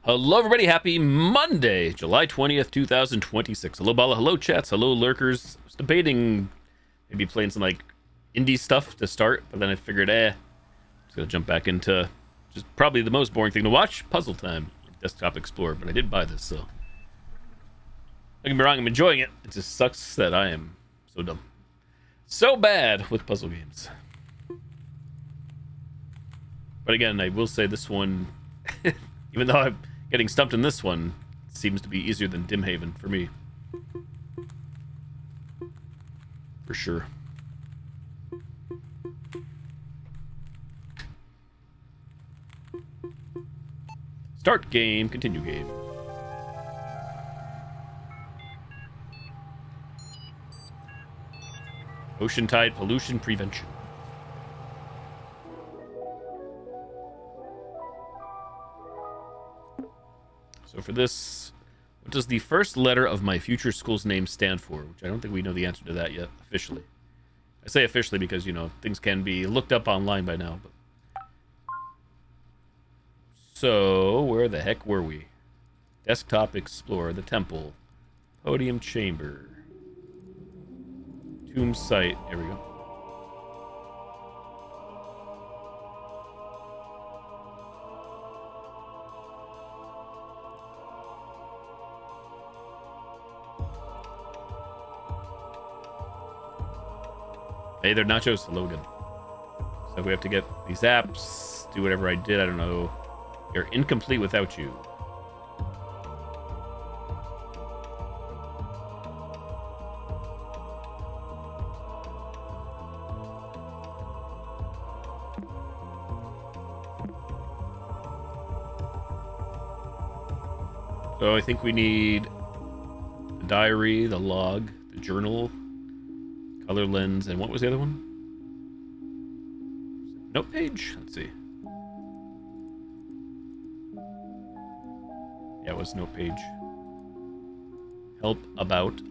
Hello, everybody. Happy Monday, July 20th, 2026. Hello, Bala. Hello, chats. Hello, lurkers. I was debating maybe playing some, like, indie stuff to start, but then I figured, just gonna jump back into just probably the most boring thing to watch, Puzzle Time, Desktop Explorer. But I did buy this, so don't get me wrong, I'm enjoying it. It just sucks that I am so dumb. So bad with puzzle games. But again, I will say this one, even though I'm getting stumped in this one, seems to be easier than Dimhaven for me. For sure. Start game, continue game. Ocean tide pollution prevention. So for this, what does the first letter of my future school's name stand for? Which I don't think we know the answer to that yet, officially. I say officially because, you know, things can be looked up online by now. But... So, where the heck were we? Desktop Explorer, the temple, podium chamber, tomb site. There we go. Hey there, Nachos. Hello again. So we have to get these apps, do whatever I did. I don't know. You're incomplete without you. So I think we need the diary, the log, the journal, color lens, and what was the other one? Note page? Let's see. Yeah, it was note page. Help about.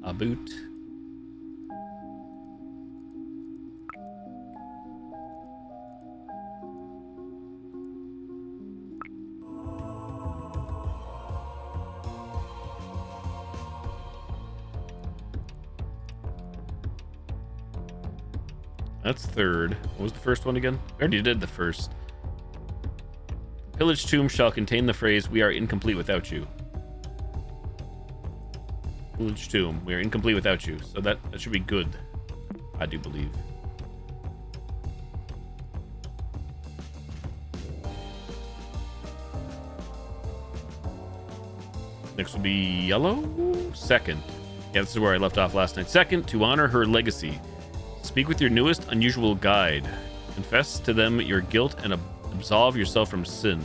That's third. What was the first one again? I already did the first. Pillage tomb shall contain the phrase, "We are incomplete without you." Pillage tomb. We are incomplete without you. So that should be good. I do believe. Next will be yellow. Second. Yeah, this is where I left off last night. Second, to honor her legacy. Speak with your newest unusual guide. Confess to them your guilt and absolve yourself from sin.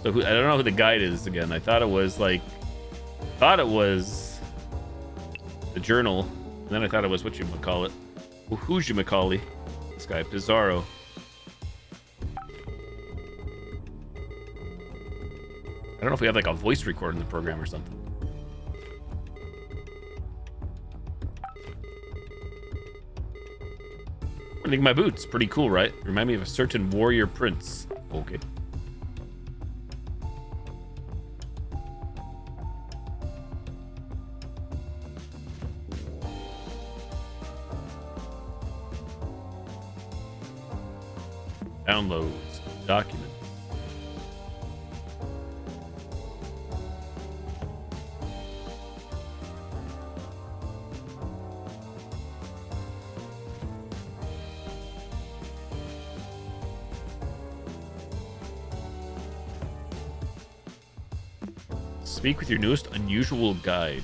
So I don't know who the guide is again. I thought it was the journal, and then I thought it was whatchamacallit. Who's you Macaulay? This guy, Pizarro. I don't know if we have like a voice recorder in the program or something. I think my boots pretty cool, right? Remind me of a certain warrior prince. Okay. Downloads, documents. Speak with your newest unusual guide.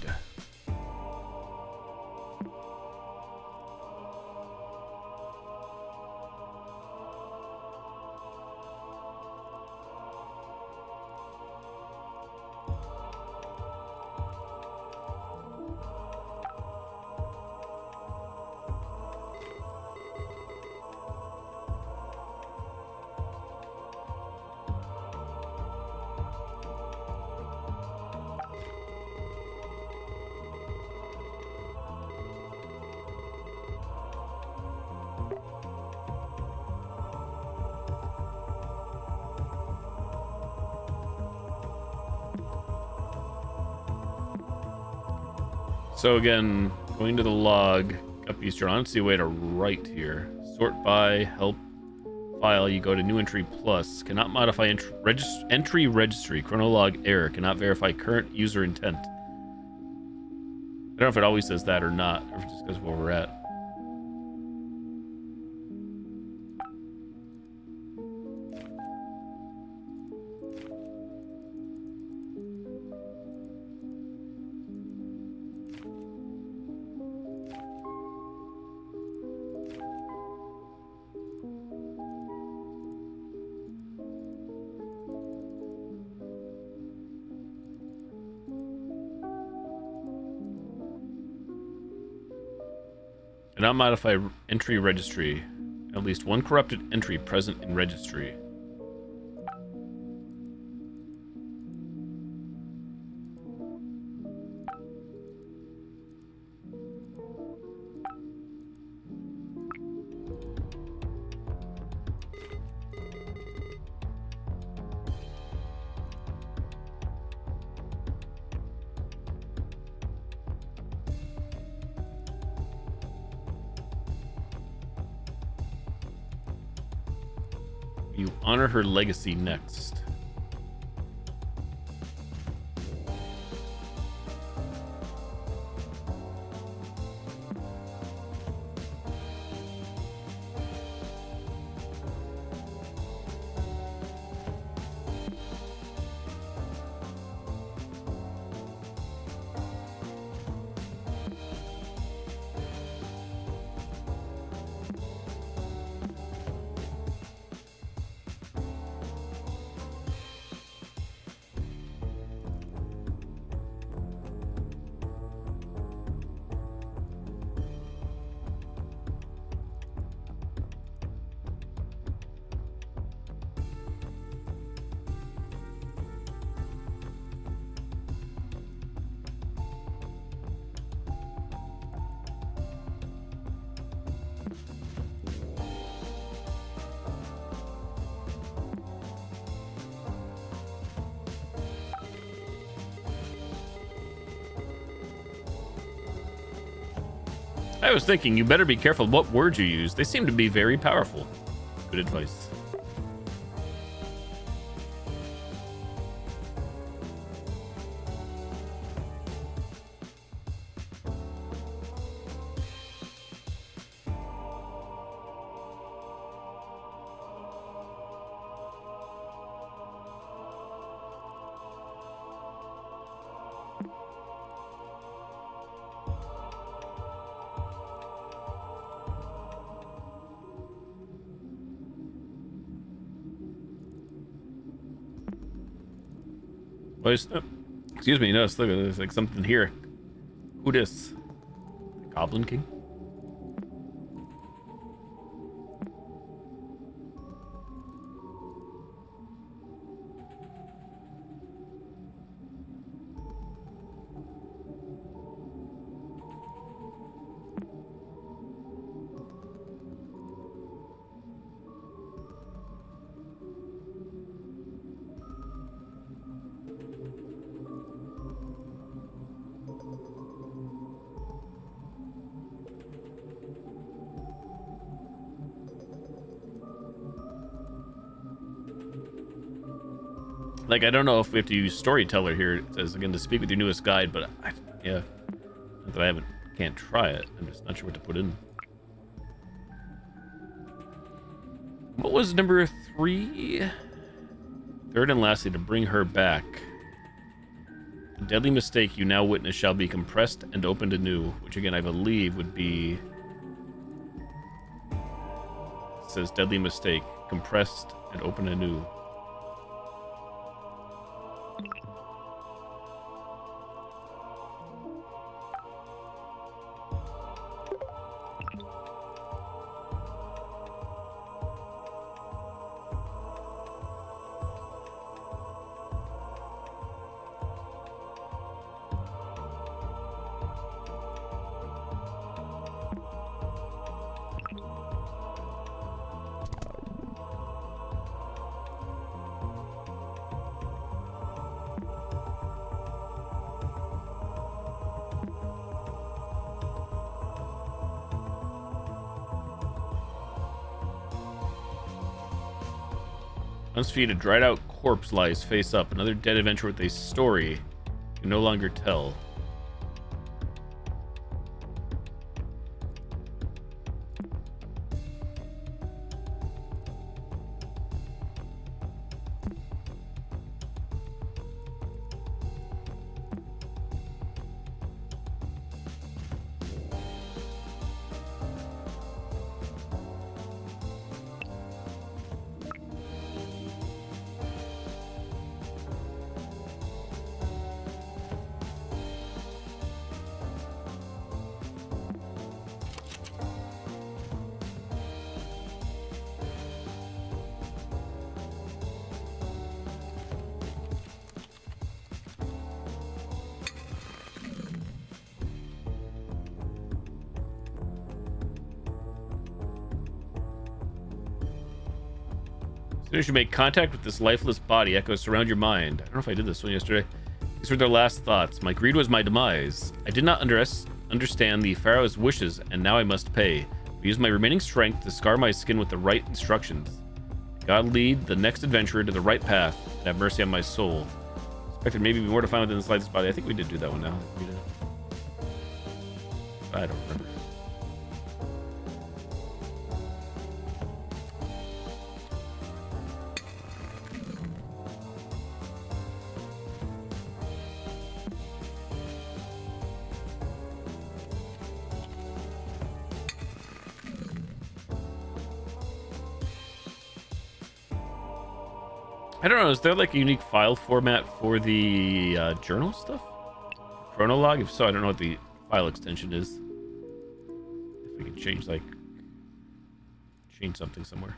So again, going to the log, guppies journal. I don't see a way to write here. Sort by, help, file. You go to new entry plus. Cannot modify entry registry. Chronolog error. Cannot verify current user intent. I don't know if it always says that or not, or if it just goes where we're at. Cannot modify entry registry. At least one corrupted entry present in registry. You honor her legacy next. I was thinking you better be careful what words you use. They seem to be very powerful. Good advice. Excuse me, no, look, there's like something here. Who this? Goblin King? Like, I don't know if we have to use storyteller here. It says again to speak with your newest guide, but yeah, not that I can't try it. I'm just not sure what to put in. What was number 3? Third and lastly, to bring her back. The deadly mistake you now witness shall be compressed and opened anew, which again I believe would be. It says deadly mistake, compressed and opened anew. Once feet, a dried out corpse lies face up. Another dead adventure with a story you can no longer tell. As soon as you make contact with this lifeless body, echoes surround your mind. I don't know if I did this one yesterday. These were their last thoughts. My greed was my demise. I did not understand the Pharaoh's wishes, and now I must pay. I use my remaining strength to scar my skin with the right instructions. God lead the next adventurer to the right path, and have mercy on my soul. Expected maybe more to find within the slightest body. I think we did do that one now. We did. I don't remember. I don't know, is there like a unique file format for the journal stuff? Chronolog? If so, I don't know what the file extension is. If we can change something somewhere.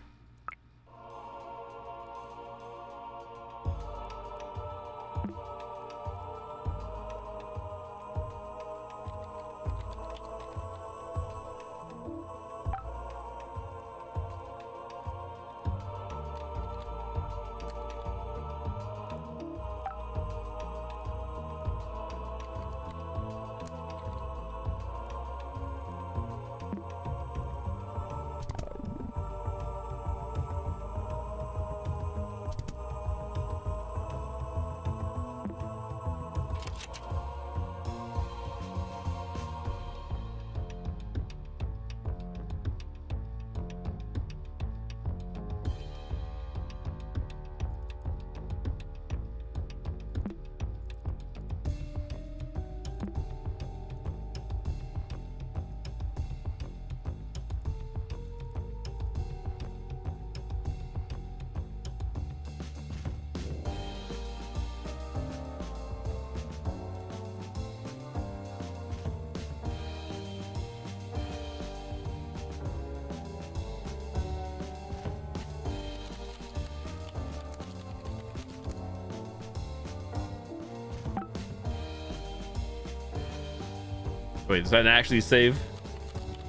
Wait, does that actually save?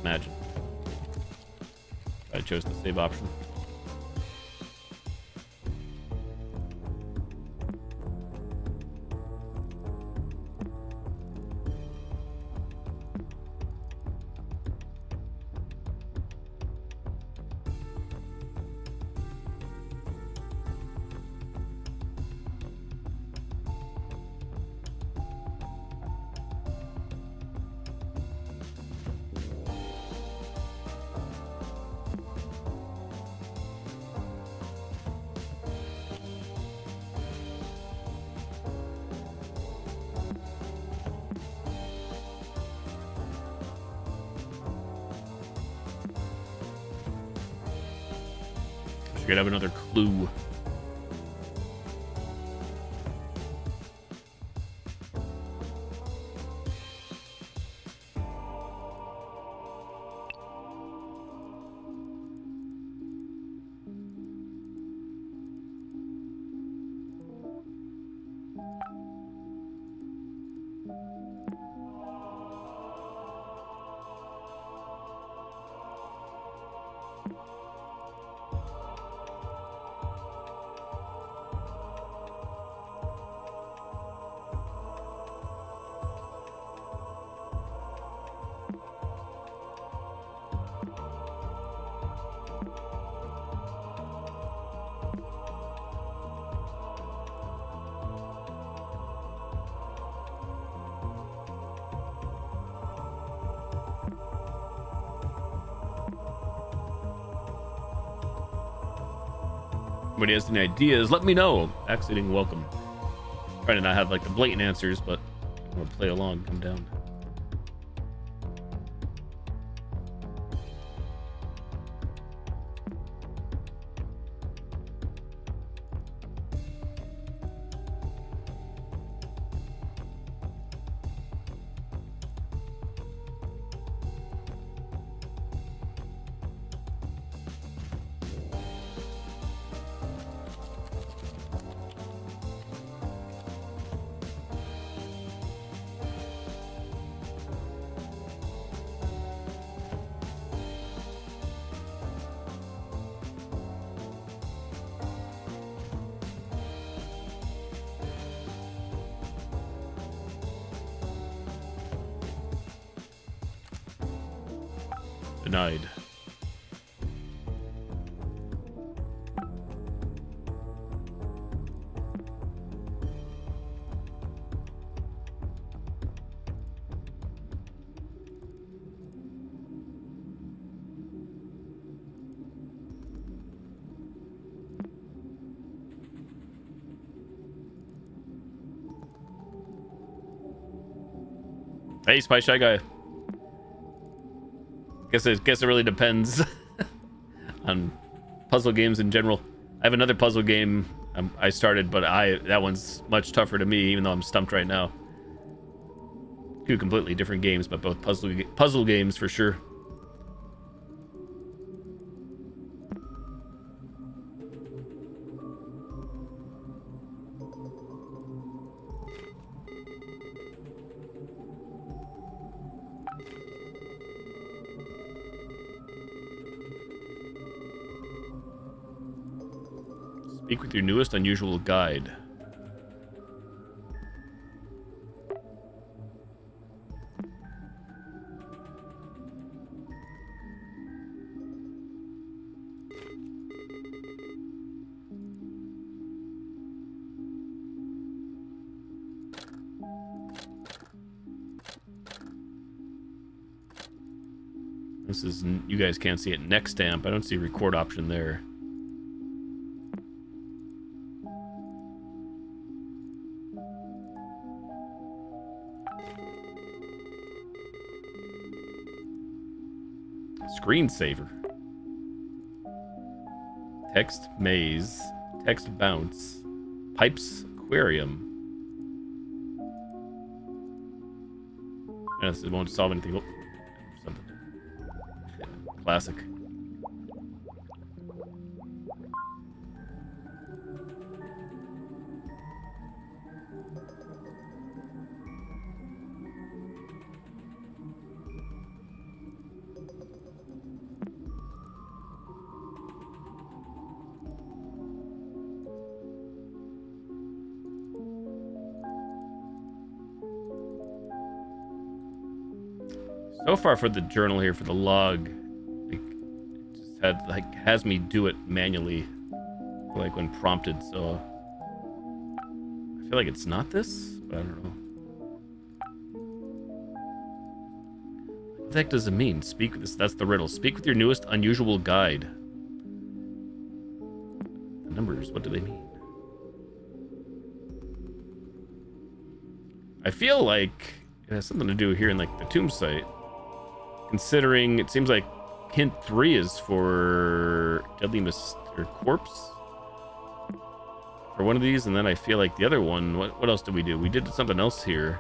Imagine. I chose the save option. Could have another clue. Anybody has any ideas, let me know. Accident welcome. Trying to not have like the blatant answers, but we'll play along, come down. Denied. Hey, Spy Shy Guy. Guess it really depends on puzzle games in general. I have another puzzle game I started, but that one's much tougher to me, even though I'm stumped right now. Two completely different games, but both puzzle games for sure. Speak with your newest unusual guide. This is, you guys can't see it. Next stamp. I don't see a record option there. Screensaver. Text maze. Text bounce. Pipes aquarium. Yes, it won't solve anything. Oh, something. Yeah, classic. So far for the journal here, for the log, like, it just has me do it manually, like when prompted. So I feel like it's not this, but I don't know. What the heck does it mean? Speak with this. That's the riddle. Speak with your newest unusual guide. The numbers. What do they mean? I feel like it has something to do here in like the tomb site. Considering it seems like hint 3 is for deadly or corpse for one of these, and then I feel like the other one. What else did we do? We did something else here.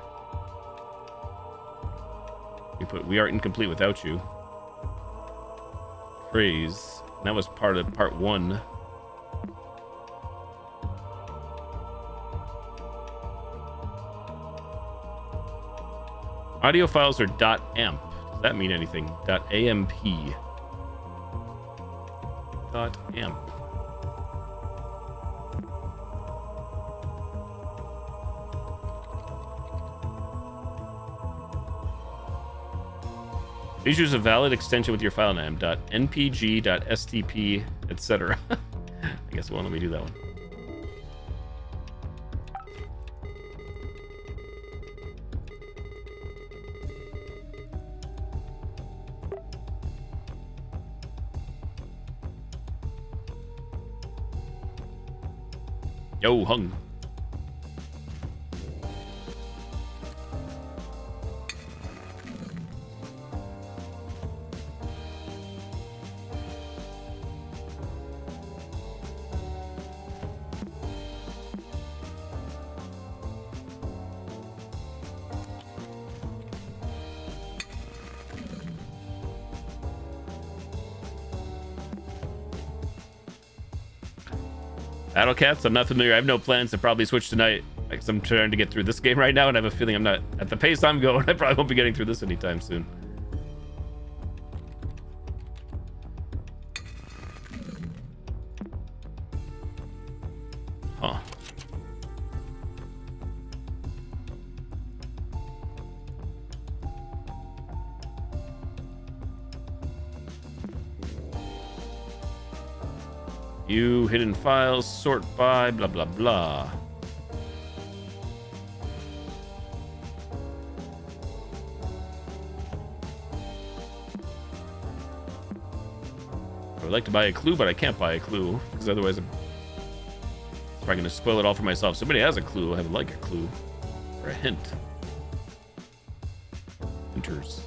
We put "we are incomplete without you" phrase. And that was part of part 1. Audio files are .amp. Does that mean anything? .amp. .amp. Please use a valid extension with your file name. .npg, .stp, etc. I guess it won't let me do that one. Yo, hung. Battle Cats, I'm not familiar. I have no plans to probably switch tonight. Like, I'm trying to get through this game right now, and I have a feeling I'm not at the pace I'm going. I probably won't be getting through this anytime soon. Huh. You hidden files, sort by, blah, blah, blah. I would like to buy a clue, but I can't buy a clue because otherwise I'm probably going to spoil it all for myself. If somebody has a clue, I would like a clue or a hint. Hinters.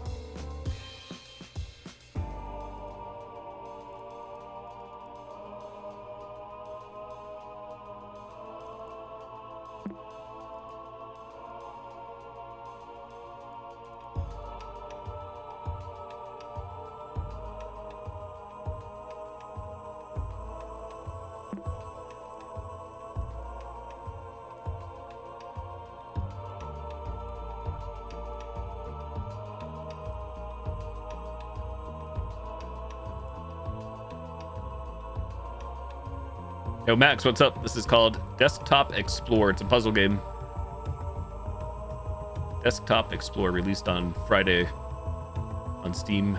Yo, Max, what's up? This is called Desktop Explore. It's a puzzle game. Desktop Explore, released on Friday on Steam.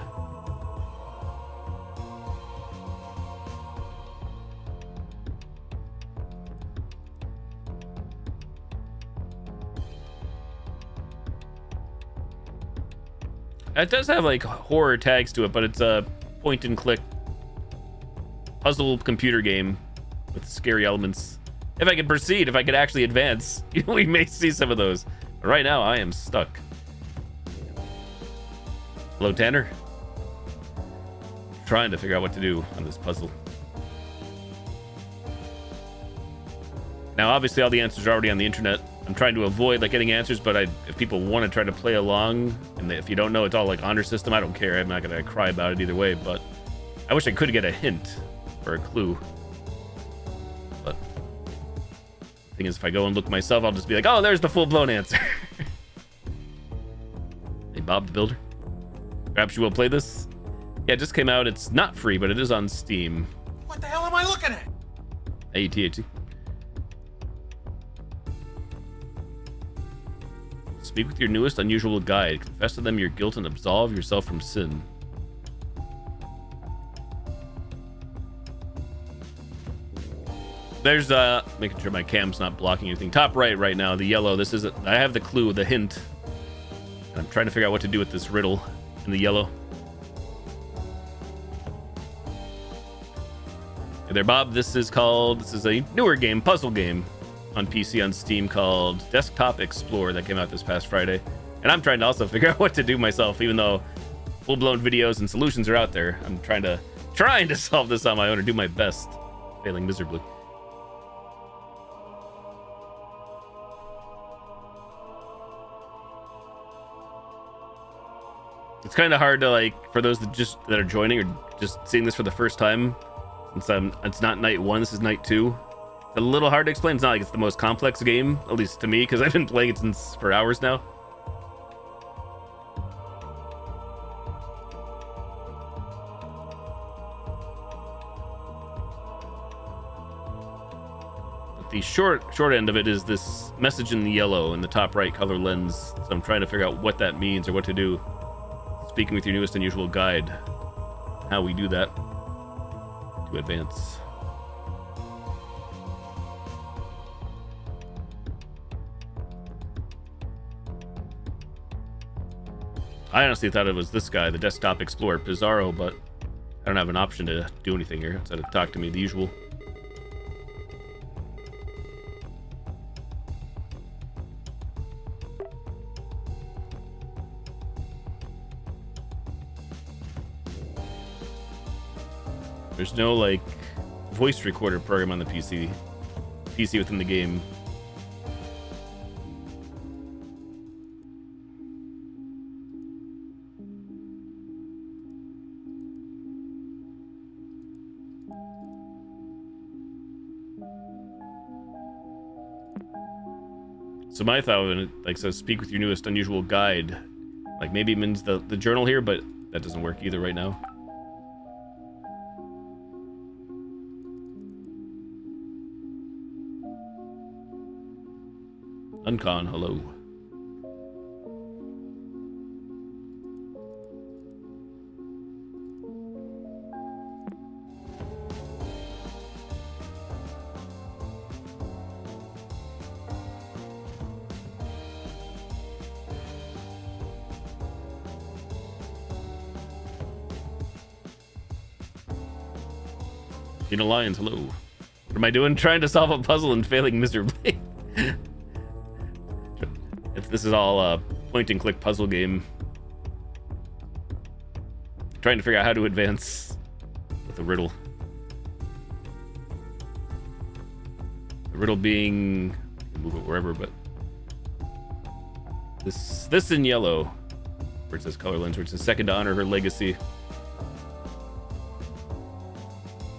It does have like horror tags to it, but it's a point and click puzzle computer game with scary elements. If I could proceed, if I could actually advance, we may see some of those. But right now, I am stuck. Hello, Tanner. Trying to figure out what to do on this puzzle. Now, obviously, all the answers are already on the internet. I'm trying to avoid like getting answers, but if people want to try to play along, and if you don't know, it's all like honor system. I don't care. I'm not gonna cry about it either way. But I wish I could get a hint or a clue. But the thing is, if I go and look myself, I'll just be like, oh, there's the full-blown answer. Hey, Bob the Builder. Perhaps you will play this? Yeah, it just came out. It's not free, but it is on Steam. What the hell am I looking at? Hey, THC. Speak with your newest unusual guide. Confess to them your guilt and absolve yourself from sin. There's making sure my cam's not blocking anything. Top right now, the yellow. This is I have the clue, the hint. And I'm trying to figure out what to do with this riddle in the yellow. Hey there, Bob. This is a newer game, puzzle game on PC on Steam called Desktop Explore that came out this past Friday. And I'm trying to also figure out what to do myself, even though full-blown videos and solutions are out there. I'm trying to solve this on my own or do my best, failing miserably. It's kind of hard to, like, for those that are joining or just seeing this for the first time, since it's not night 1, this is night 2. It's a little hard to explain. It's not like it's the most complex game, at least to me, because I've been playing it for hours now. But the short end of it is this message in the yellow in the top right color lens. So I'm trying to figure out what that means or what to do. Speaking with your newest unusual guide. How we do that to advance. I honestly thought it was this guy, the Desktop Explorer, Pizarro, but I don't have an option to do anything here outside of talk to me, the usual. There's no like voice recorder program on the PC within the game. So my thought, when it like says speak with your newest unusual guide, like maybe it means the journal here, but that doesn't work either right now. Uncon, hello. Tina Lyons, hello. What am I doing? Trying to solve a puzzle and failing miserably. This is all a point-and-click puzzle game. Trying to figure out how to advance with a riddle. The riddle being... move it wherever, but... This in yellow, where it says color lens, where it says second to honor her legacy.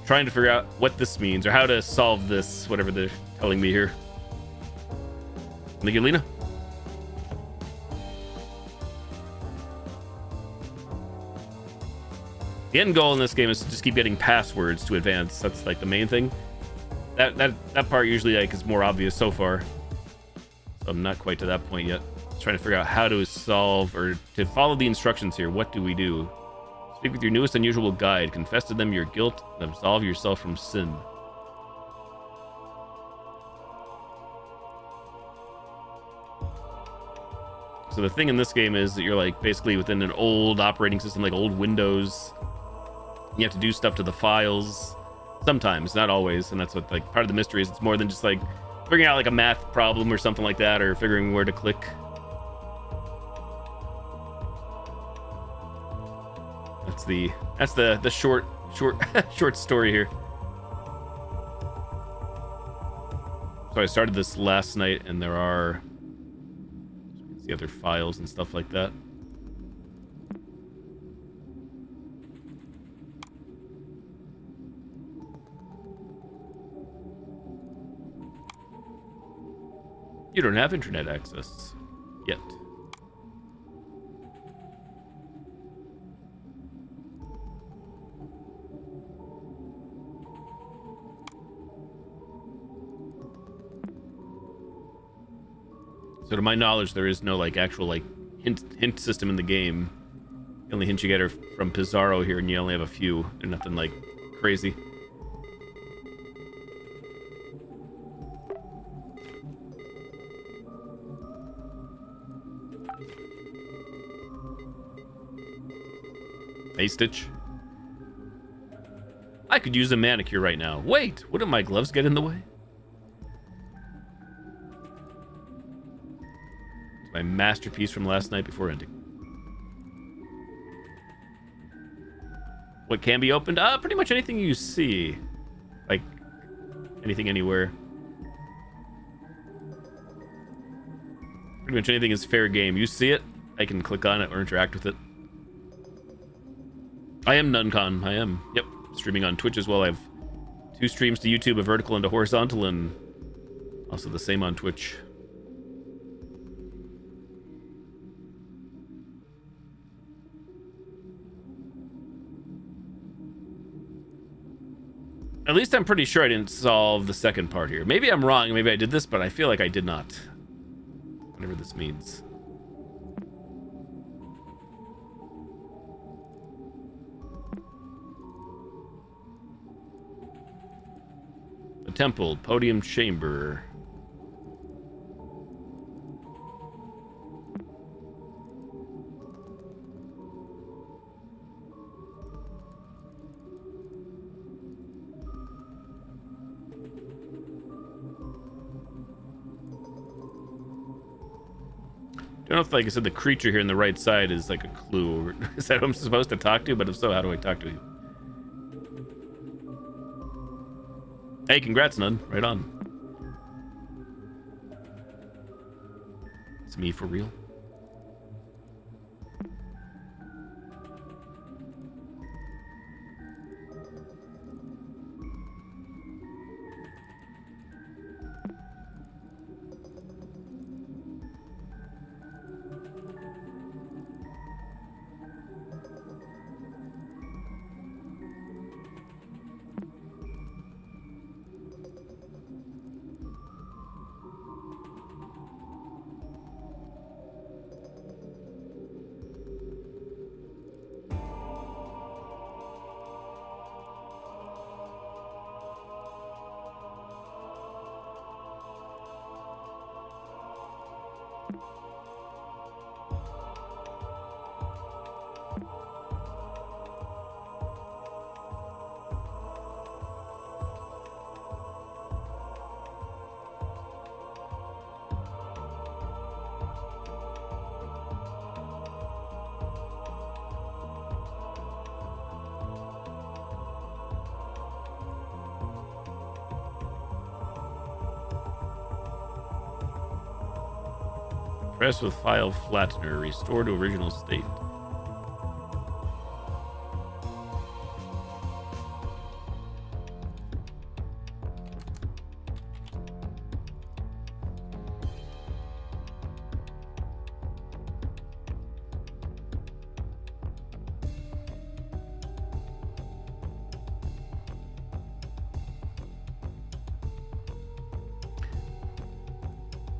Trying to figure out what this means, or how to solve this, whatever they're telling me here. Thank you, Lena. The end goal in this game is to just keep getting passwords to advance. That's like the main thing. That part usually like is more obvious so far. So I'm not quite to that point yet. Just trying to figure out how to solve or to follow the instructions here. What do we do? Speak with your newest unusual guide. Confess to them your guilt and absolve yourself from sin. So the thing in this game is that you're like basically within an old operating system, like old Windows. You have to do stuff to the files sometimes, not always, and that's what like part of the mystery is. It's more than just like figuring out like a math problem or something like that, or figuring where to click. That's the short short story here. So I started this last night, and there are the other files and stuff like that. You don't have internet access yet. So to my knowledge, there is no like actual like hint system in the game. The only hints you get are from Pizarro here, and you only have a few. They're nothing like crazy. Hey, Stitch. I could use a manicure right now. Wait, wouldn't my gloves get in the way? It's my masterpiece from last night before ending. What can be opened? Pretty much anything you see. Like, anything anywhere. Pretty much anything is fair game. You see it, I can click on it or interact with it. I am Nuncon. I am. Yep. Streaming on Twitch as well. I have 2 streams to YouTube, a vertical and a horizontal, and also the same on Twitch. At least I'm pretty sure I didn't solve the second part here. Maybe I'm wrong. Maybe I did this, but I feel like I did not. Whatever this means. Temple, podium chamber. Don't know if, like I said, the creature here on the right side is like a clue. Is that who I'm supposed to talk to? But if so, how do I talk to you? Hey, congrats, Nun. Right on. It's me for real. Press with file flattener. Restore to original state.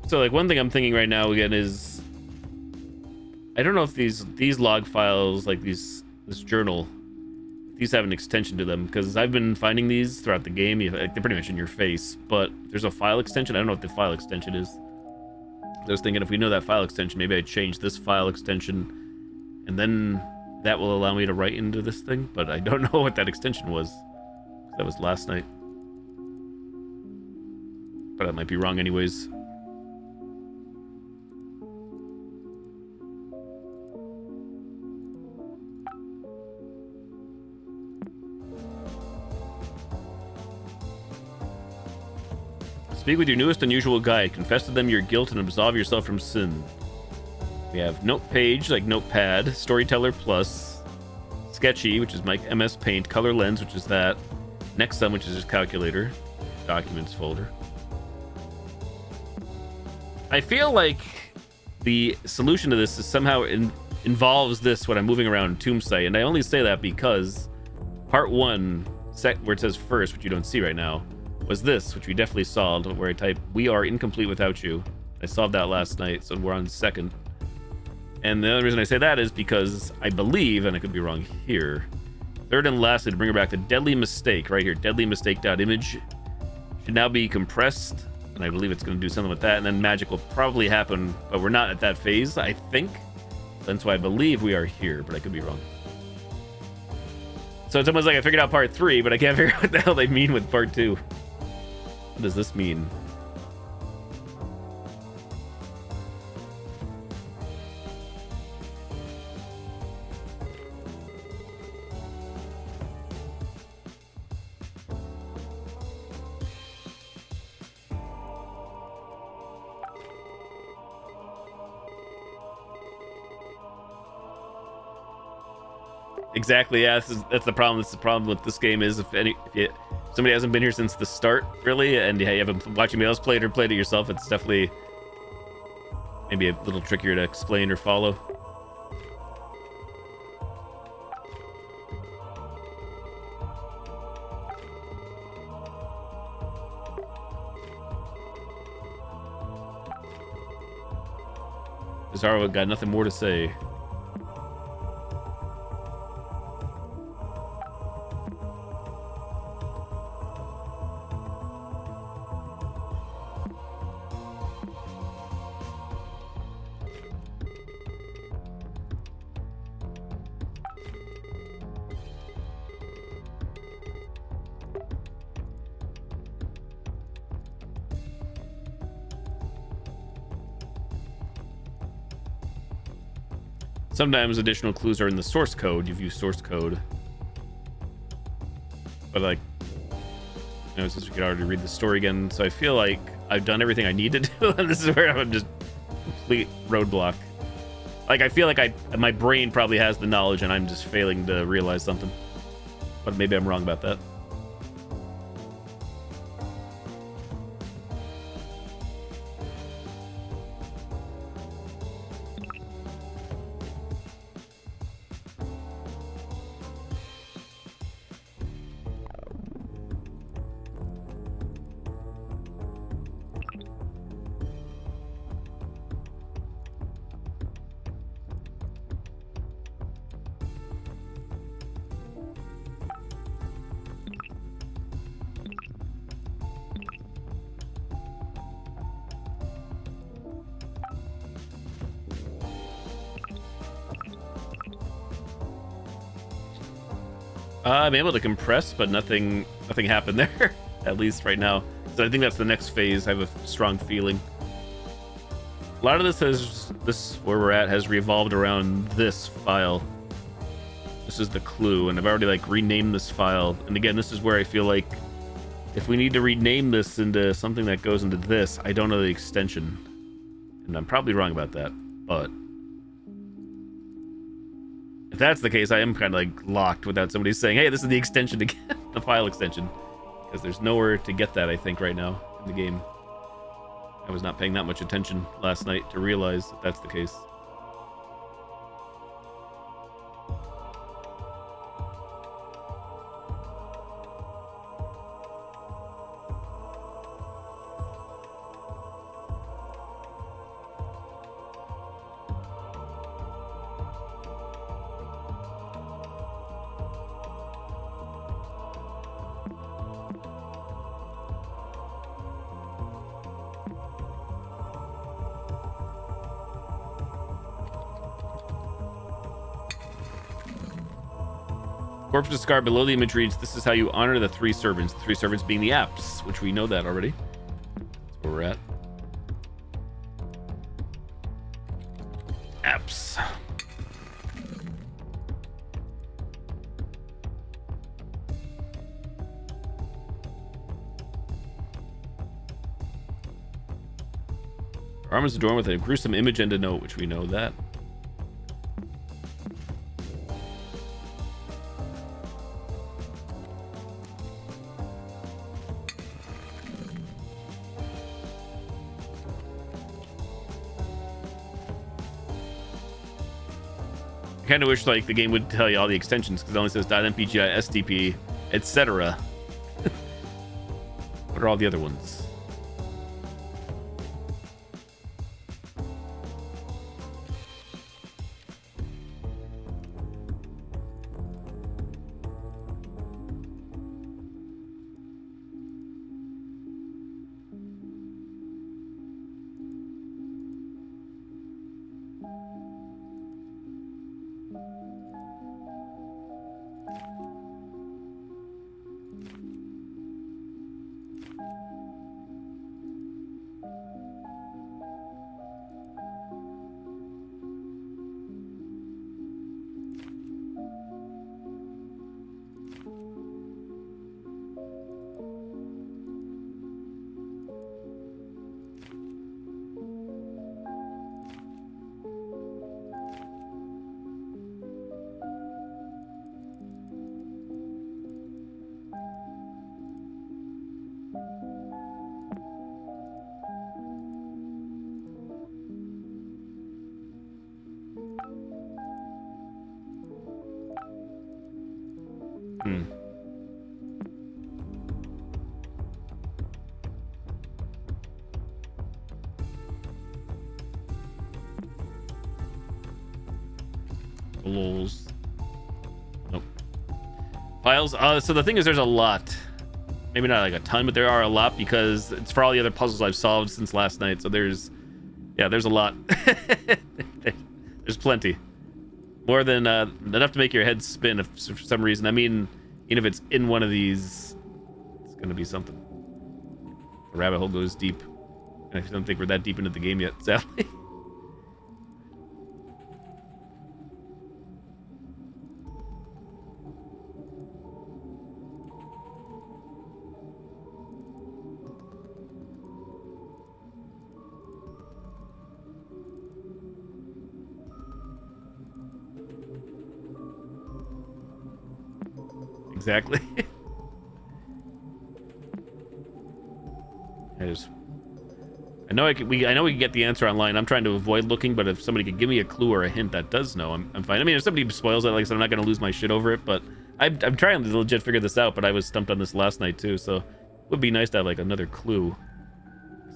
So like one thing I'm thinking right now again is I don't know if these log files, like this journal, these have an extension to them, because I've been finding these throughout the game. They're pretty much in your face, but there's a file extension. I don't know what the file extension is. I was thinking if we know that file extension, maybe I'd change this file extension, and then that will allow me to write into this thing. But I don't know what that extension was. That was last night, but I might be wrong anyways. Speak with your newest unusual guide. Confess to them your guilt and absolve yourself from sin. We have Note Page, like Notepad, Storyteller Plus, Sketchy, which is my MS Paint, Color Lens, which is that, Nexum, which is just Calculator, Documents folder. I feel like the solution to this is somehow involves this when I'm moving around Tombsite, and I only say that because part 1, where it says first, which you don't see right now, was this, which we definitely solved, where I type, "We are incomplete without you." I solved that last night, so we're on second. And the only reason I say that is because I believe, and I could be wrong here, third and lastly, to bring her back, the deadly mistake right here, deadly mistake.image should now be compressed, and I believe it's going to do something with that, and then magic will probably happen, but we're not at that phase, I think. That's why I believe we are here, but I could be wrong. So it's almost like I figured out part 3, but I can't figure out what the hell they mean with part 2. What does this mean? Exactly, yeah, that's the problem. That's the problem with this game is if somebody hasn't been here since the start, really, and you haven't watched anybody else play it or played it yourself, it's definitely maybe a little trickier to explain or follow. Bizarro got nothing more to say. Sometimes additional clues are in the source code. You view source code. But like, You know, since we could already read the story again, so I feel like I've done everything I need to do, and this is where I'm just complete roadblock. Like, I feel like my brain probably has the knowledge, and I'm just failing to realize something. But maybe I'm wrong about that. I'm able to compress, but nothing happened there, at least right now. So I think that's the next phase. I have a strong feeling. A lot of this where we're at has revolved around this file. This is the clue, and I've already like renamed this file. And again, this is where I feel like if we need to rename this into something that goes into this, I don't know the extension, and I'm probably wrong about that, but if that's the case, I am kind of like locked without somebody saying, hey, this is the extension to get the file extension, because there's nowhere to get that, I think, right now in the game. I was not paying that much attention last night to realize that that's the case. Corpse discard below the image reads, this is how you honor the three servants. The three servants being the apps, which we know that already. That's where we're at. Apps. Our arm is adorned with a gruesome image and a note, which we know that. I kind of wish like the game would tell you all the extensions, because it only says .mpgi, STP, etc. What are all the other ones? Lols. Nope. Files. So the thing is, there's a lot. Maybe not like a ton, but there are a lot, because it's for all the other puzzles I've solved since last night. So there's a lot. There's plenty. More than enough to make your head spin if for some reason. I mean, even if it's in one of these, it's gonna be something. The rabbit hole goes deep. And I don't think we're that deep into the game yet, sadly. exactly. I know I know we can get the answer online. I'm trying to avoid looking, but if somebody could give me a clue or a hint that does know, I'm fine. I mean, if somebody spoils it, like I said, I'm not gonna lose my shit over it. But I'm trying to legit figure this out. But I was stumped on this last night too, so it would be nice to have like another clue,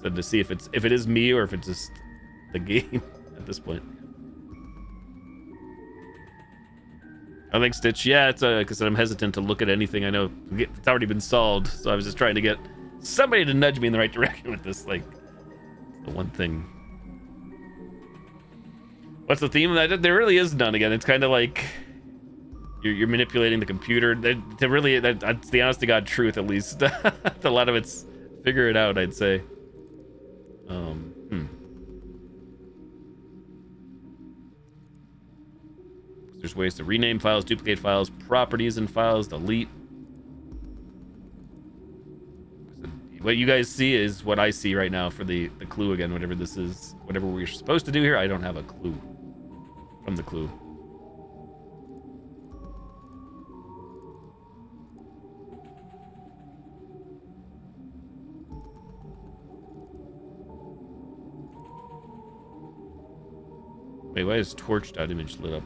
so to see if it is me or if it's just the game at this point. I think Stitch. Yeah, it's because I'm hesitant to look at anything. I know it's already been solved, so I was just trying to get somebody to nudge me in the right direction with this. Like, the one thing. What's the theme? There really is none. Again, it's kind of like you're manipulating the computer. That's the honest to God truth, at least. A lot of it's figure it out, I'd say. There's ways to rename files, duplicate files, properties in files, delete. What you guys see is what I see right now for the clue again, whatever this is. Whatever we're supposed to do here, I don't have a clue from the clue. Wait, why is torch.image lit up?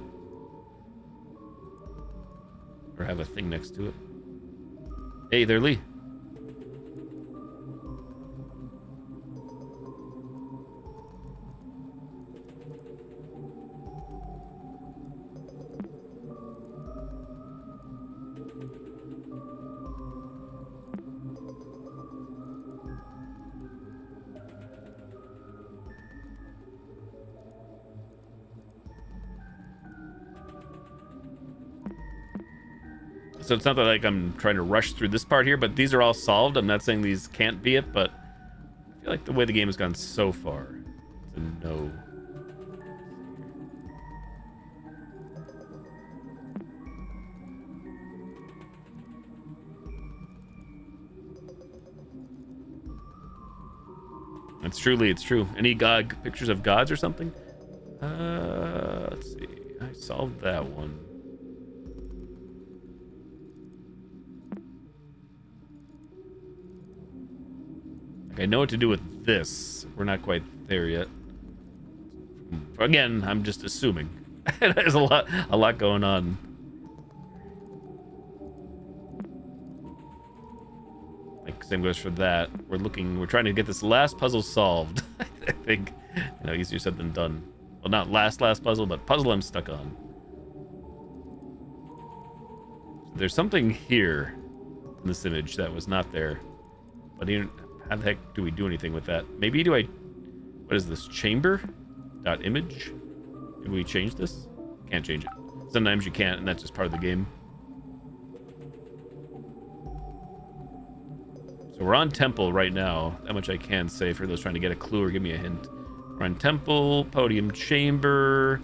Or have a thing next to it? Hey there, Lee. So it's not that like I'm trying to rush through this part here, but these are all solved. I'm not saying these can't be it, but I feel like the way the game has gone so far, it's a no. It's truly, it's true. Any god pictures of gods or something? Let's see. I solved that one. I know what to do with this. We're not quite there yet. Again, I'm just assuming. There's a lot going on. Like same goes for that. We're trying to get this last puzzle solved. I think, easier said than done. Well, not last puzzle, but puzzle I'm stuck on. There's something here in this image that was not there, but how the heck do we do anything with that? Maybe what is this? Chamber.image? Can we change this? Can't change it. Sometimes you can't, and that's just part of the game. So we're on Temple right now. That much I can say for those trying to get a clue or give me a hint. We're on Temple, Podium Chamber,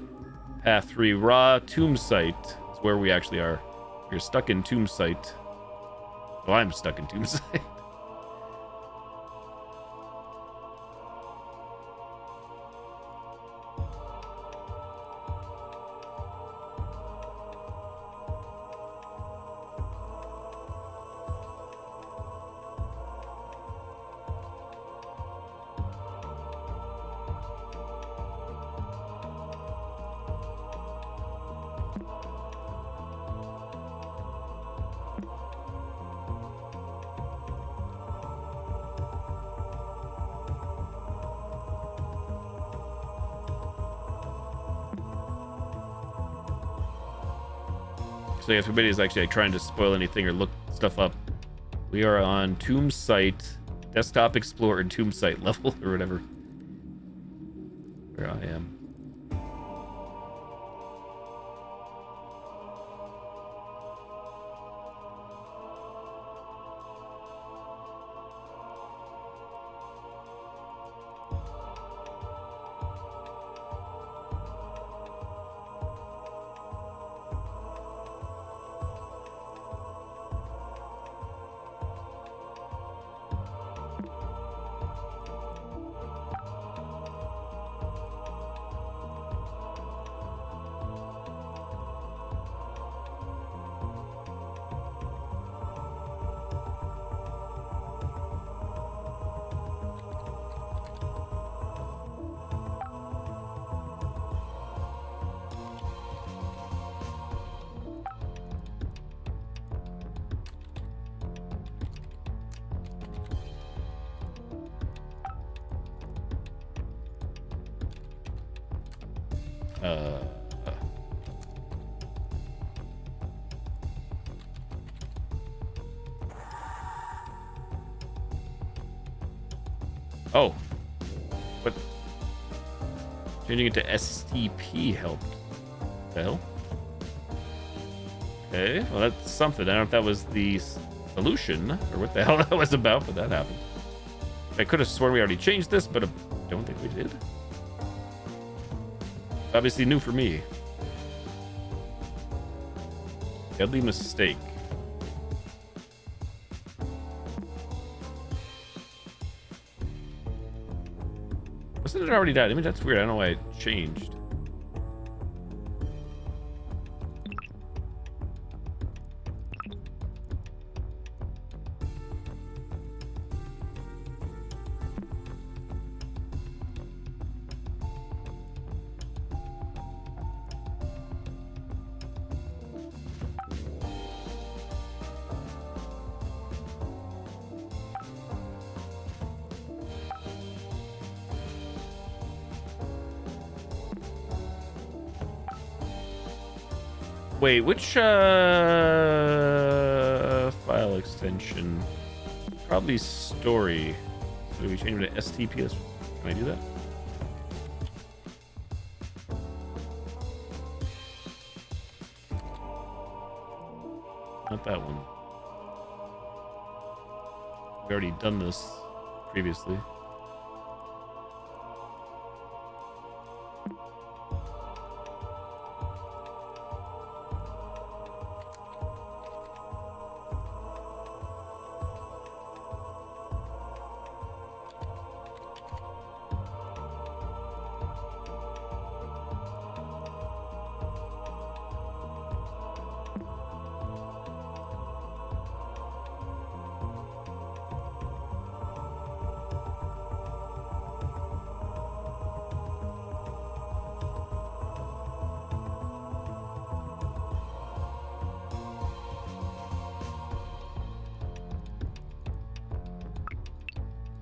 Path 3 Raw, Tomb Site. It's where we actually are. We're stuck in Tomb Site. Well, I'm stuck in Tomb Site. So if everybody's actually trying to spoil anything or look stuff up, we are on Tomb Site, Desktop Explorer, Tomb Site level or whatever. Where I am. Uh, oh, what? Changing it to STP helped. What the hell? Okay, well that's something. I don't know if that was the solution or what the hell that was about, but that happened. I could have sworn we already changed this, but I don't think we did. Obviously new for me. Deadly mistake. Wasn't it already that image? That's weird. I don't know why it changed. Wait, which file extension? Probably story. So do we change it to STP? Can I do that? Not that one. We've already done this previously.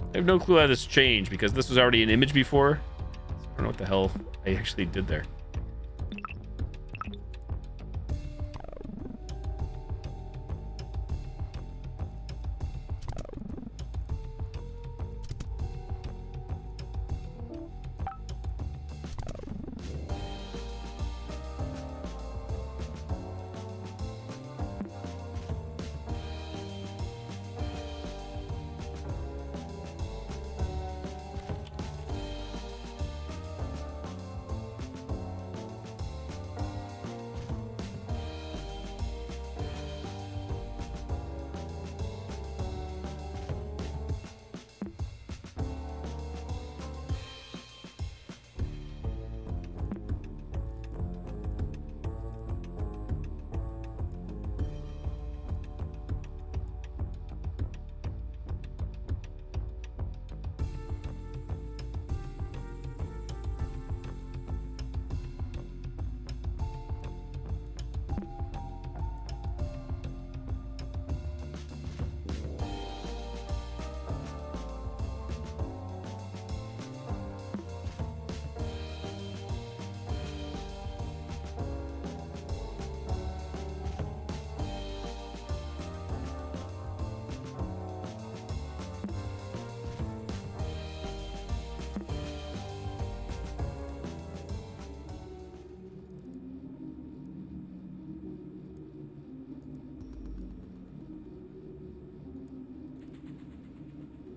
I have no clue how this changed because this was already an image before. I don't know what the hell I actually did there.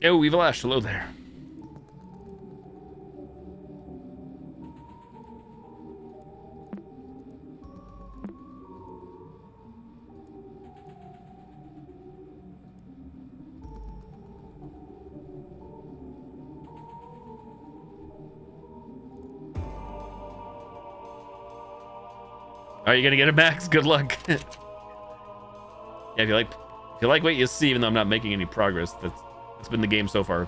Oh, Evil Ash, hello there. Are you gonna get it, Max? Good luck. Yeah, if you like what you see, even though I'm not making any progress, that's been the game so far.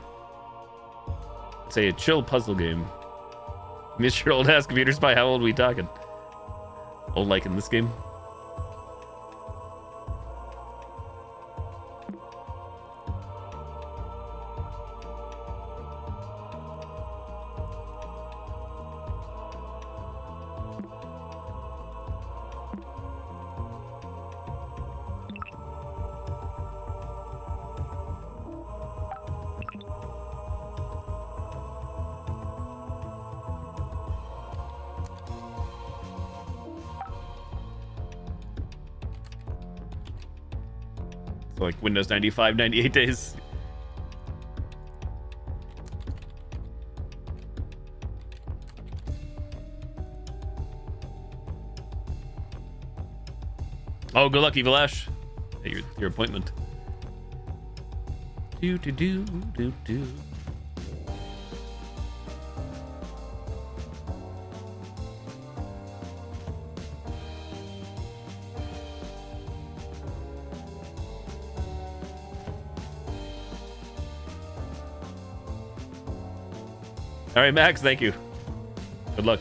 It's a chill puzzle game. Miss your old ass computer spy. How old are we talking? Old like in this game? like Windows 95, 98 days. Oh, good luck, Evil Ash. At your appointment. Do do do do do. All right, Max, thank you. Good luck.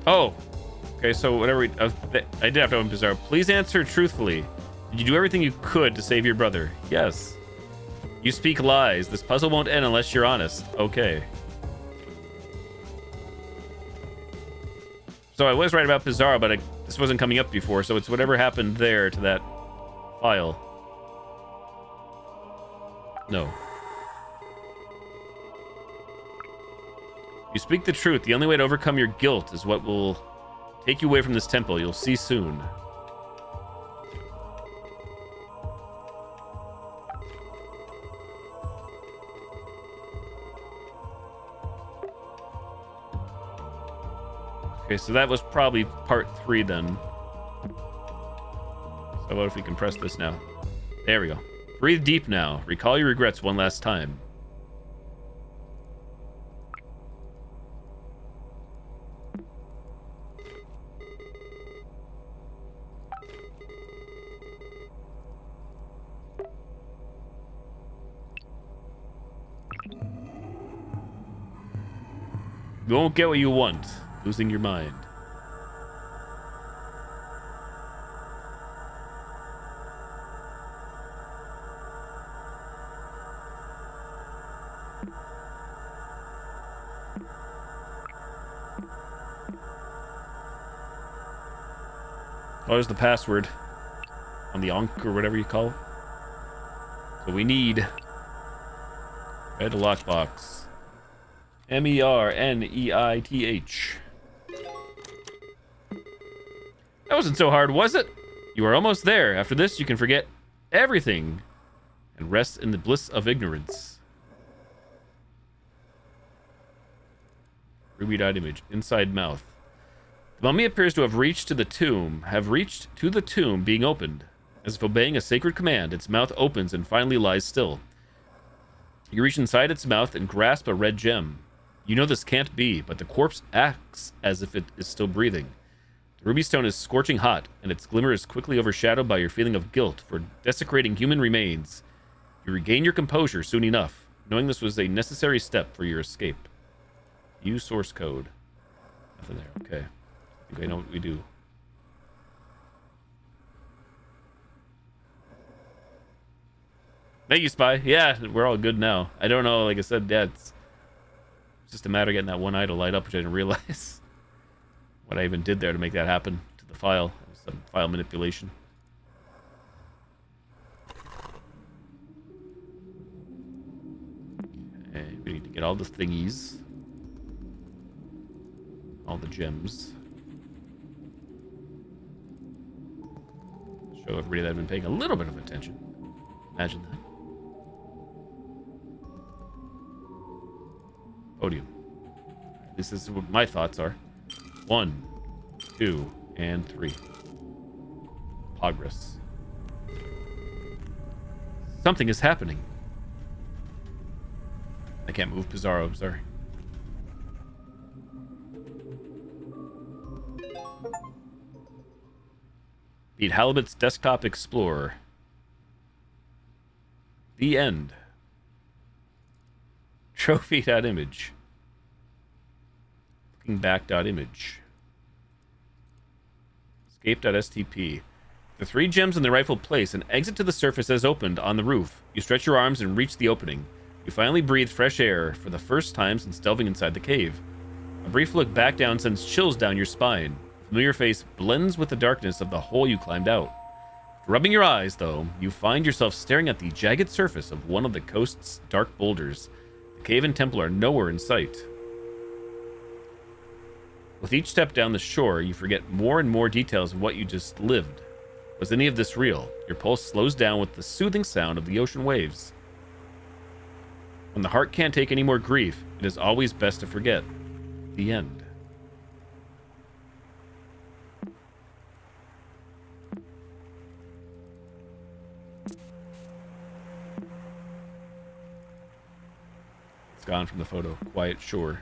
Oh, okay. So whatever I did have to open Bizarre. Please answer truthfully. Did you do everything you could to save your brother? Yes. You speak lies. This puzzle won't end unless you're honest. Okay. So I was right about Bizarre, but this wasn't coming up before. So it's whatever happened there to that file. No. You speak the truth. The only way to overcome your guilt is what will take you away from this temple. You'll see soon. Okay, so that was probably part 3 then. So what if we can press this now? There we go. Breathe deep now. Recall your regrets one last time. You won't get what you want. Losing your mind. Oh, there's the password on the Ankh or whatever you call it. So we need red lockbox. MERNEITH. That wasn't so hard, was it? You are almost there. After this, you can forget everything and rest in the bliss of ignorance. Ruby-dyed image. Inside mouth. The mummy appears to have reached to the tomb, being opened. As if obeying a sacred command, its mouth opens and finally lies still. You reach inside its mouth and grasp a red gem. You know this can't be, but the corpse acts as if it is still breathing. The ruby stone is scorching hot, and its glimmer is quickly overshadowed by your feeling of guilt for desecrating human remains. You regain your composure soon enough, knowing this was a necessary step for your escape. Use source code. Nothing there. Okay. I think I know what we do. Thank you, Spy. Yeah, we're all good now. I don't know, like I said, yeah, it's just a matter of getting that one eye to light up, which I didn't realize what I even did there to make that happen to the file. It was some file manipulation. Okay, we need to get all the thingies. All the gems. Show everybody that I've been paying a little bit of attention. Imagine that. Podium. This is what my thoughts are. 1, 2, and 3. Progress. Something is happening. I can't move Pizarro, I'm sorry. Beat Halibut's Desktop Explorer. The end. Trophy.image. Looking back.image. Escape.stp. The 3 gems in the rightful place, an exit to the surface has opened on the roof. You stretch your arms and reach the opening. You finally breathe fresh air for the first time since delving inside the cave. A brief look back down sends chills down your spine. The familiar face blends with the darkness of the hole you climbed out. Rubbing your eyes, though, you find yourself staring at the jagged surface of one of the coast's dark boulders. The cave and temple are nowhere in sight. With each step down the shore, you forget more and more details of what you just lived. Was any of this real? Your pulse slows down with the soothing sound of the ocean waves. When the heart can't take any more grief, it is always best to forget. The end. It's gone from the photo. Quiet shore.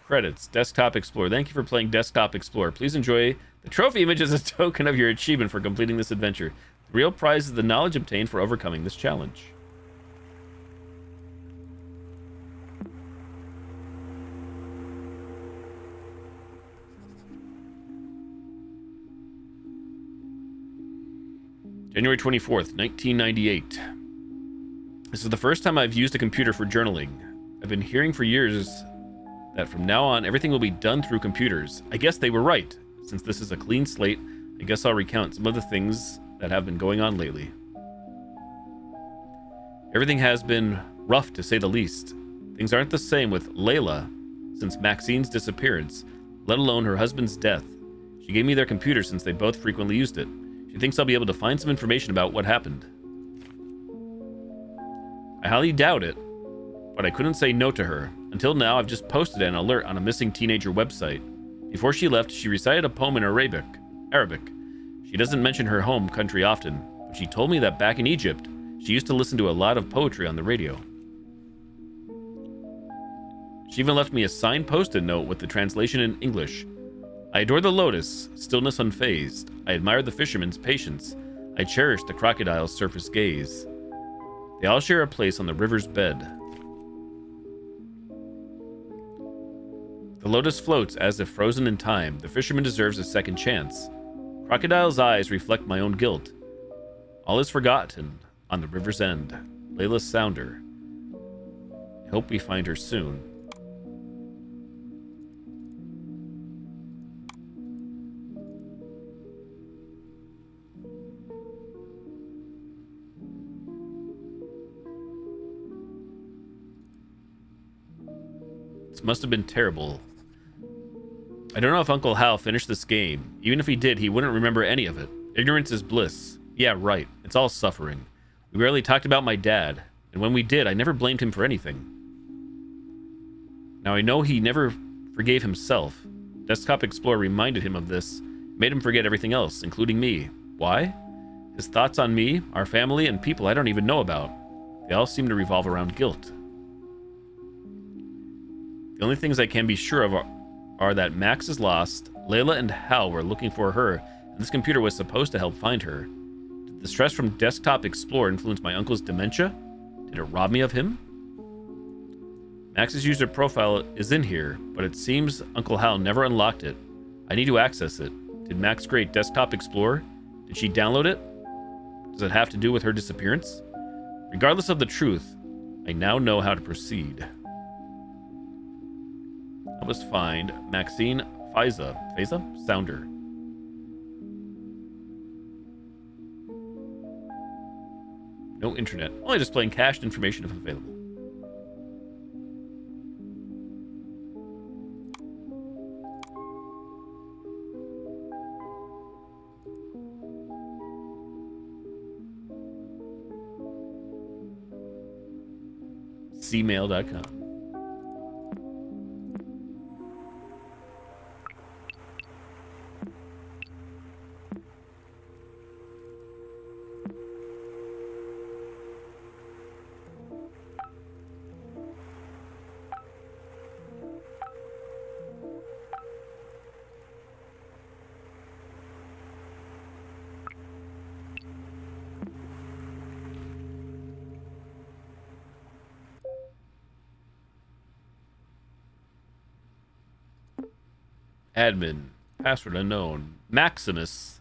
Credits. Desktop Explorer. Thank you for playing Desktop Explorer. Please enjoy the trophy image as a token of your achievement for completing this adventure. The real prize is the knowledge obtained for overcoming this challenge. January 24th, 1998. This is the first time I've used a computer for journaling. I've been hearing for years that from now on, everything will be done through computers. I guess they were right. Since this is a clean slate, I guess I'll recount some of the things that have been going on lately. Everything has been rough, to say the least. Things aren't the same with Layla since Maxine's disappearance, let alone her husband's death. She gave me their computer since they both frequently used it. She thinks I'll be able to find some information about what happened. I highly doubt it, but I couldn't say no to her. Until now, I've just posted an alert on a missing teenager website. Before she left, she recited a poem in Arabic. She doesn't mention her home country often, but she told me that back in Egypt, she used to listen to a lot of poetry on the radio. She even left me a signed post-it note with the translation in English. I adore the lotus, stillness unfazed. I admire the fisherman's patience. I cherish the crocodile's surface gaze. They all share a place on the river's bed. The lotus floats as if frozen in time. The fisherman deserves a second chance. Crocodile's eyes reflect my own guilt. All is forgotten on the river's end. Layla Sounder. I hope we find her soon. This must have been terrible. I don't know if Uncle Hal finished this game. Even if he did, he wouldn't remember any of it. Ignorance is bliss. Yeah, right. It's all suffering. We rarely talked about my dad, and when we did, I never blamed him for anything. Now I know he never forgave himself. Desktop Explorer reminded him of this, made him forget everything else, including me. Why? His thoughts on me, our family, and people I don't even know about. They all seem to revolve around guilt. The only things I can be sure of are that Max is lost, Layla and Hal were looking for her, and this computer was supposed to help find her. Did the stress from Desktop Explorer influence my uncle's dementia? Did it rob me of him? Max's user profile is in here, but it seems Uncle Hal never unlocked it. I need to access it. Did Max create Desktop Explorer? Did she download it? Does it have to do with her disappearance? Regardless of the truth, I now know how to proceed. I must find Maxine Faiza Sounder. No internet. Only displaying cached information if available. Cmail.com. Admin. Password unknown. Maximus.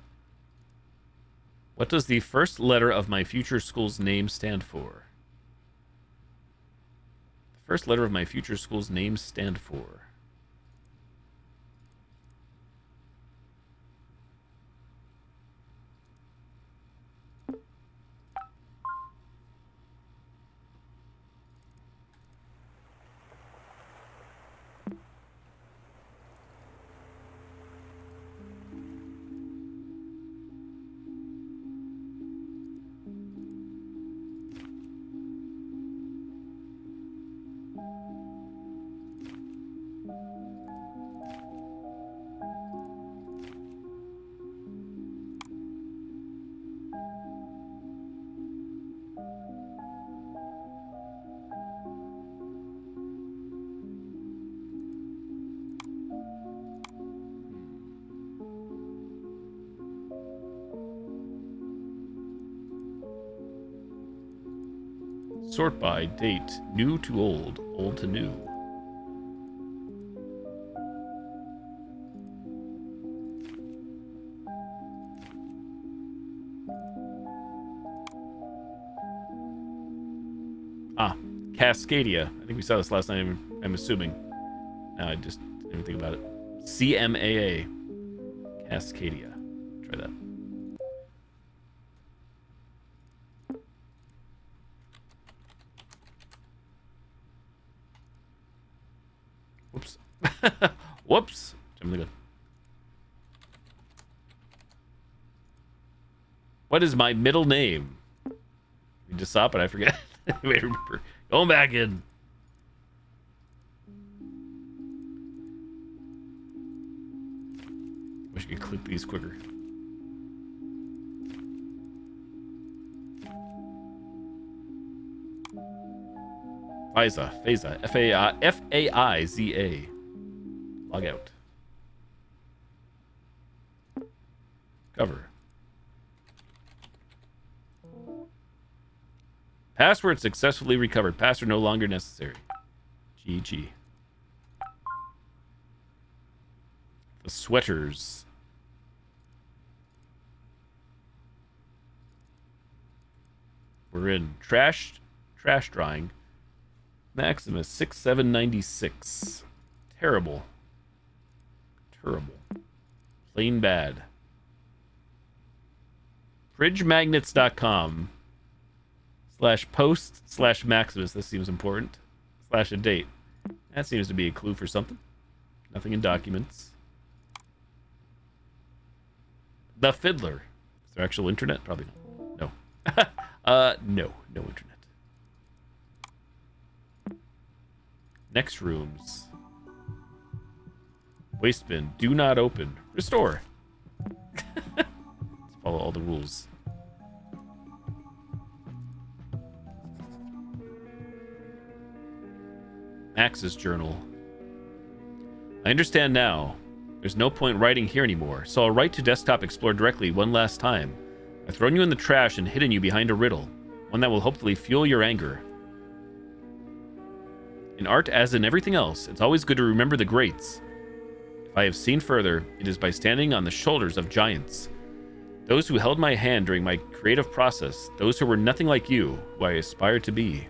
What does the first letter of my future school's name stand for? The first letter of my future school's name stand for. Sort by date. New to old. Old to new. Ah, Cascadia. I think we saw this last night, I'm assuming. No, I just didn't even think about it. CMAA. Cascadia. Try that. Whoops. Whoops. What is my middle name? You just saw it, but I forget. Wait, remember. Going back in. Wish I could clip these quicker. Faiza. F-A-I-Z-A. Log out. Cover. Password successfully recovered. Password no longer necessary. GG. The sweaters. We're in trash drying. Maximus 6796. Terrible. Plain bad. Fridgemagnets.com /post/Maximus. This seems important. /a date. That seems to be a clue for something. Nothing in documents. The Fiddler. Is there actual internet? Probably not. No. No internet. Next rooms. Waste bin. Do not open. Restore. Let's follow all the rules. Max's journal. I understand now. There's no point writing here anymore, so I'll write to Desktop Explorer directly one last time. I've thrown you in the trash and hidden you behind a riddle, one that will hopefully fuel your anger. In art, as in everything else, it's always good to remember the greats. If I have seen further, it is by standing on the shoulders of giants. Those who held my hand during my creative process, those who were nothing like you, who I aspired to be.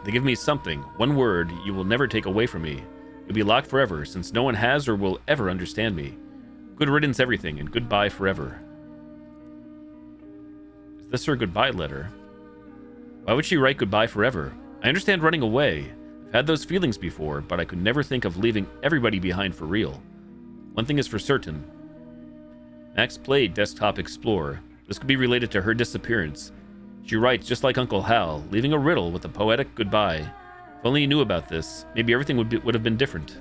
They give me something, one word you will never take away from me. You'll be locked forever, since no one has or will ever understand me. Good riddance everything, and goodbye forever. Is this her goodbye letter? Why would she write goodbye forever? I understand running away. I've had those feelings before, but I could never think of leaving everybody behind for real. One thing is for certain. Max played Desktop Explorer. This could be related to her disappearance. She writes just like Uncle Hal, leaving a riddle with a poetic goodbye. If only you knew about this, maybe everything would have been different.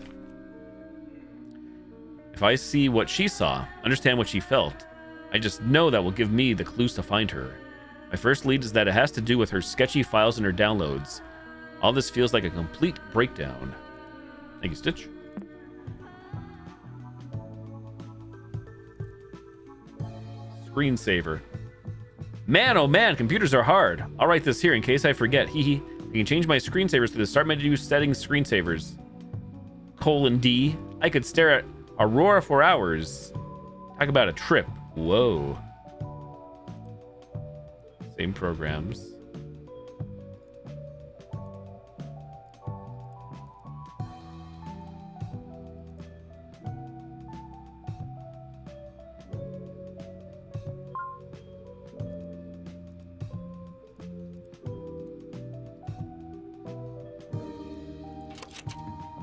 If I see what she saw, understand what she felt, I just know that will give me the clues to find her. My first lead is that it has to do with her sketchy files and her downloads. All this feels like a complete breakdown. Thank you, Stitch. Screensaver. Man, oh man, computers are hard. I'll write this here in case I forget. Hee hee. You can change my screensavers to the Start Menu settings screensavers. D. I could stare at Aurora for hours. Talk about a trip. Whoa. Same programs.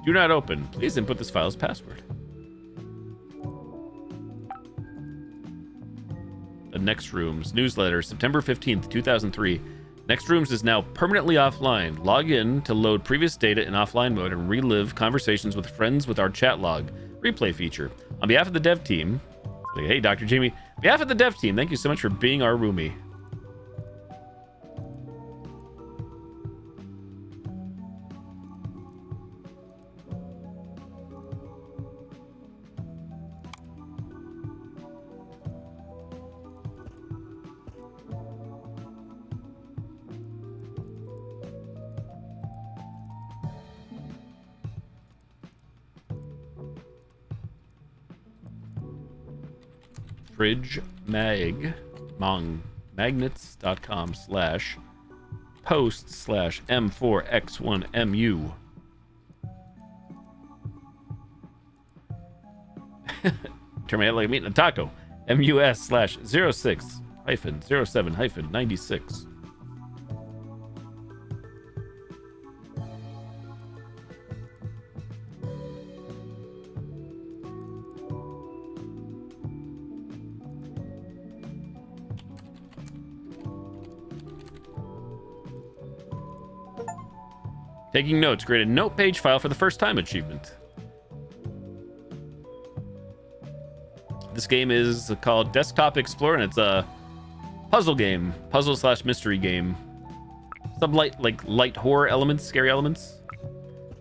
Do not open. Please input this file's password. The Next Rooms newsletter, September 15th, 2003. Next Rooms is now permanently offline. Log in to load previous data in offline mode and relive conversations with friends with our chat log replay feature. On behalf of the dev team, hey, Dr. Jamie. On behalf of the dev team, thank you so much for being our roomie. Fridge magnets.com/post/m4x1mu. Terminate like meat and a taco. mus/06-07-96. Taking notes. Create a note page file for the first time achievement. This game is called Desktop Explorer, and it's a puzzle game. Puzzle/mystery game. Some light horror elements, scary elements.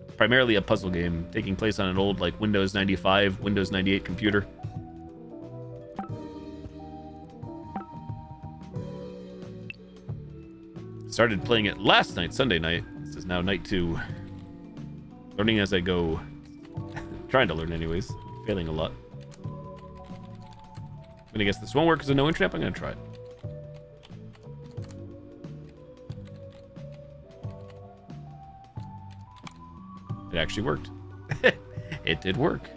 It's primarily a puzzle game, taking place on an old Windows 95, Windows 98 computer. Started playing it last night, Sunday night. This is now night 2. Learning as I go. Trying to learn anyways. Failing a lot. I'm gonna guess this won't work because of no internet. I'm gonna try it. It actually worked. It did work.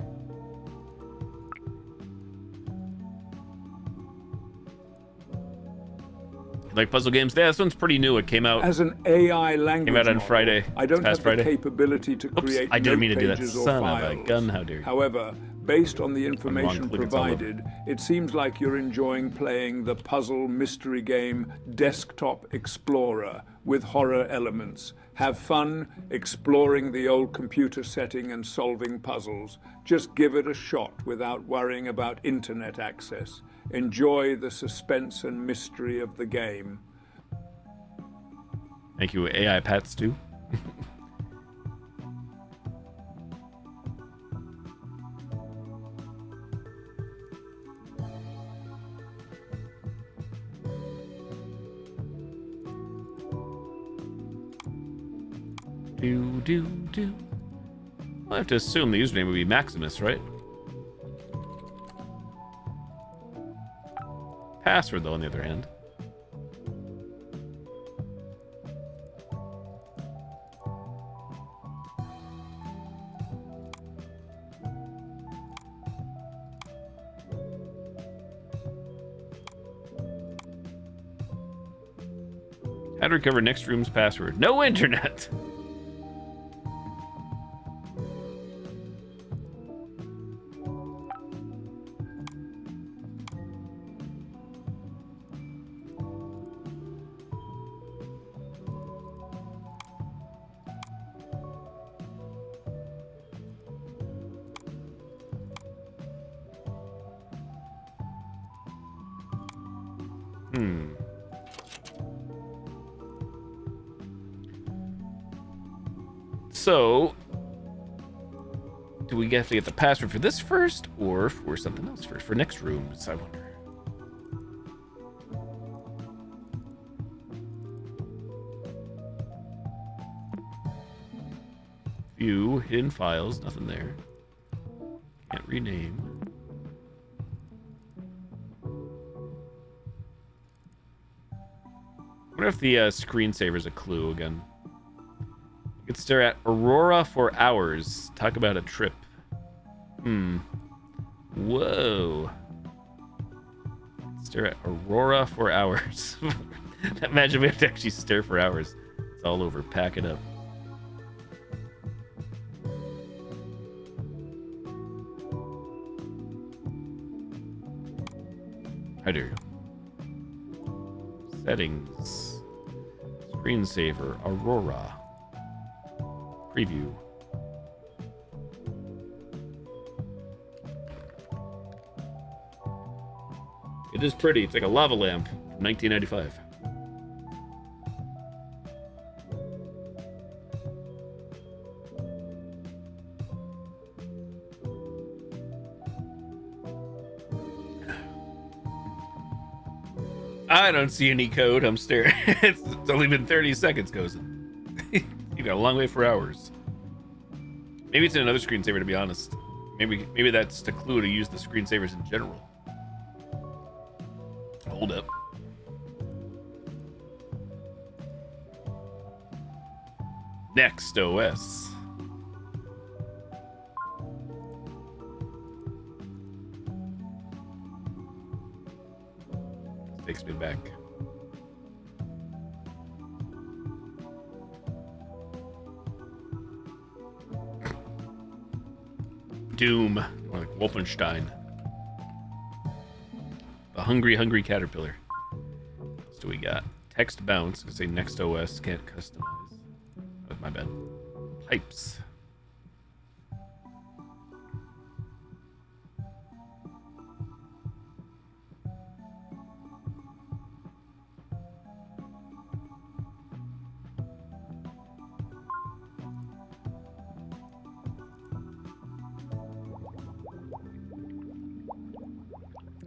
Like puzzle games. Yeah, this one's pretty new. It came out as an AI language. Came out on Friday. I don't have Friday. the capability to create I didn't mean to do that. pages or Son files. of a gun! How dare you? However, based on the information click, it's all over. provided, it seems like you're enjoying playing the puzzle mystery game Desktop Explorer with horror elements. Have fun exploring the old computer setting and solving puzzles. Just give it a shot without worrying about internet access. Enjoy the suspense and mystery of the game. Thank you, AI Pats, too. Do. I have to assume the username would be Maximus, right? Password, though, on the other hand. How to recover next room's password? No internet! So, do we have to get the password for this first, or for something else first? For next rooms, I wonder. view hidden files. Nothing there. Can't rename. I wonder if the screensaver's a clue again. You could stare at Aurora for hours. Talk about a trip. Whoa. Stare at Aurora for hours. Imagine we have to actually stare for hours. It's all over. Pack it up. How dare you? Settings. Screensaver. Aurora. Preview. It is pretty. It's like a lava lamp from 1995. I don't see any code. I'm staring. It's only been 30 seconds, Gozen. You got a long way for hours. Maybe it's in another screensaver, to be honest. Maybe that's the clue to use the screensavers in general. Hold up. Next OS. Takes me back. Doom, or like Wolfenstein. The hungry caterpillar. What do we got? Text bounce. I say next OS. Can't customize. That's my bad. Pipes.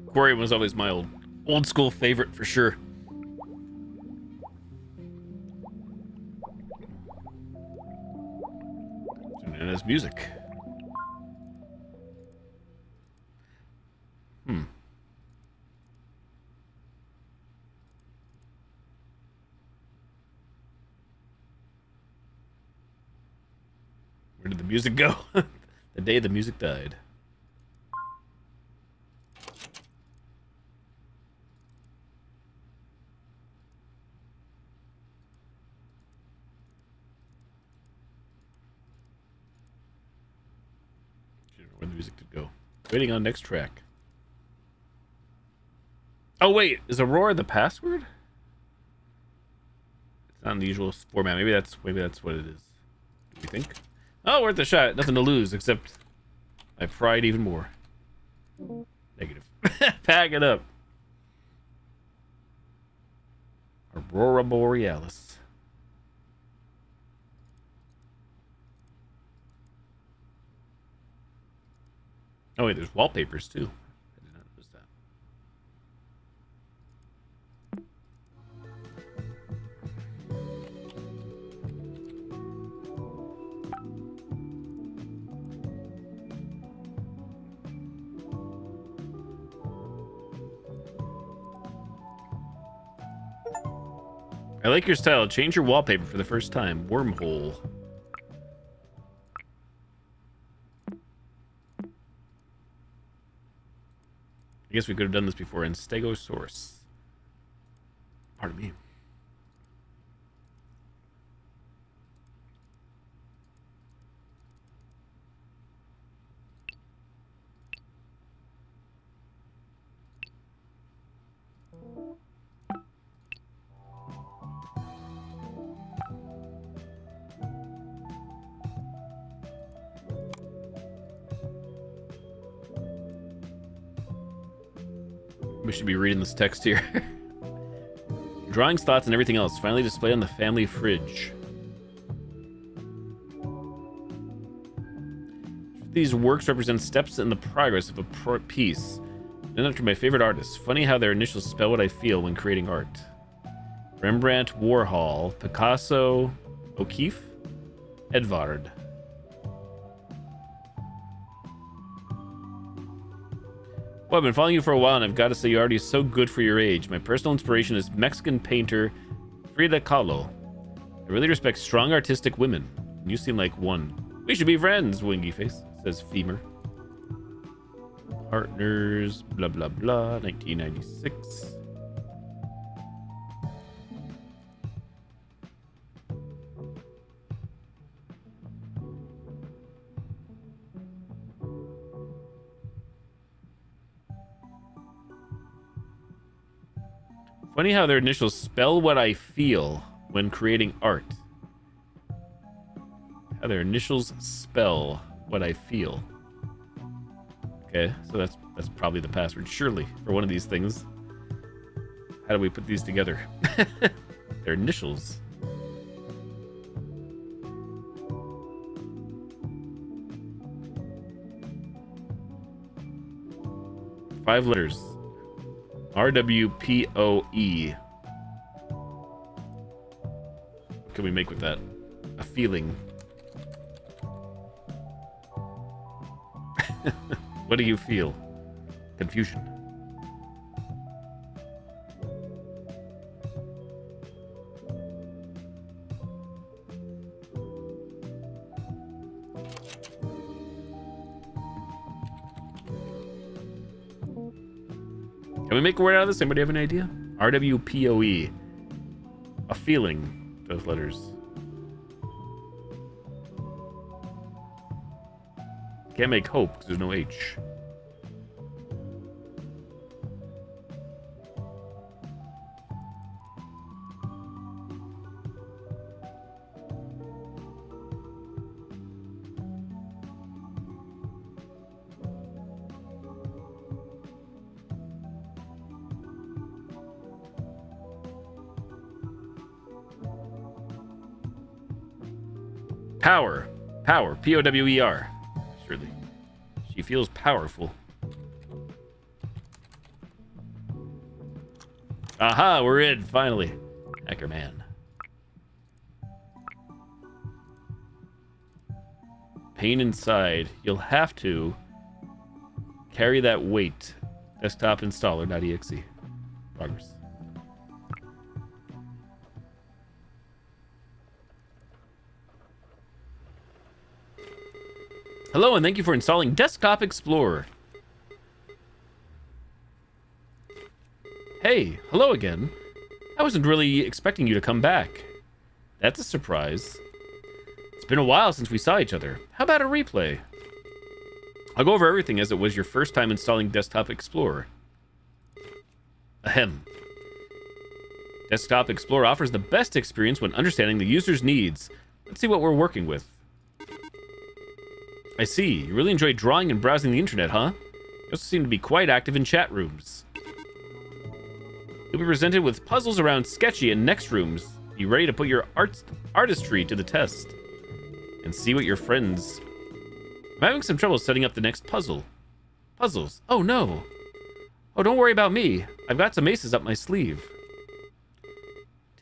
Aquarium was always my old school favorite for sure. And his music. Where did the music go? The day the music died. Where the music did go. Waiting on next track. Oh wait, is Aurora the password? It's not in the usual format. Maybe that's what it is. Do you think? Oh, worth a shot. Nothing to lose except my pride even more. Negative. Pack it up. Aurora Borealis. Oh wait, there's wallpapers too. I did not notice that. I like your style. Change your wallpaper for the first time. Wormhole. I guess we could have done this before in Stegosaurus. Pardon me. We should be reading this text here. Drawings, thoughts, and everything else finally displayed on the family fridge. These works represent steps in the progress of a piece. Named after my favorite artists. Funny how their initials spell what I feel when creating art. Rembrandt, Warhol, Picasso, O'Keeffe, Edvard. Well, I've been following you for a while, and I've got to say you're already so good for your age. My personal inspiration is Mexican painter Frida Kahlo. I really respect strong artistic women. You seem like one. We should be friends, Wingy Face, says Femur. Partners, blah, blah, blah, 1996. Funny how their initials spell what I feel when creating art. How their initials spell what I feel. Okay, so that's probably the password, surely, for one of these things. How do we put these together? Their initials. Five letters. RWPOE. What can we make with that? A feeling. What do you feel? Confusion. Can we make a word out of this? Anybody have an idea? RWPOE. A feeling. Those letters. Can't make hope because there's no H. Power. Power. P-O-W-E-R. Surely. She feels powerful. Aha, we're in, finally. Hacker man. Pain inside. You'll have to carry that weight. Desktop installer.exe. Progress. Hello, and thank you for installing Desktop Explorer. Hey, hello again. I wasn't really expecting you to come back. That's a surprise. It's been a while since we saw each other. How about a replay? I'll go over everything as it was your first time installing Desktop Explorer. Ahem. Desktop Explorer offers the best experience when understanding the user's needs. Let's see what we're working with. I see. You really enjoy drawing and browsing the internet, huh? You also seem to be quite active in chat rooms. You'll be presented with puzzles around Sketchy and Next Rooms. Be ready to put your artistry to the test. And see what your friends... I'm having some trouble setting up the next puzzle. Puzzles? Oh, no. Oh, don't worry about me. I've got some aces up my sleeve.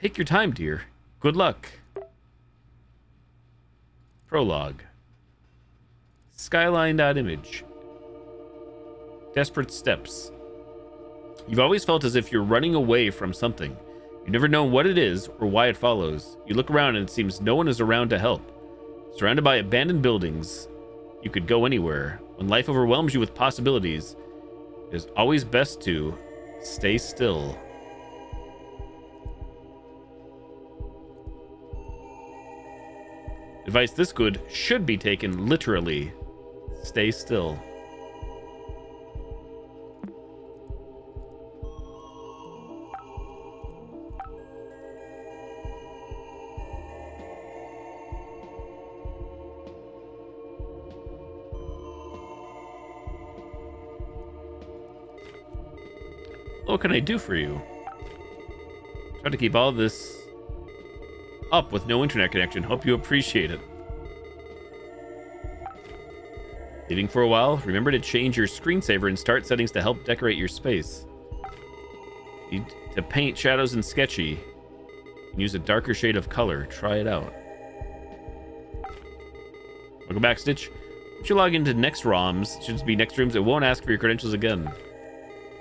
Take your time, dear. Good luck. Prologue. Skyline.image. Desperate steps. You've always felt as if you're running away from something. You've never known what it is or why it follows. You look around and it seems no one is around to help. Surrounded by abandoned buildings, you could go anywhere. When life overwhelms you with possibilities, it is always best to stay still. Advice this good should be taken literally. Stay still. What can I do for you? Try to keep all this up with no internet connection. Hope you appreciate it. Leaving for a while, remember to change your screensaver and start settings to help decorate your space. You need to paint shadows in Sketchy and use a darker shade of color. Try it out. Welcome back, Stitch. Once you log into Next ROMs, should be Next Rooms, it won't ask for your credentials again.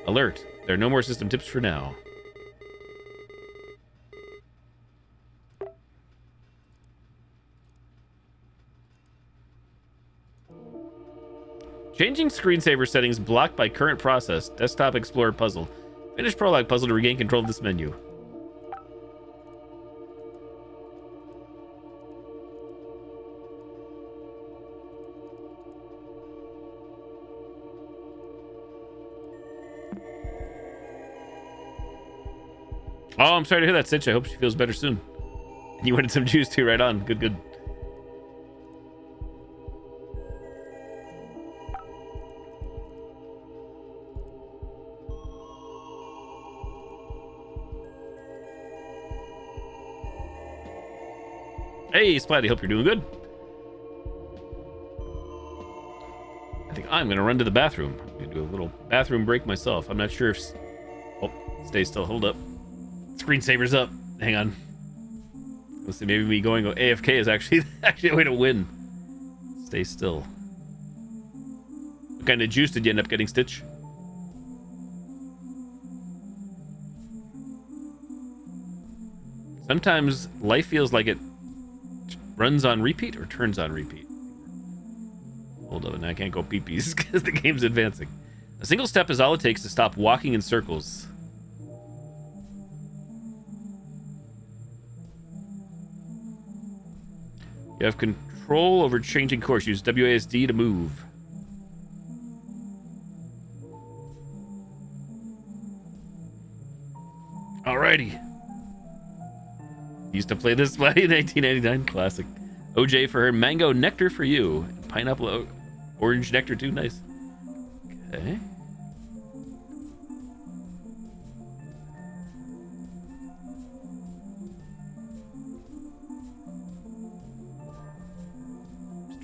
Alert. There are no more system tips for now. Changing screensaver settings blocked by current process. Desktop Explorer puzzle. Finish prologue puzzle to regain control of this menu. Oh, I'm sorry to hear that, Stitch. I hope she feels better soon. You wanted some juice too, right on. Good, good. Hey, Splatty, hope you're doing good. I think I'm gonna run to the bathroom. I'm gonna do a little bathroom break myself. I'm not sure if... Oh, stay still. Hold up. Screensaver's up. Hang on. Let's see, maybe me going AFK is actually a way to win. Stay still. What kind of juice did you end up getting, Stitch? Sometimes life feels like it runs on repeat or turns on repeat. Hold up, and I can't go pee-pees because the game's advancing. A single step is all it takes to stop walking in circles. You have control over changing course. Use WASD to move. Alrighty. Used to play this play in 1999. Classic. OJ for her. Mango nectar for you. Pineapple orange nectar too. Nice. Okay.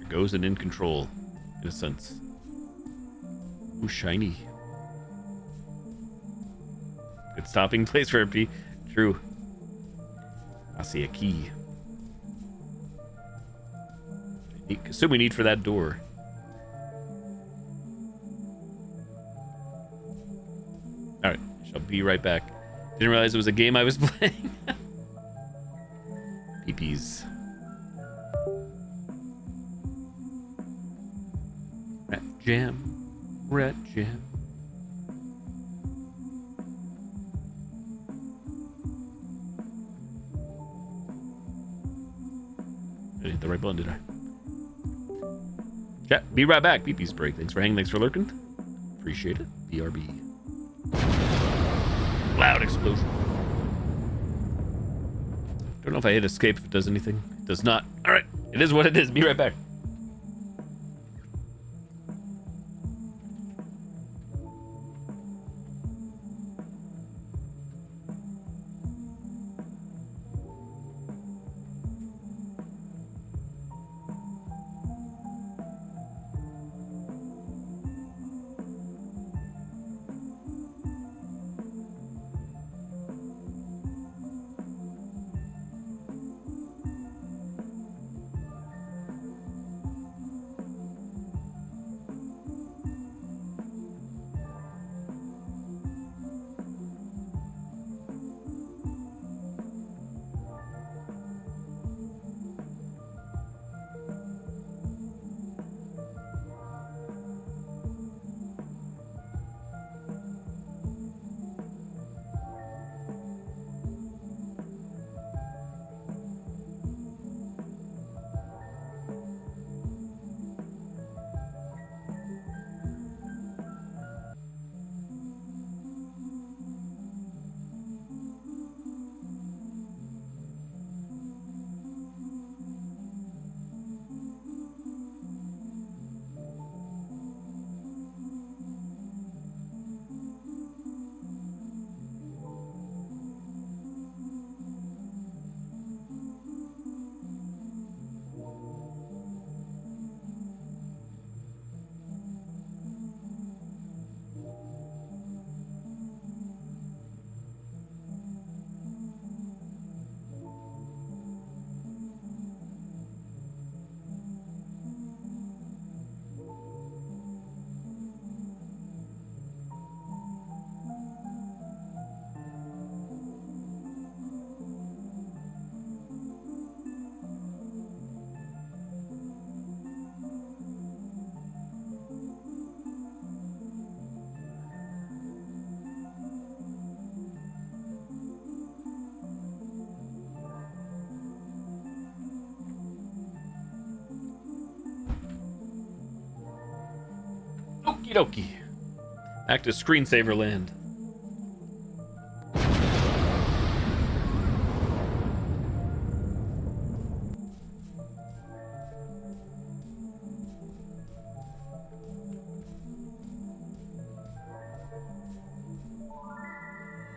Mr. Goes and in control. In a sense. Ooh, shiny. Good stopping place for a P. True. I see a key. Assume we need for that door. Alright, shall be right back. Didn't realize it was a game I was playing. Peepees. Rat jam. Rat jam. I hit the right button, did I? Chat, be right back. Peepees break. Thanks for hanging. Thanks for lurking. Appreciate it. BRB. Loud explosion. Don't know if I hit escape if it does anything. It does not. Alright. It is what it is. Be right back. Okie dokie. Back to screensaver land.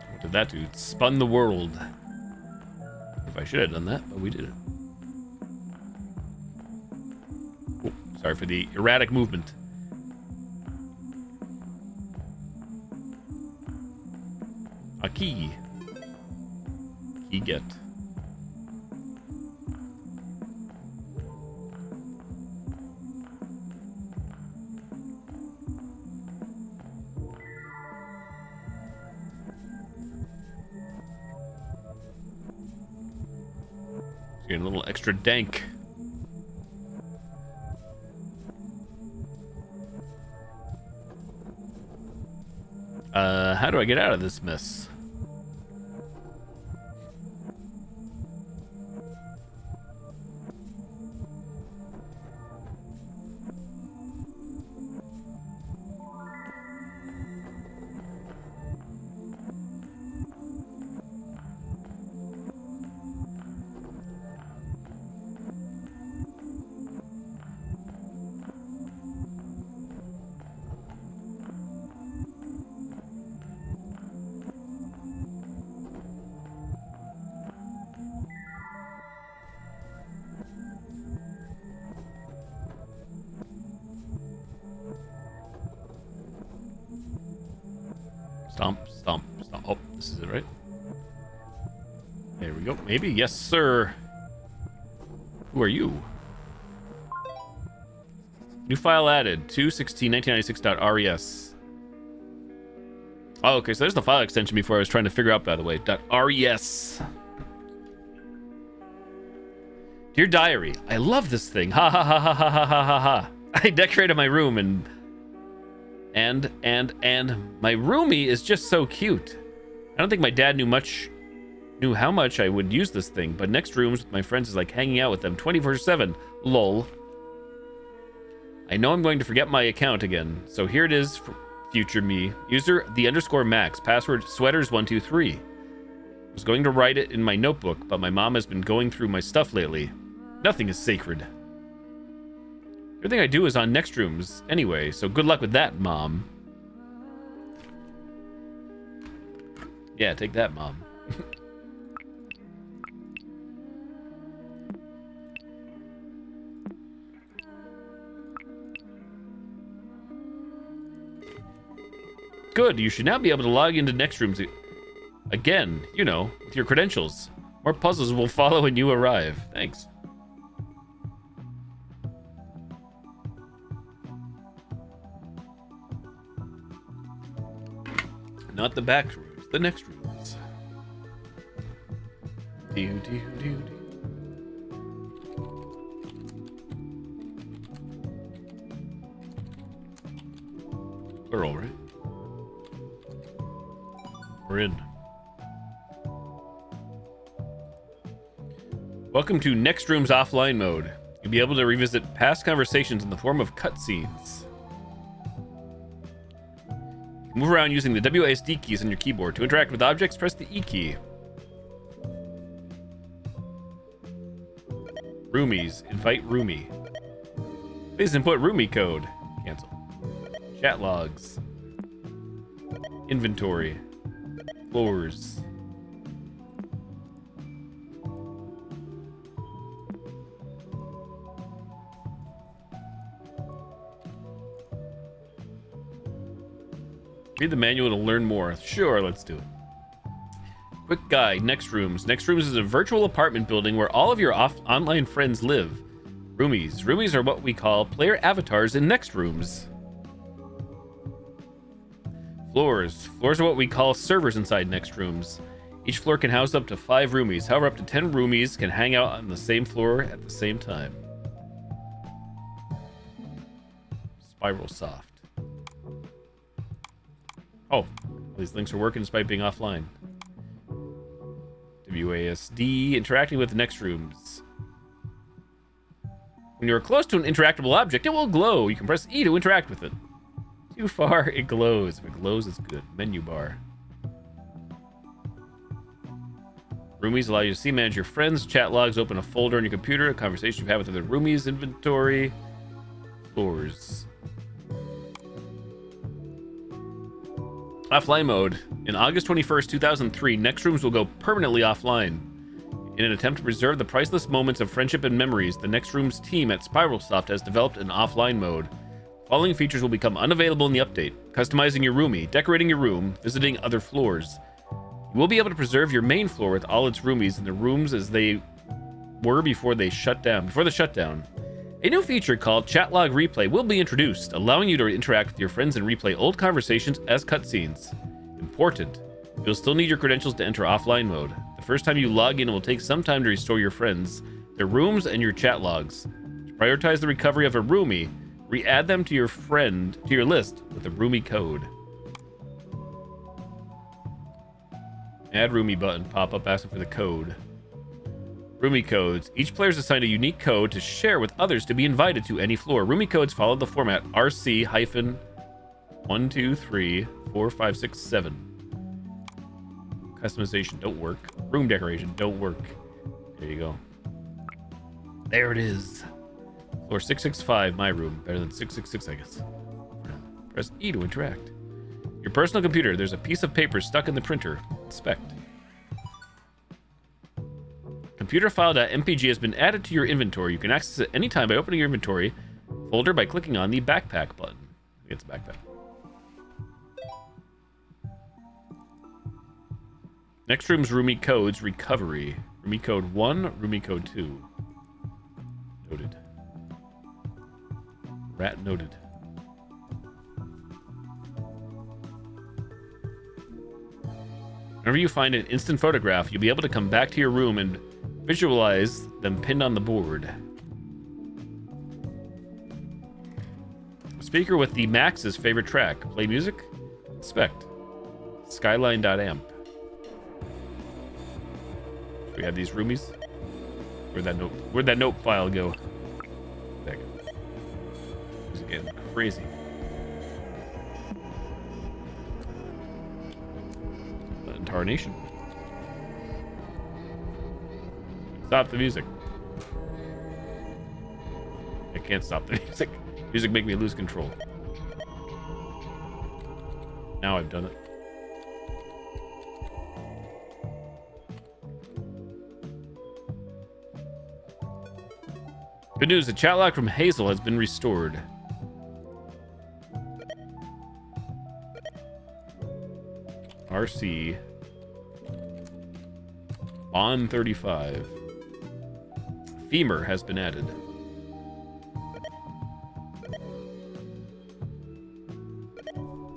What did that do? It spun the world. If I should have done that, but we did it. Oh, sorry for the erratic movement. A key. Key get. Getting a little extra dank. How do I get out of this mess? Stomp, stomp, stomp. Oh, this is it, right? There we go. Maybe. Yes, sir. Who are you? New file added. 216.1996.res. Oh, okay. So there's the file extension before I was trying to figure out, by the way. .res. Dear Diary, I love this thing. Ha ha ha ha ha ha ha ha ha. I decorated my room and my roomie is just so cute. I don't think my dad knew how much I would use this thing, but next rooms with my friends is like hanging out with them 24/7. Lol. I know I'm going to forget my account again, so here it is for future me. User _Max, password sweaters123. I was going to write it in my notebook, but my mom has been going through my stuff lately. Nothing is sacred. Everything I do is on next rooms anyway, so good luck with that, Mom. Yeah, take that, Mom. Good, you should now be able to log into next rooms again, you know, with your credentials. More puzzles will follow when you arrive. Thanks. Not the back rooms, the next rooms. Do, do, do, do. We're all right. We're in. Welcome to Next Room's offline mode. You'll be able to revisit past conversations in the form of cutscenes. Move around using the WASD keys on your keyboard. To interact with objects, press the E key. Roomies. Invite roomie. Please input roomie code. Cancel. Chat logs. Inventory. Floors. Read the manual to learn more. Sure, let's do it. Quick guide, Next Rooms. Next Rooms is a virtual apartment building where all of your online friends live. Roomies. Roomies are what we call player avatars in Next Rooms. Floors. Floors are what we call servers inside Next Rooms. Each floor can house up to 5 roomies. However, up to 10 roomies can hang out on the same floor at the same time. Spiral Soft. Oh, these links are working despite being offline. WASD, interacting with the Next Rooms. When you're close to an interactable object, it will glow. You can press E to interact with it. Too far, it glows. If it glows, it's good. Menu bar. Roomies allow you to see, manage your friends, chat logs, open a folder on your computer, a conversation you've had with other roomies, inventory, floors. Offline mode. In August 21st, 2003, Next Rooms will go permanently offline. In an attempt to preserve the priceless moments of friendship and memories, the Next Rooms team at Spiralsoft has developed an offline mode. The following features will become unavailable in the update: customizing your roomie, decorating your room, visiting other floors. You will be able to preserve your main floor with all its roomies in the rooms as they were before the shutdown. A new feature called Chat Log Replay will be introduced, allowing you to interact with your friends and replay old conversations as cutscenes. Important. You'll still need your credentials to enter offline mode. The first time you log in, it will take some time to restore your friends, their rooms, and your chat logs. To prioritize the recovery of a roomie, re-add them to your list with the roomie code. Add roomie button pop up asking for the code. Roomie codes. Each player is assigned a unique code to share with others to be invited to any floor. Roomie codes follow the format RC-1234567. Customization don't work. Room decoration don't work. There you go. There it is. Floor 665, my room. Better than 666, I guess. Press E to interact. Your personal computer. There's a piece of paper stuck in the printer. Inspect. Computer file.mpg has been added to your inventory. You can access it anytime by opening your inventory folder by clicking on the backpack button. It's a backpack. Next room's roomie codes recovery. Roomie code 1, roomie code 2. Noted. Rat noted. Whenever you find an instant photograph, you'll be able to come back to your room and visualize them pinned on the board. Speaker with the Max's favorite track. Play music. Inspect. Skyline.amp. We have these roomies. Where'd that note file go? There. It's getting crazy. Tarnation. Stop the music. I can't stop the music. Music make me lose control. Now I've done it. Good news, the chat log from Hazel has been restored. RC on 35. Femur has been added.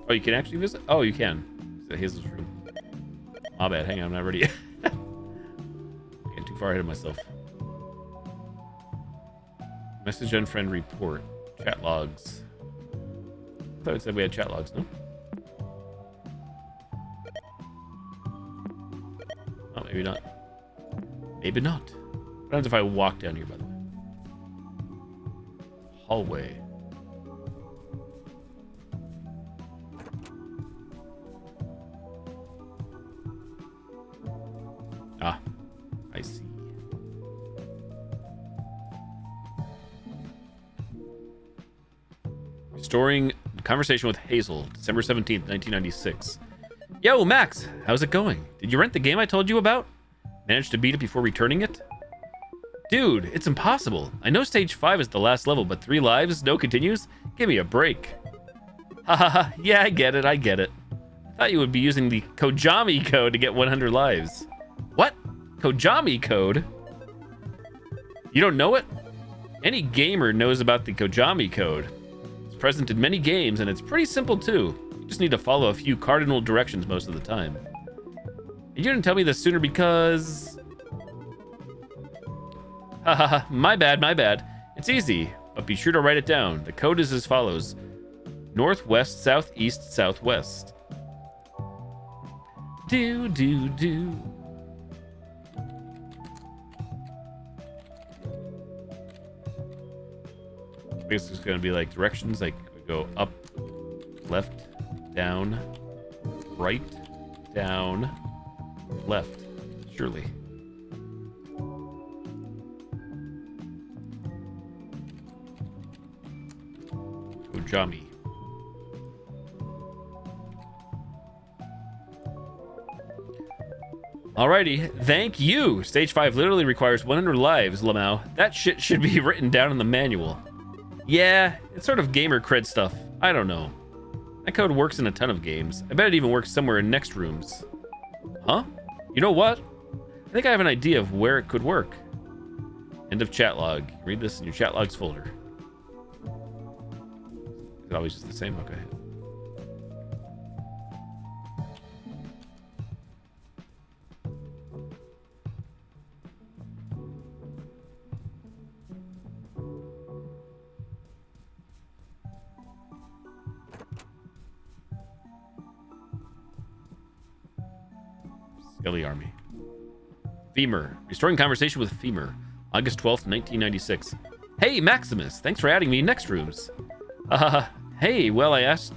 Oh, you can actually visit? Oh, you can. It's at Hazel's room. My bad. Hang on, I'm not ready yet. Getting too far ahead of myself. Message unfriend report. Chat logs. I thought it said we had chat logs, no? Oh, maybe not. Maybe not. What happens if I walk down here, by the way? Hallway. Ah, I see. Restoring conversation with Hazel, December 17th, 1996. Yo, Max, how's it going? Did you rent the game I told you about? Managed to beat it before returning it? Dude, it's impossible. I know stage 5 is the last level, but 3 lives, no continues? Give me a break. Hahaha, yeah, I get it. I thought you would be using the Kojami code to get 100 lives. What? Kojami code? You don't know it? Any gamer knows about the Kojami code. It's present in many games, and it's pretty simple too. You just need to follow a few cardinal directions most of the time. You didn't tell me this sooner because... Hahaha, my bad. It's easy, but be sure to write it down. The code is as follows. Northwest, southeast, southwest. Do. I guess it's gonna be like directions, like we go up, Left, down, right, down, left. Surely. Ojami. Alrighty, thank you. Stage 5 literally requires 100 lives, Lamau. That shit should be written down in the manual. Yeah, it's sort of gamer cred stuff. I don't know. That code works in a ton of games. I bet it even works somewhere in next rooms. Huh? You know what? I think I have an idea of where it could work. End of chat log. Read this in your chat logs folder. Is it always just the same? Okay. Skelly Army. Femur. Restoring conversation with Femur. August 12th, 1996. Hey, Maximus. Thanks for adding me next rooms. Hey, well, I asked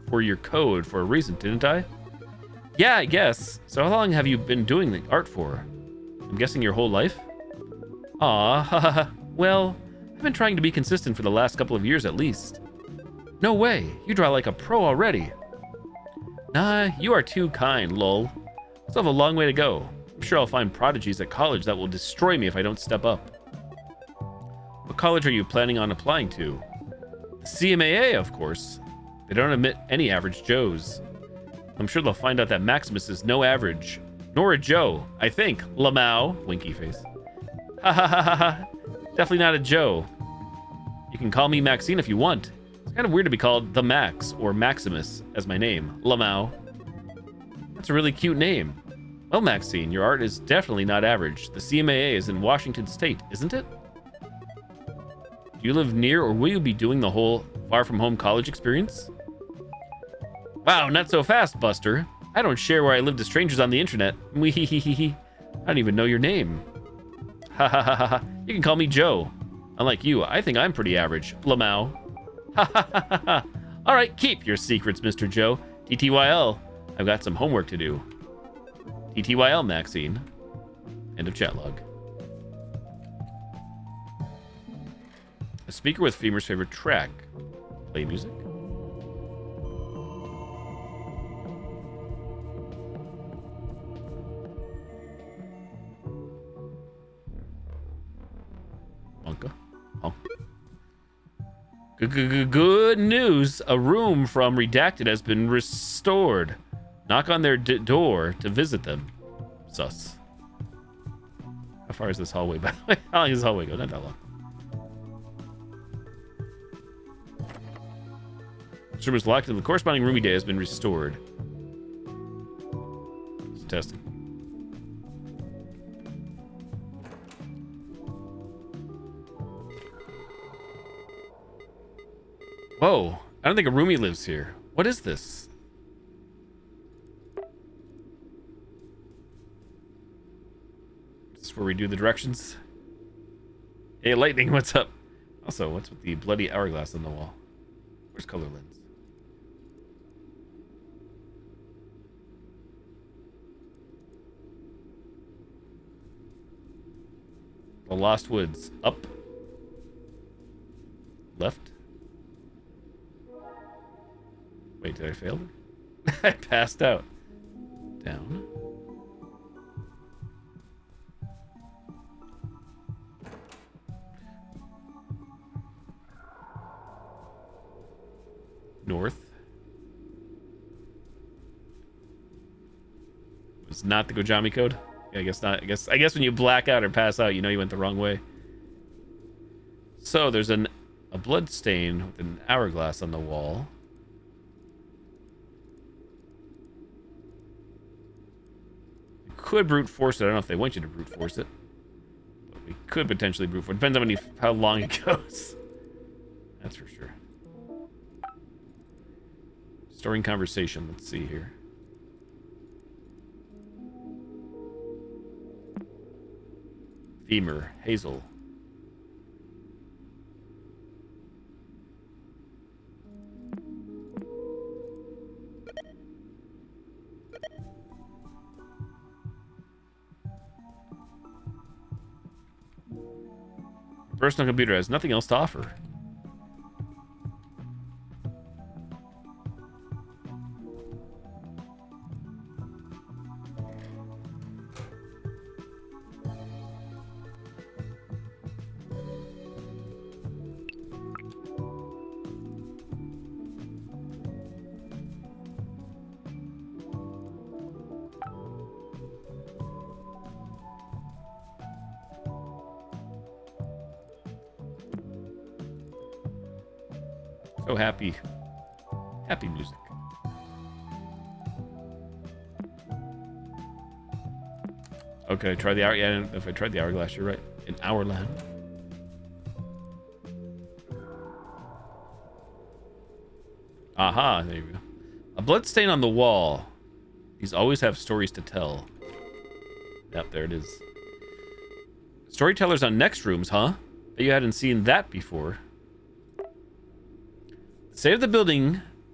for your code for a reason, didn't I? Yeah, I guess. So how long have you been doing the art for? I'm guessing your whole life? Aw, well, I've been trying to be consistent for the last couple of years at least. No way. You draw like a pro already. Nah, you are too kind, lol. Still have a long way to go. I'm sure I'll find prodigies at college that will destroy me if I don't step up. What college are you planning on applying to? CMAA, of course. They don't admit any average Joes. I'm sure they'll find out that Maximus is no average. Nor a Joe, I think. Lamau. Winky face. Ha ha ha ha ha. Definitely not a Joe. You can call me Maxine if you want. It's kind of weird to be called the Max or Maximus as my name. Lamau. That's a really cute name. Well, Maxine, your art is definitely not average. The CMAA is in Washington State, isn't it? Do you live near, or will you be doing the whole far-from-home college experience? Wow, not so fast, Buster. I don't share where I live to strangers on the internet. Wehehehe. I don't even know your name. Ha ha ha ha. You can call me Joe. Unlike you, I think I'm pretty average. Lamau. Ha ha ha ha ha. All right, keep your secrets, Mr. Joe. TTYL. I've got some homework to do. TTYL, Maxine. End of chat log. A speaker with Femur's favorite track. Play music. Monka. Oh. Good news. A room from Redacted has been restored. Knock on their door to visit them. Sus. How far is this hallway, by the way? How long does this hallway go? Not that long. This room is locked and the corresponding roomy day has been restored. It's testing. Whoa. I don't think a roomie lives here. What is this? Is this where we do the directions? Hey, Lightning, what's up? Also, what's with the bloody hourglass on the wall? Where's color lens? The Lost Woods. Up. Left. Wait, did I fail? I passed out. Down. North. Was not the Gojami code? Yeah, I guess not. I guess when you black out or pass out, you know you went the wrong way. So there's a blood stain with an hourglass on the wall. You could brute force it. I don't know if they want you to brute force it, but we could potentially brute force it. Depends on how long it goes. That's for sure. Storing conversation. Let's see here. Femur, Hazel. personal computer has nothing else to offer. So happy. Happy music. Okay, try the hour. Yeah, if I tried the hourglass, you're right. An hour land. Aha, there you go. A blood stain on the wall. These always have stories to tell. Yep, there it is. Storytellers on next rooms, huh? Bet you hadn't seen that before. The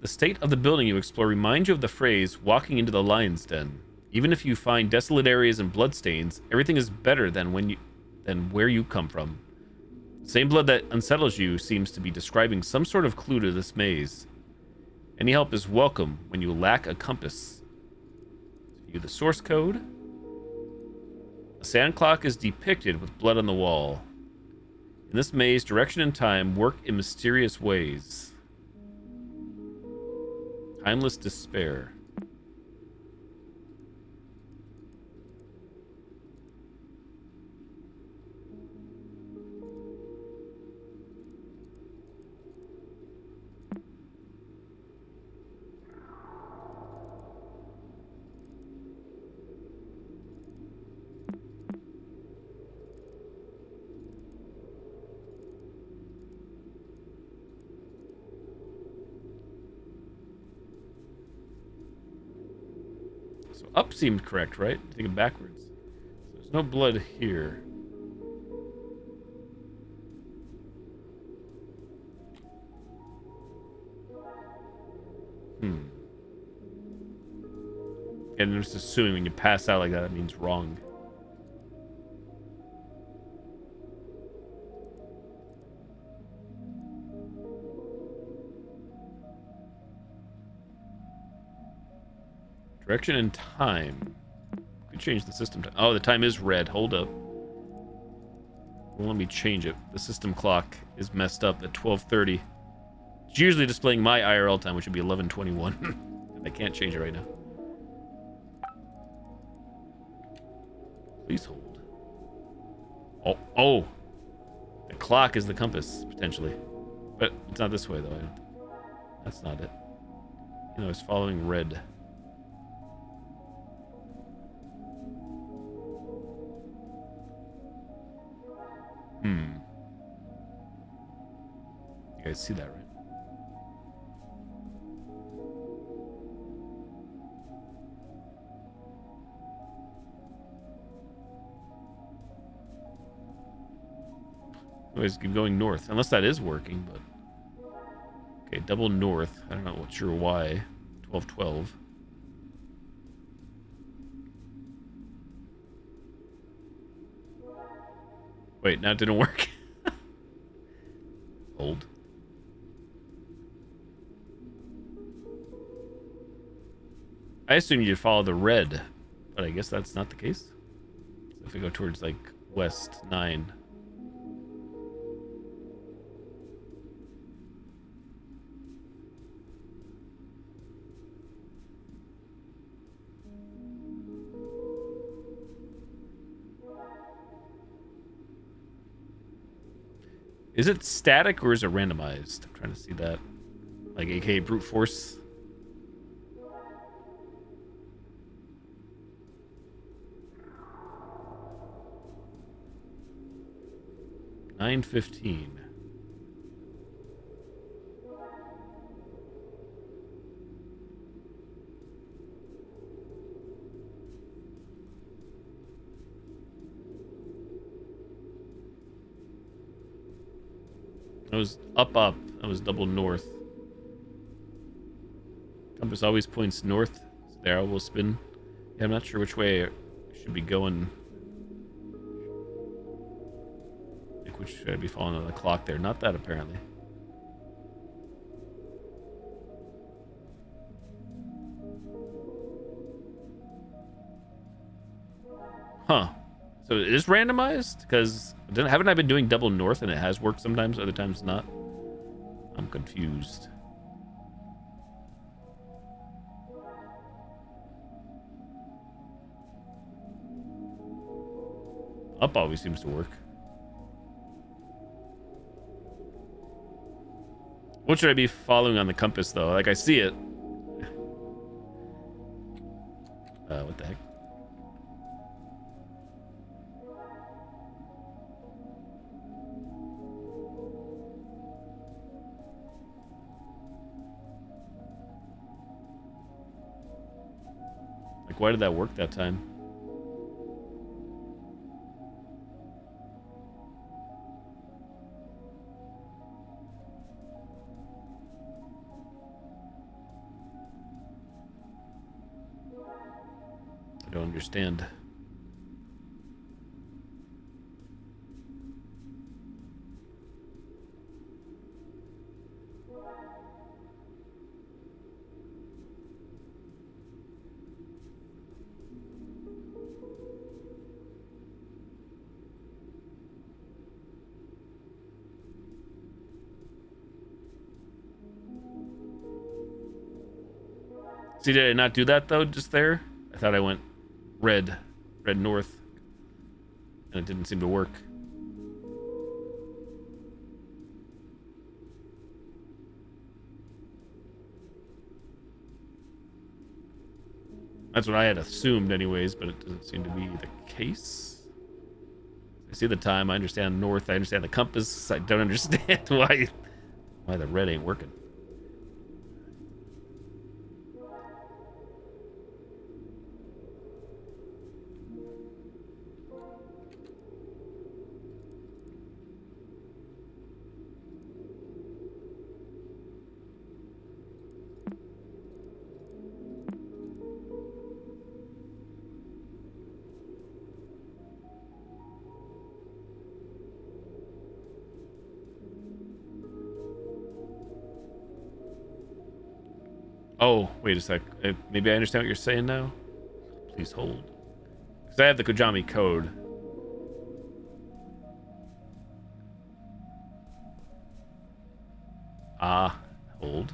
state of the building, you explore reminds you of the phrase "walking into the lion's den." Even if you find desolate areas and bloodstains, everything is better than where you come from. The same blood that unsettles you seems to be describing some sort of clue to this maze. Any help is welcome when you lack a compass. View the source code. A sand clock is depicted with blood on the wall. In this maze, direction and time work in mysterious ways. Timeless despair. So up seemed correct, right? I'm thinking backwards. So there's no blood here. And I'm just assuming when you pass out like that, it means wrong. Direction and time. Could change the system time. Oh, the time is red. Hold up. Well, let me change it. The system clock is messed up at 12:30. It's usually displaying my IRL time, which would be 11:21. I can't change it right now. Please hold. Oh. The clock is the compass, potentially. But it's not this way, though. That's not it. You know, it's following red. You guys see that, right? Always keep going north, unless that is working, but... Okay, double north. I don't know what's your why. 1212. Wait, now it didn't work. Hold. I assume you'd follow the red, but I guess that's not the case. So if we go towards, like, west 9. Is it static or is it randomized? I'm trying to see that. Like, aka brute force. $9.15. That was up. That was double north. Compass always points north. So the arrow will spin. Yeah, I'm not sure which way I should be going. Like Which should I be following on the clock there? Not that, apparently. Huh. So it is randomized? Because haven't I been doing double north and it has worked sometimes, other times not? I'm confused. Up always seems to work. What should I be following on the compass, though? Like, I see it. What the heck? Like, why did that work that time? I don't understand. See, did I not do that though just there? I thought I went red north, and it didn't seem to work. That's what I had assumed anyways, but it doesn't seem to be the case. I see the time, I understand north, I understand the compass, I don't understand why the red ain't working. Oh, wait a sec. Maybe I understand what you're saying now. Please hold. Because I have the Kojami code. Hold.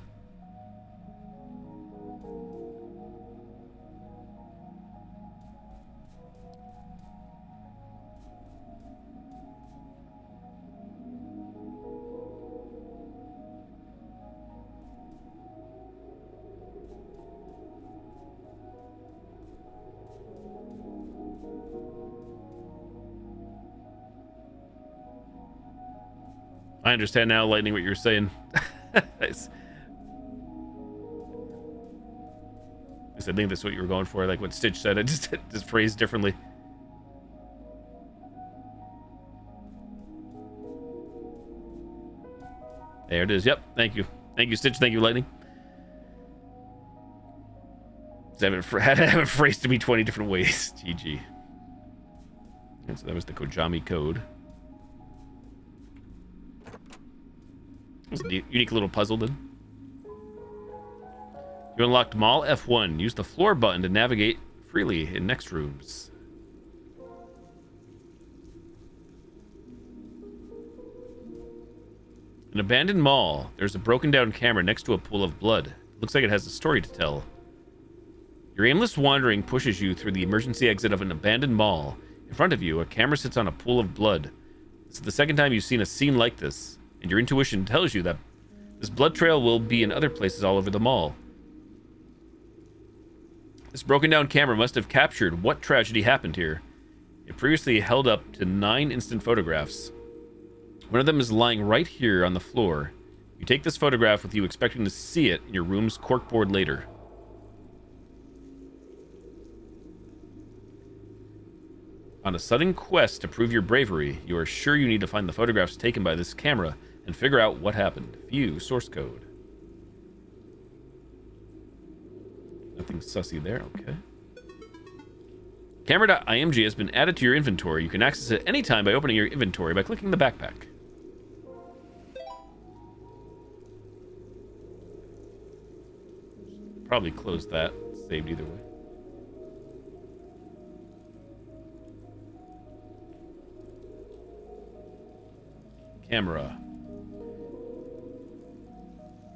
I understand now, Lightning, what you're saying. Nice. I think that's what you were going for, like what Stitch said. I just phrased differently. There it is. Yep. Thank you. Thank you, Stitch. Thank you, Lightning. I had to have it phrased to me 20 different ways. GG. And so that was the Kojami code. It's a unique little puzzle then. You unlocked Mall F1. Use the floor button to navigate freely in next rooms. An abandoned mall. There's a broken down camera next to a pool of blood. Looks like it has a story to tell. Your aimless wandering pushes you through the emergency exit of an abandoned mall. In front of you, a camera sits on a pool of blood. This is the second time you've seen a scene like this, and your intuition tells you that this blood trail will be in other places all over the mall. This broken down camera must have captured what tragedy happened here. It previously held up to 9 instant photographs. One of them is lying right here on the floor. You take this photograph with you expecting to see it in your room's corkboard later. On a sudden quest to prove your bravery, you are sure you need to find the photographs taken by this camera and figure out what happened. View source code. Nothing sussy there, okay. Camera.img has been added to your inventory. You can access it anytime by opening your inventory by clicking the backpack. Probably close that. Saved either way. Camera.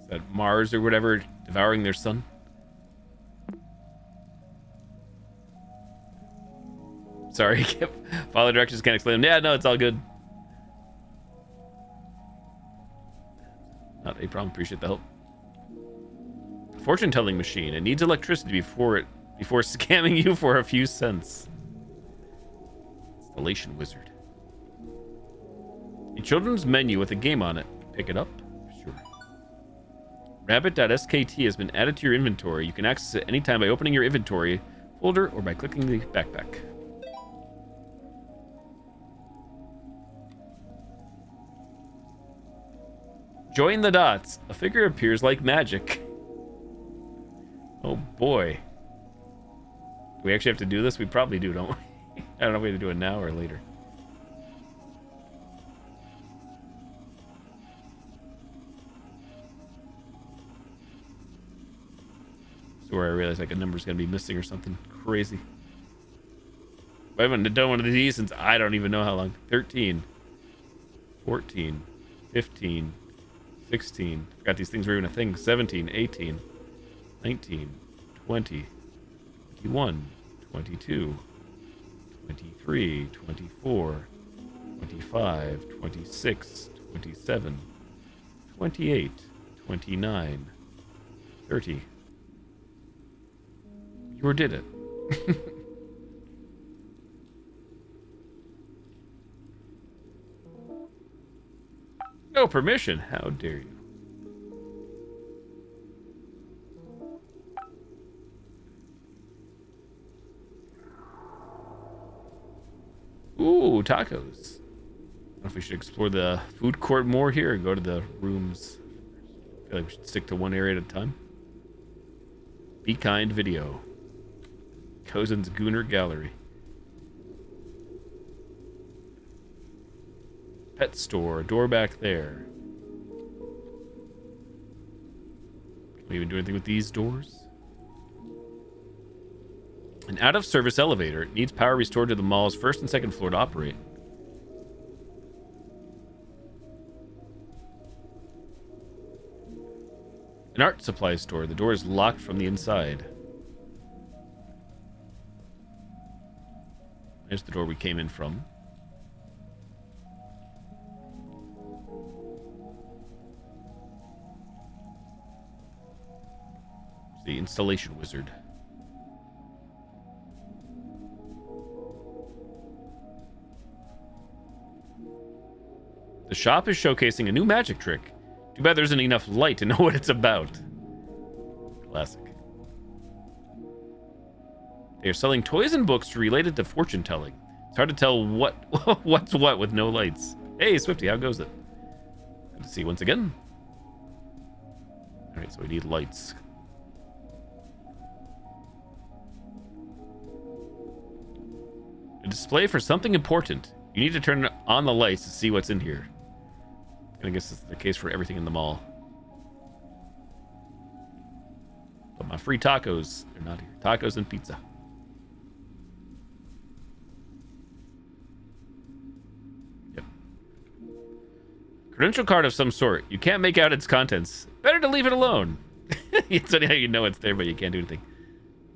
Is that Mars or whatever devouring their sun? Sorry, follow directions, can't explain them. Yeah, no, it's all good. Not a problem. Appreciate the help. Fortune telling machine. It needs electricity before scamming you for a few cents. Installation wizard. A children's menu with a game on it. Pick it up? Sure. Rabbit.skt has been added to your inventory. You can access it anytime by opening your inventory folder or by clicking the backpack. Join the dots. A figure appears like magic. Oh boy. Do we actually have to do this? We probably do, don't we? I don't know if we have to do it now or later. So where I realize like a number's gonna be missing or something crazy. I haven't done one of these since I don't even know how long. 13, 14, 15, 16. Forgot these things were even a thing. 17, 18, 19, 20, 21, 22, 23, 24, 25, 26, 27, 28, 29, 30. You did it. No permission. How dare you? Ooh, tacos. I don't know if we should explore the food court more here or go to the rooms. I feel like we should stick to one area at a time. Be kind video. Cozen's Gooner Gallery. Pet store. Door back there. Can we even do anything with these doors? An out-of-service elevator. It needs power restored to the mall's first and second floor to operate. An art supply store. The door is locked from the inside. There's the door we came in from. The installation wizard. The shop is showcasing a new magic trick. Too bad there isn't enough light to know what it's about. Classic. They are selling toys and books related to fortune telling. It's hard to tell what's what with no lights. Hey, Swifty, how goes it? Good to see you once again. Alright, so we need lights. A display for something important. You need to turn on the lights to see what's in here. I guess it's the case for everything in the mall. But my free tacos, they're not here. Tacos and pizza. Yep. Credential card of some sort. You can't make out its contents. Better to leave it alone. It's funny how you know it's there, but you can't do anything.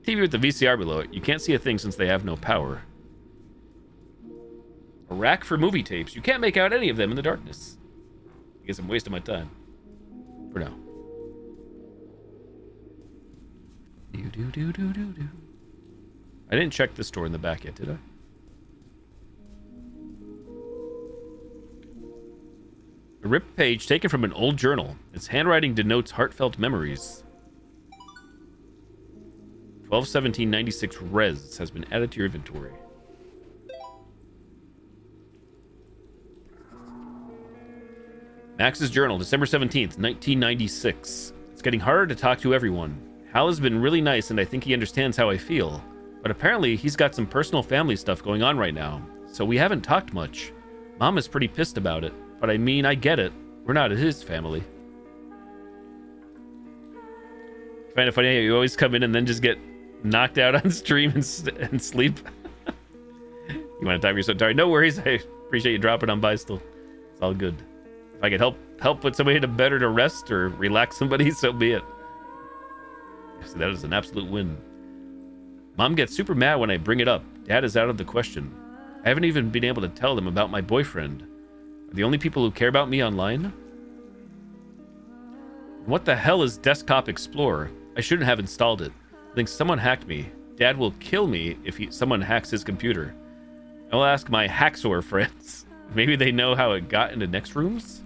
TV with the VCR below it. You can't see a thing since they have no power. A rack for movie tapes. You can't make out any of them in the darkness. I guess I'm wasting my time. For now. I didn't check this door in the back yet, did I? A ripped page taken from an old journal. Its handwriting denotes heartfelt memories. 12/17/96 res has been added to your inventory. Max's journal, December 17th, 1996. It's getting harder to talk to everyone. Hal has been really nice, and I think he understands how I feel. But apparently he's got some personal family stuff going on right now, so we haven't talked much. Mom is pretty pissed about it, but I mean, I get it. We're not his family. Find it funny how you always come in and then just get knocked out on stream and sleep. You want to time you're so tired? No worries. I appreciate you dropping on by still. It's all good. If I could help put somebody to better to rest or relax somebody, so be it. So that is an absolute win. Mom gets super mad when I bring it up. Dad is out of the question. I haven't even been able to tell them about my boyfriend. Are the only people who care about me online? What the hell is Desktop Explorer? I shouldn't have installed it. I think someone hacked me. Dad will kill me if someone hacks his computer. I'll ask my Hacksaw friends. Maybe they know how it got into next rooms?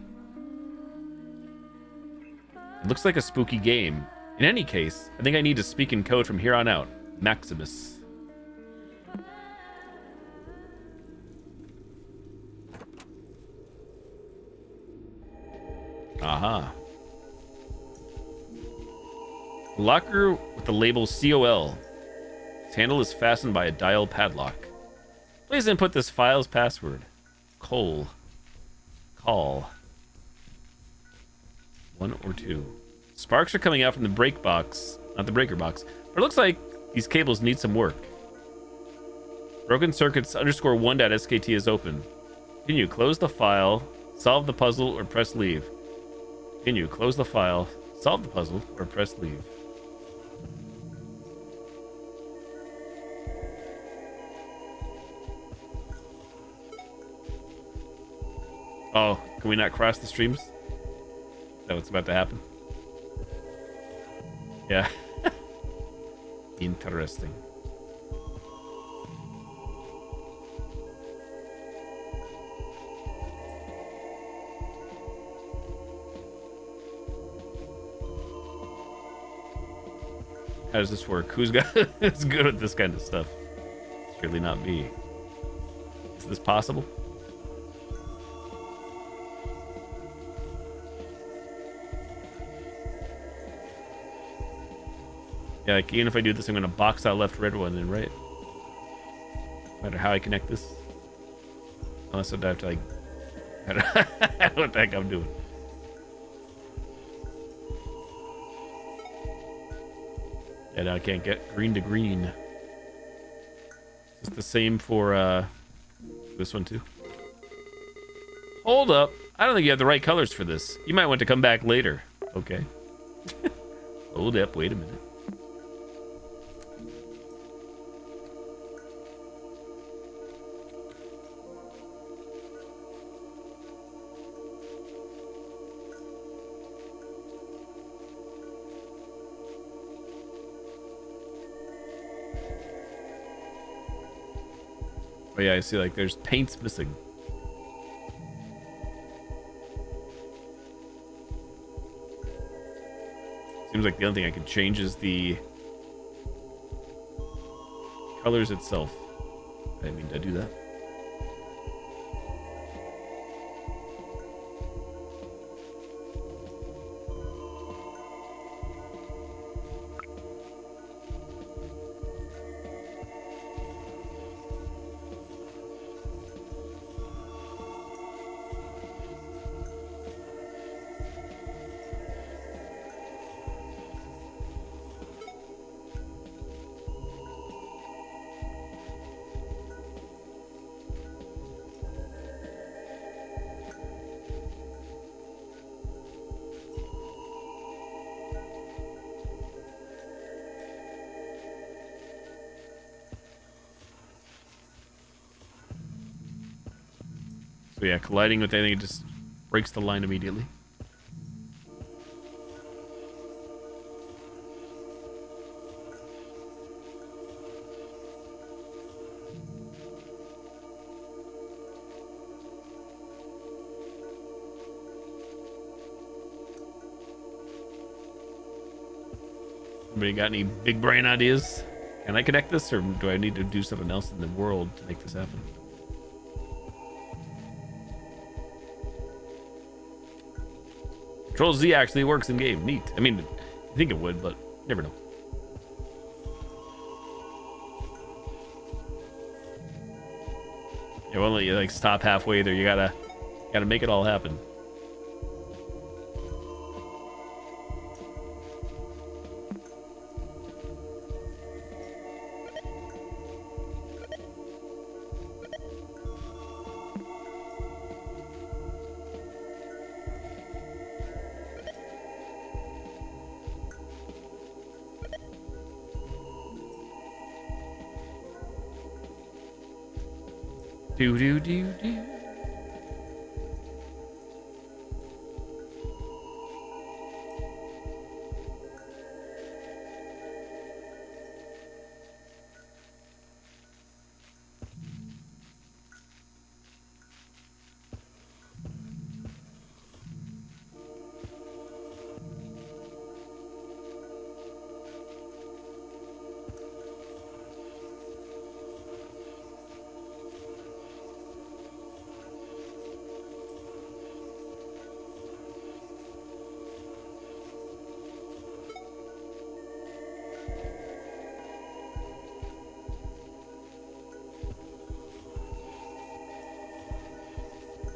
It looks like a spooky game. In any case, I think I need to speak in code from here on out. Maximus. Aha. Locker with the label COL. Its handle is fastened by a dial padlock. Please input this file's password. Call. 1 or 2. Sparks are coming out from the break box, not the breaker box, but it looks like these cables need some work. Broken circuits _1.skt is open. Continue, close the file, solve the puzzle, or press leave. Continue, close the file, solve the puzzle, or press leave. Oh, can we not cross the streams? Is that what's about to happen? Yeah. Interesting. How does this work? Who's good at this kind of stuff? It's really not me. Is this possible? Yeah, like even if I do this, I'm gonna box out left, red one, and right. No matter how I connect this. Unless I have to like, I don't know what the heck I'm doing. Yeah, no, I can't get green to green. It's the same for this one too. Hold up. I don't think you have the right colors for this. You might want to come back later. Okay. Hold up, wait a minute. Oh yeah, I see, like, there's paints missing. Seems like the only thing I can change is the colors itself. I didn't mean to do that. So yeah, colliding with anything, it just breaks the line immediately. Anybody got any big brain ideas? Can I connect this, or do I need to do something else in the world to make this happen? Control Z actually works in game. Neat. I mean, I think it would, but never know. It won't let you like stop halfway either. You gotta make it all happen. Do do do do.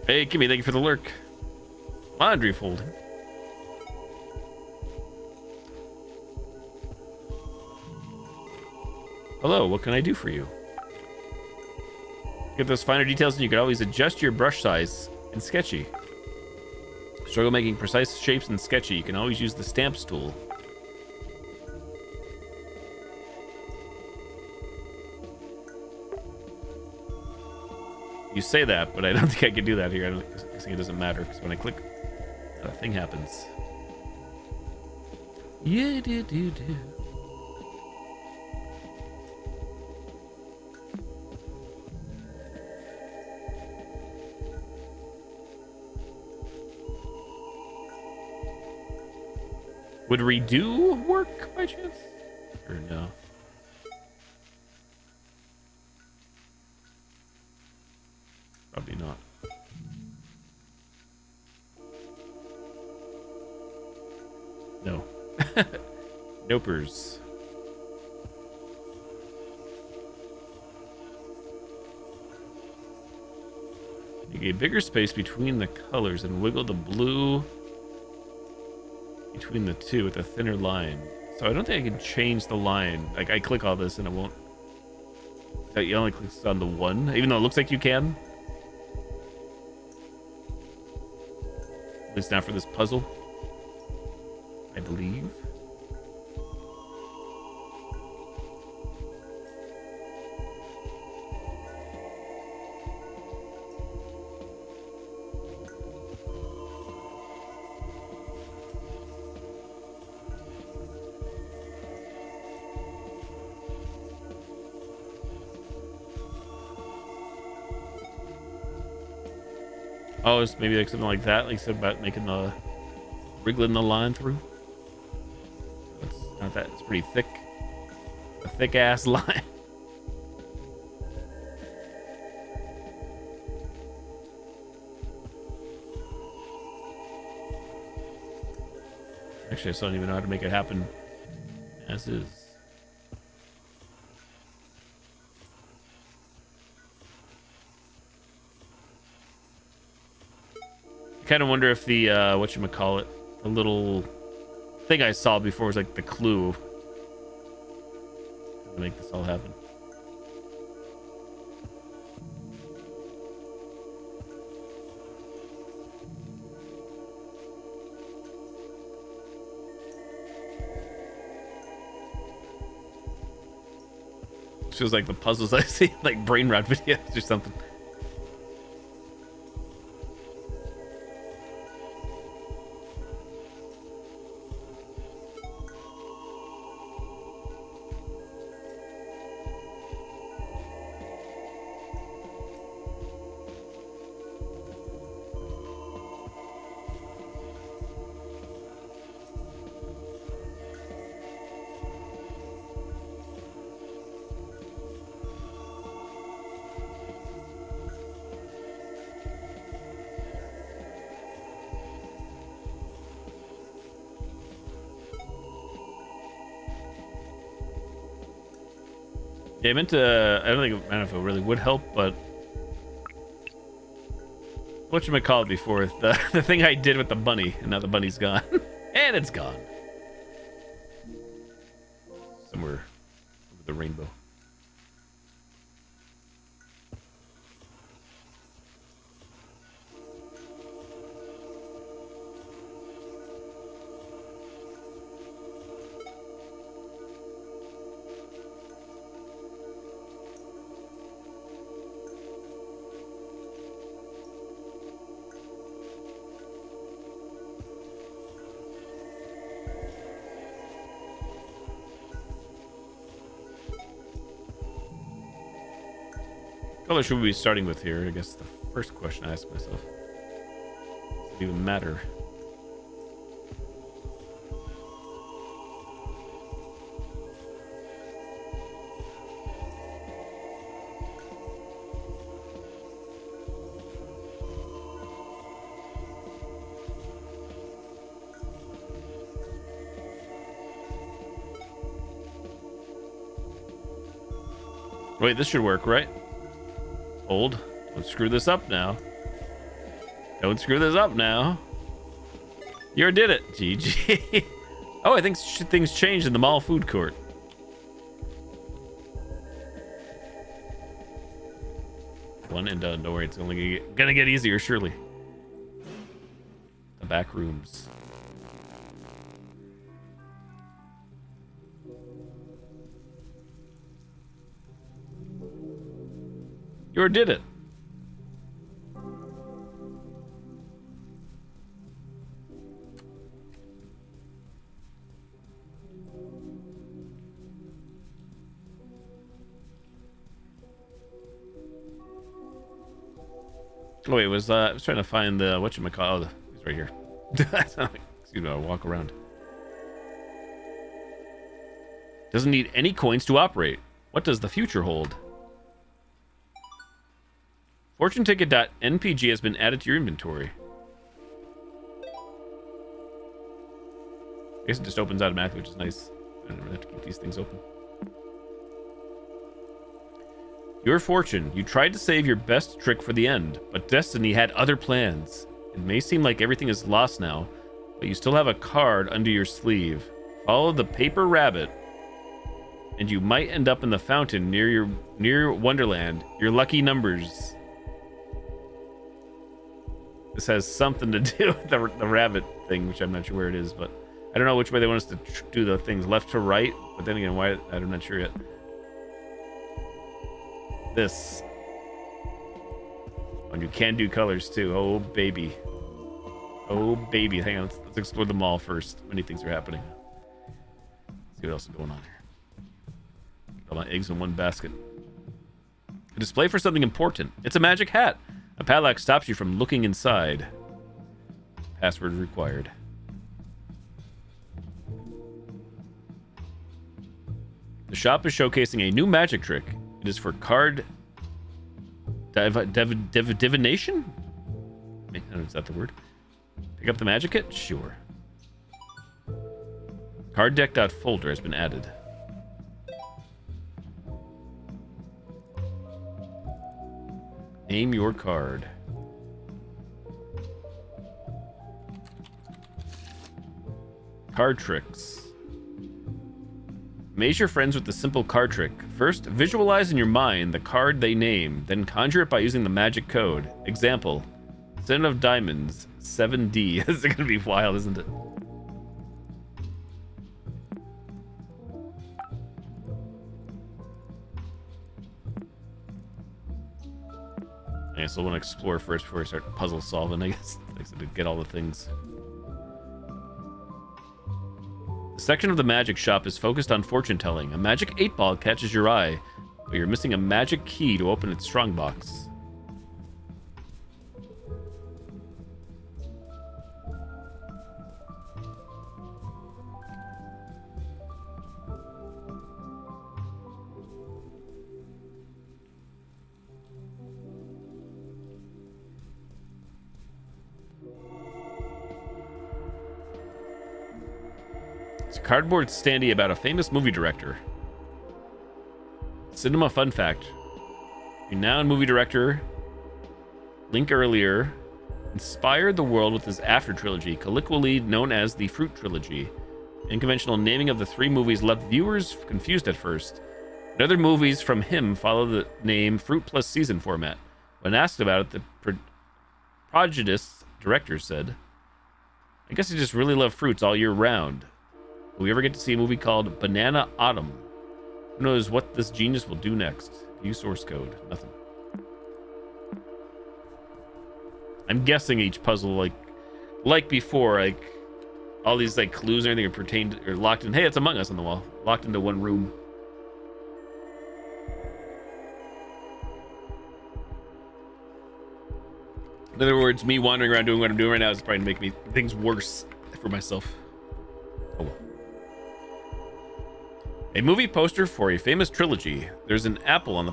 Hey, Kimmy, thank you for the lurk. Laundry folding. Hello, what can I do for you? Get those finer details and you can always adjust your brush size in Sketchy. Struggle making precise shapes in Sketchy, you can always use the stamps tool. You say that, but I don't think I can do that here. I think it doesn't matter because when I click, a thing happens. Yeah, do. Would redo work by chance? Or no? Probably not. No. Nopers. Make a bigger space between the colors and wiggle the blue between the two with a thinner line. So I don't think I can change the line. Like I click all this and it won't. You only click on the one, even though it looks like you can. At least not for this puzzle, I believe. Oh, it's maybe like something like that, like you said about making the wriggling the line through. It's not that. It's pretty thick, a thick ass line. Actually, I still don't even know how to make it happen as is. Kind of wonder if the whatchamacallit, the little thing I saw before was like the clue to make this all happen. Feels like the puzzles I see like brain rot videos or something. Yeah, I don't know if it really would help, but whatchamacallit before, the thing I did with the bunny, and now the bunny's gone. And it's gone. Somewhere over the rainbow. Color should we be starting with here? I guess the first question I ask myself. Does it even matter? Wait, this should work, right? Hold. Don't screw this up now. Don't screw this up now. You did it. GG. Oh, I think things changed in the mall food court. One and done. Don't worry, it's only gonna get easier, surely. The back rooms. You did it. Oh wait, I was trying to find the whatchamacallit. Oh, he's right here. Excuse me, I'll walk around. Doesn't need any coins to operate. What does the future hold? Fortune ticket.npg has been added to your inventory. I guess it just opens automatically, which is nice. I don't really have to keep these things open. Your fortune. You tried to save your best trick for the end, but destiny had other plans. It may seem like everything is lost now, but you still have a card under your sleeve. Follow the paper rabbit, and you might end up in the fountain near Wonderland. Your lucky numbers. This has something to do with the rabbit thing, which I'm not sure where it is, but I don't know which way they want us to do the things, left to right, but then again, why, I'm not sure yet. This. And you can do colors too. Oh, baby. Oh, baby. Hang on, let's explore the mall first. Many things are happening. Let's see what else is going on here. All my eggs in one basket. A display for something important. It's a magic hat. A padlock stops you from looking inside. Password required. The shop is showcasing a new magic trick. It is for card divination? I don't know, is that the word? Pick up the magic kit? Sure. Card deck.folder has been added. Name your card. Card tricks. Amaze your friends with the simple card trick. First, visualize in your mind the card they name, then conjure it by using the magic code. Example, 7 of diamonds, 7D. This is gonna be wild, isn't it? I guess I want to explore first before I start puzzle solving, I guess. To get all the things. The section of the magic shop is focused on fortune telling. A magic 8-ball catches your eye, but you're missing a magic key to open its strongbox. It's a cardboard standee about a famous movie director. Cinema fun fact. Renowned movie director. Link earlier. inspired the world with his after trilogy, colloquially known as the Fruit Trilogy. Unconventional naming of the three movies left viewers confused at first. But other movies from him follow the name Fruit plus Season format. When asked about it, the prejudiced director said, I guess I just really love fruits all year round. Will we ever get to see a movie called Banana Autumn? Who knows what this genius will do next? View source code. Nothing. I'm guessing each puzzle, like before, like all these like clues and everything are pertained or locked in. Hey, it's Among Us on the wall, locked into one room. In other words, me wandering around doing what I'm doing right now is probably making things worse for myself. Oh well. A movie poster for a famous trilogy. There's an apple on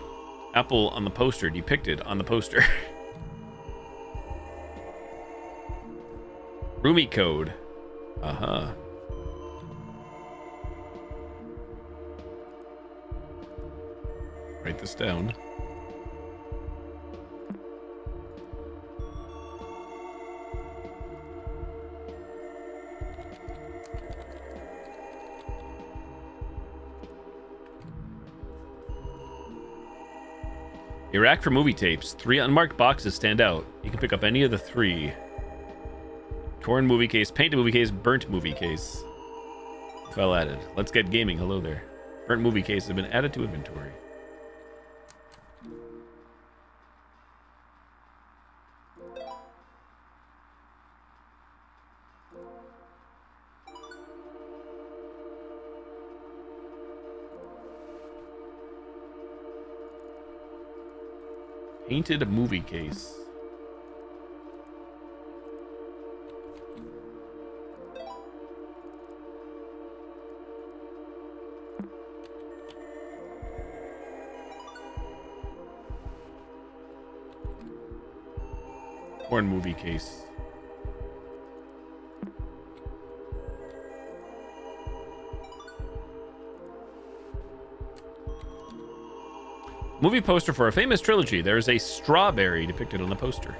the poster depicted on the poster. Roomy code. Uh-huh. Write this down. A rack for movie tapes. 3 unmarked boxes stand out. You can pick up any of the 3. Torn movie case, painted movie case, burnt movie case. File added. Let's Get Gaming. Hello there. Burnt movie case has been added to inventory. Painted movie case. Porn movie case. Movie poster for a famous trilogy. There is a strawberry depicted on the poster.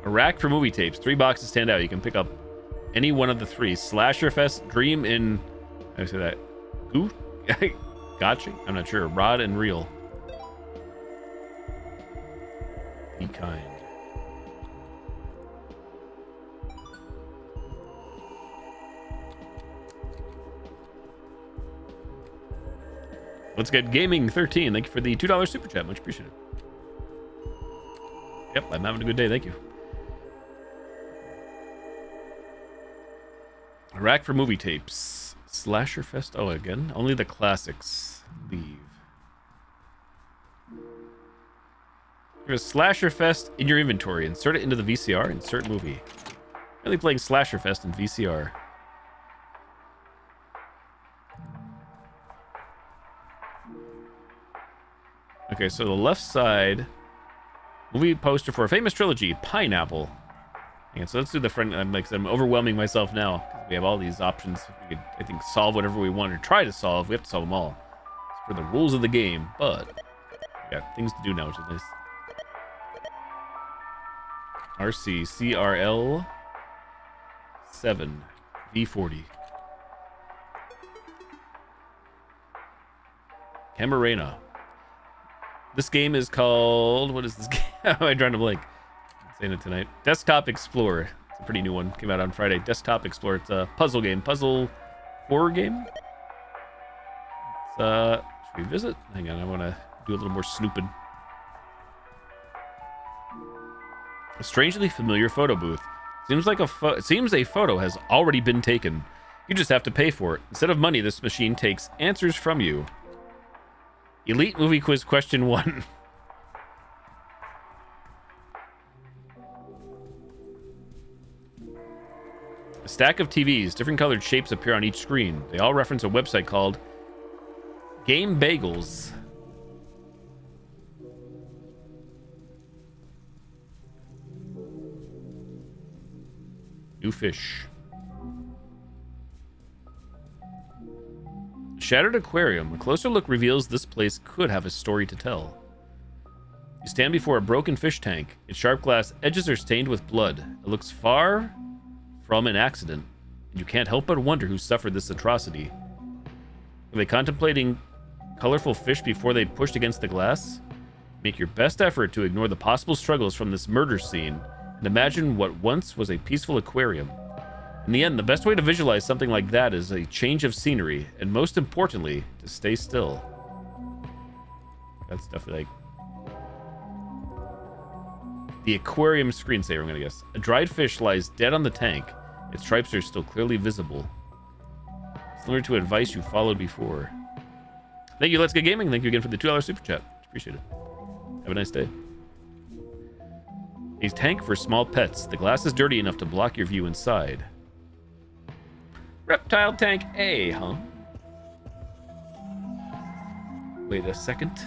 A rack for movie tapes. 3 boxes stand out. You can pick up any one of the 3. Slasher Fest, Dream in... How do I say that? Ooh? Gotcha? I'm not sure. Rod and Reel. Be kind. Let's Get Gaming 13. Thank you for the $2 super chat. Much appreciated. Yep, I'm having a good day. Thank you. A rack for movie tapes. Slasher Fest. Oh, again? Only the classics. Leave. There's Slasher Fest in your inventory. Insert it into the VCR. Insert movie. Really playing Slasher Fest in VCR. Okay, so the left side, movie poster for a famous trilogy, Pineapple. Okay, so let's do the front. I'm overwhelming myself now. We have all these options. We could, I think, solve whatever we want or try to solve. We have to solve them all. It's for the rules of the game, but we got things to do now, which is nice. RC CRL 7 V40. Camarena. This game is called... What is this game? How am I trying to blank? I'm saying it tonight. Desktop Explorer. It's a pretty new one. Came out on Friday. Desktop Explorer. It's a puzzle game. Puzzle horror game. Should we visit? Hang on. I want to do a little more snooping. A strangely familiar photo booth. Seems a photo has already been taken. You just have to pay for it. Instead of money, this machine takes answers from you. Elite Movie Quiz Question 1. A stack of TVs. Different colored shapes appear on each screen. They all reference a website called Game Bagels. New fish. shattered aquarium. A closer look reveals this place could have a story to tell. You stand before a broken fish tank. Its sharp glass edges are stained with blood. It looks far from an accident. You can't help but wonder who suffered this atrocity. Were they contemplating colorful fish before they pushed against the glass? Make your best effort to ignore the possible struggles from this murder scene and imagine what once was a peaceful aquarium. In the end, the best way to visualize something like that is a change of scenery, and most importantly, to stay still. That's definitely like the aquarium screensaver, I'm gonna guess. A dried fish lies dead on the tank. Its stripes are still clearly visible. Similar to advice you followed before. Thank you, Let's Get Gaming. Thank you again for the $2 super chat. Appreciate it. Have a nice day. A tank for small pets. The glass is dirty enough to block your view inside. Reptile tank A, huh? Wait a second.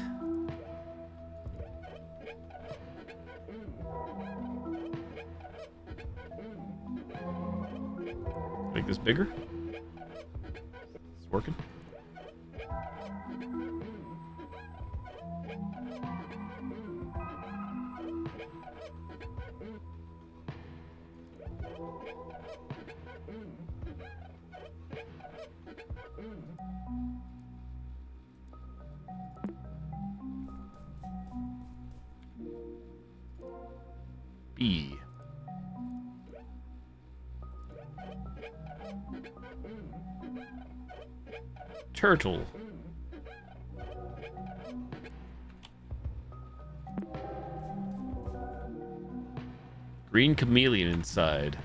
Make this bigger. It's working. B. Turtle. Green chameleon inside.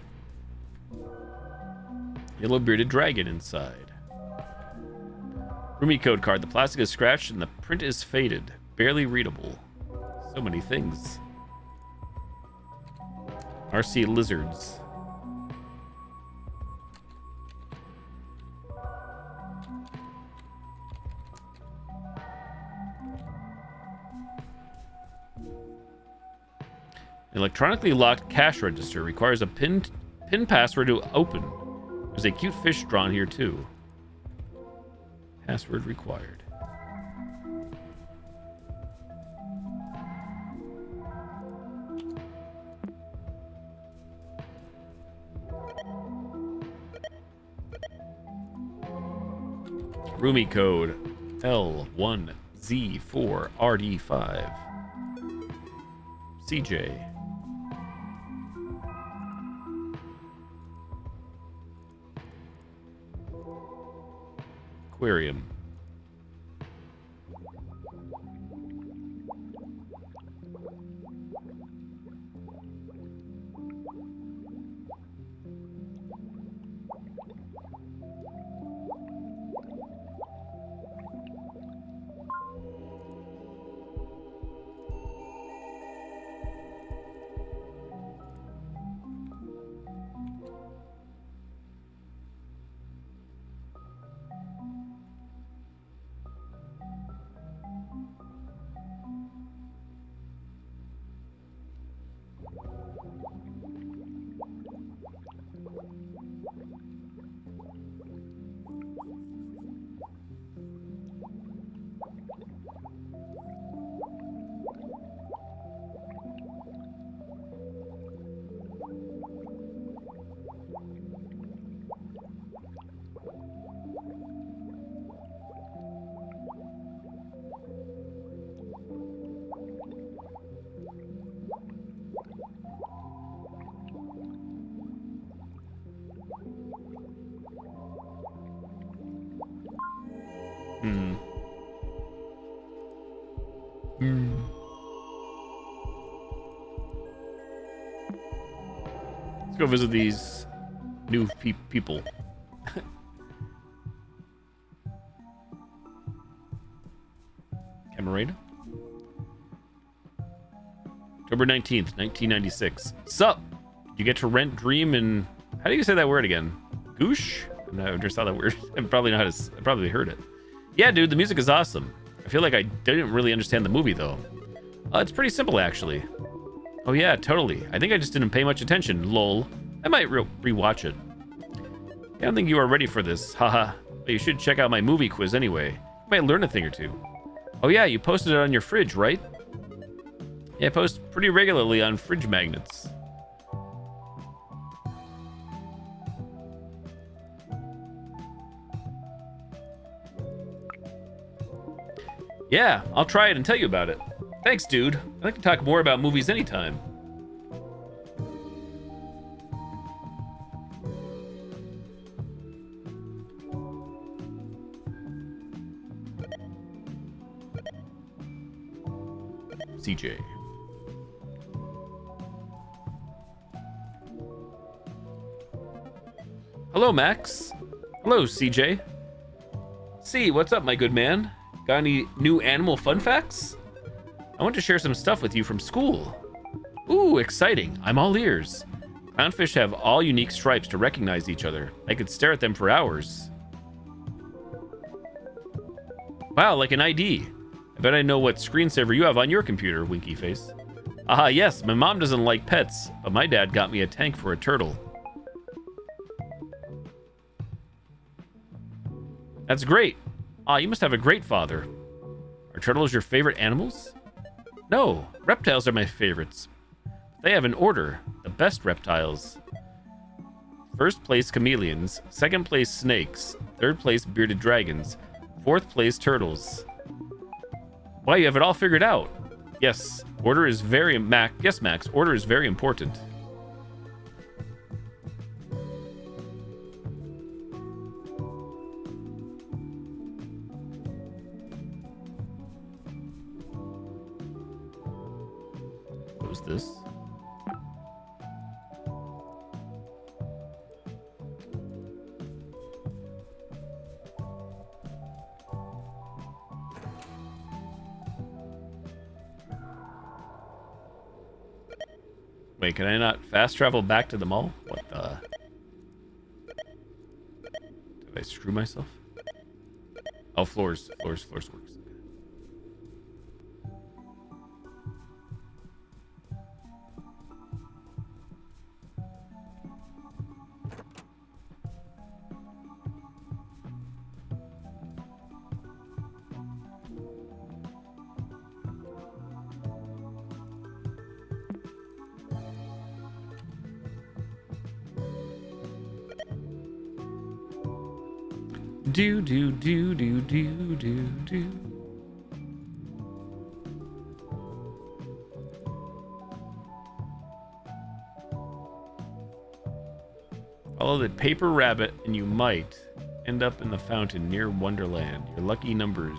Yellow bearded dragon inside. Roomy code card. The plastic is scratched and the print is faded. Barely readable. So many things. RC lizards. Electronically locked cash register requires a pin password to open. There's a cute fish drawn here too. Password required. Roomy code L1Z4RD5. CJ. Aquarium. Let's go visit these new people. Camarena? October 19th, 1996. Sup? You get to rent Dream and... How do you say that word again? Goosh? No, I just saw that word. I probably know how to... I probably heard it. Yeah, dude, the music is awesome. I feel like I didn't really understand the movie, though. It's pretty simple, actually. Oh, yeah, totally. I think I just didn't pay much attention. Lol. I might rewatch it. I don't think you are ready for this. Haha. But you should check out my movie quiz anyway. You might learn a thing or two. Oh yeah, you posted it on your fridge, right? Yeah, I post pretty regularly on fridge magnets. Yeah, I'll try it and tell you about it. Thanks, dude. I'd like to talk more about movies anytime. CJ. Hello, Max. Hello, CJ. C, what's up, my good man? Got any new animal fun facts? I want to share some stuff with you from school. Ooh, exciting. I'm all ears. Clownfish have all unique stripes to recognize each other. I could stare at them for hours. Wow, like an ID. I bet I know what screensaver you have on your computer, winky face. Ah, yes, my mom doesn't like pets, but my dad got me a tank for a turtle. That's great. Ah, you must have a great father. Are turtles your favorite animals? No, reptiles are my favorites. They have an order, the best reptiles. First place chameleons, second place snakes, third place bearded dragons, fourth place turtles. Wow, you have it all figured out. Yes, order is very Yes, Max, order is very important. What was this? Wait, can I not fast travel back to the mall? What the? Did I screw myself? Oh, floors works. 'Do. Follow the paper rabbit and you might end up in the fountain near Wonderland. Your lucky numbers.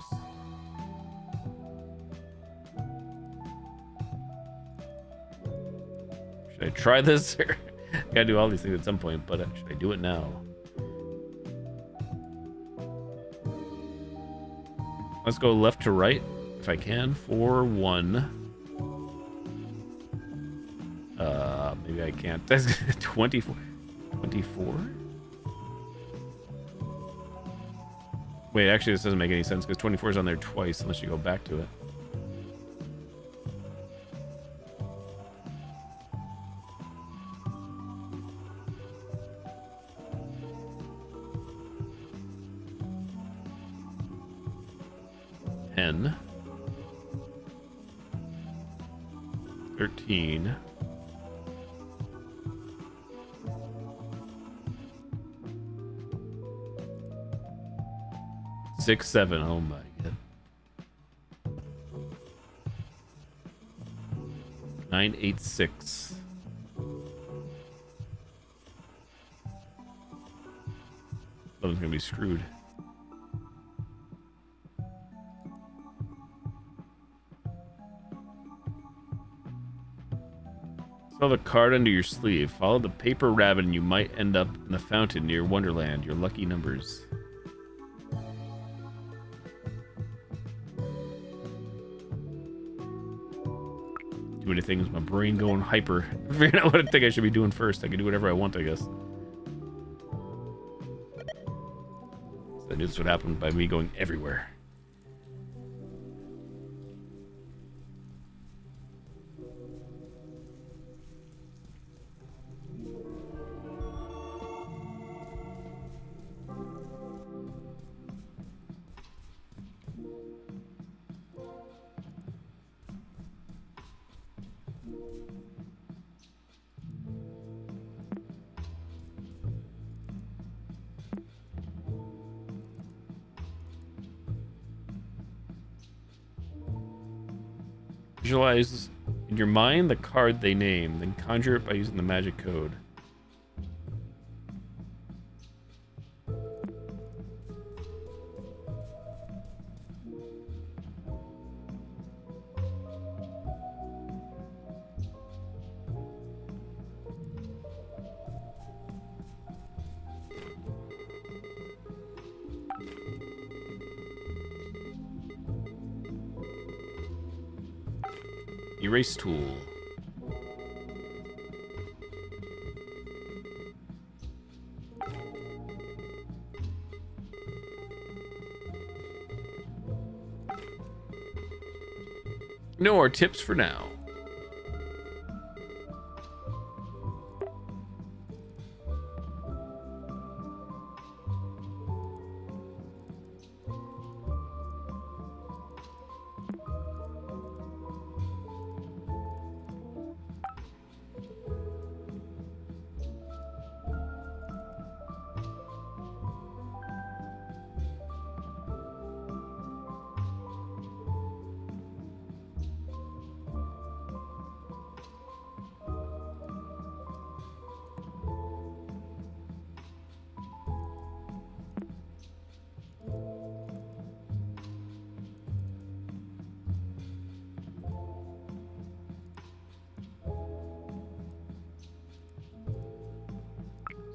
Should I try this? Or gotta do all these things at some point, but should I do it now? Let's go left to right, if I can, for one. Maybe I can't. That's 24. 24? Wait, actually, this doesn't make any sense because 24 is on there twice unless you go back to it. Ten. 13. 6, 7. Oh my god. 9, 8, 6. Someone's gonna be screwed. Saw the card under your sleeve. Follow the paper rabbit and you might end up in the fountain near Wonderland. Your lucky numbers. Too many things. My brain going hyper. Figuring out what I think I should be doing first. I can do whatever I want, I guess. So I knew this would happen by me going everywhere. Visualize in your mind the card they name, then conjure it by using the magic code. Erase tool. No more tips for now.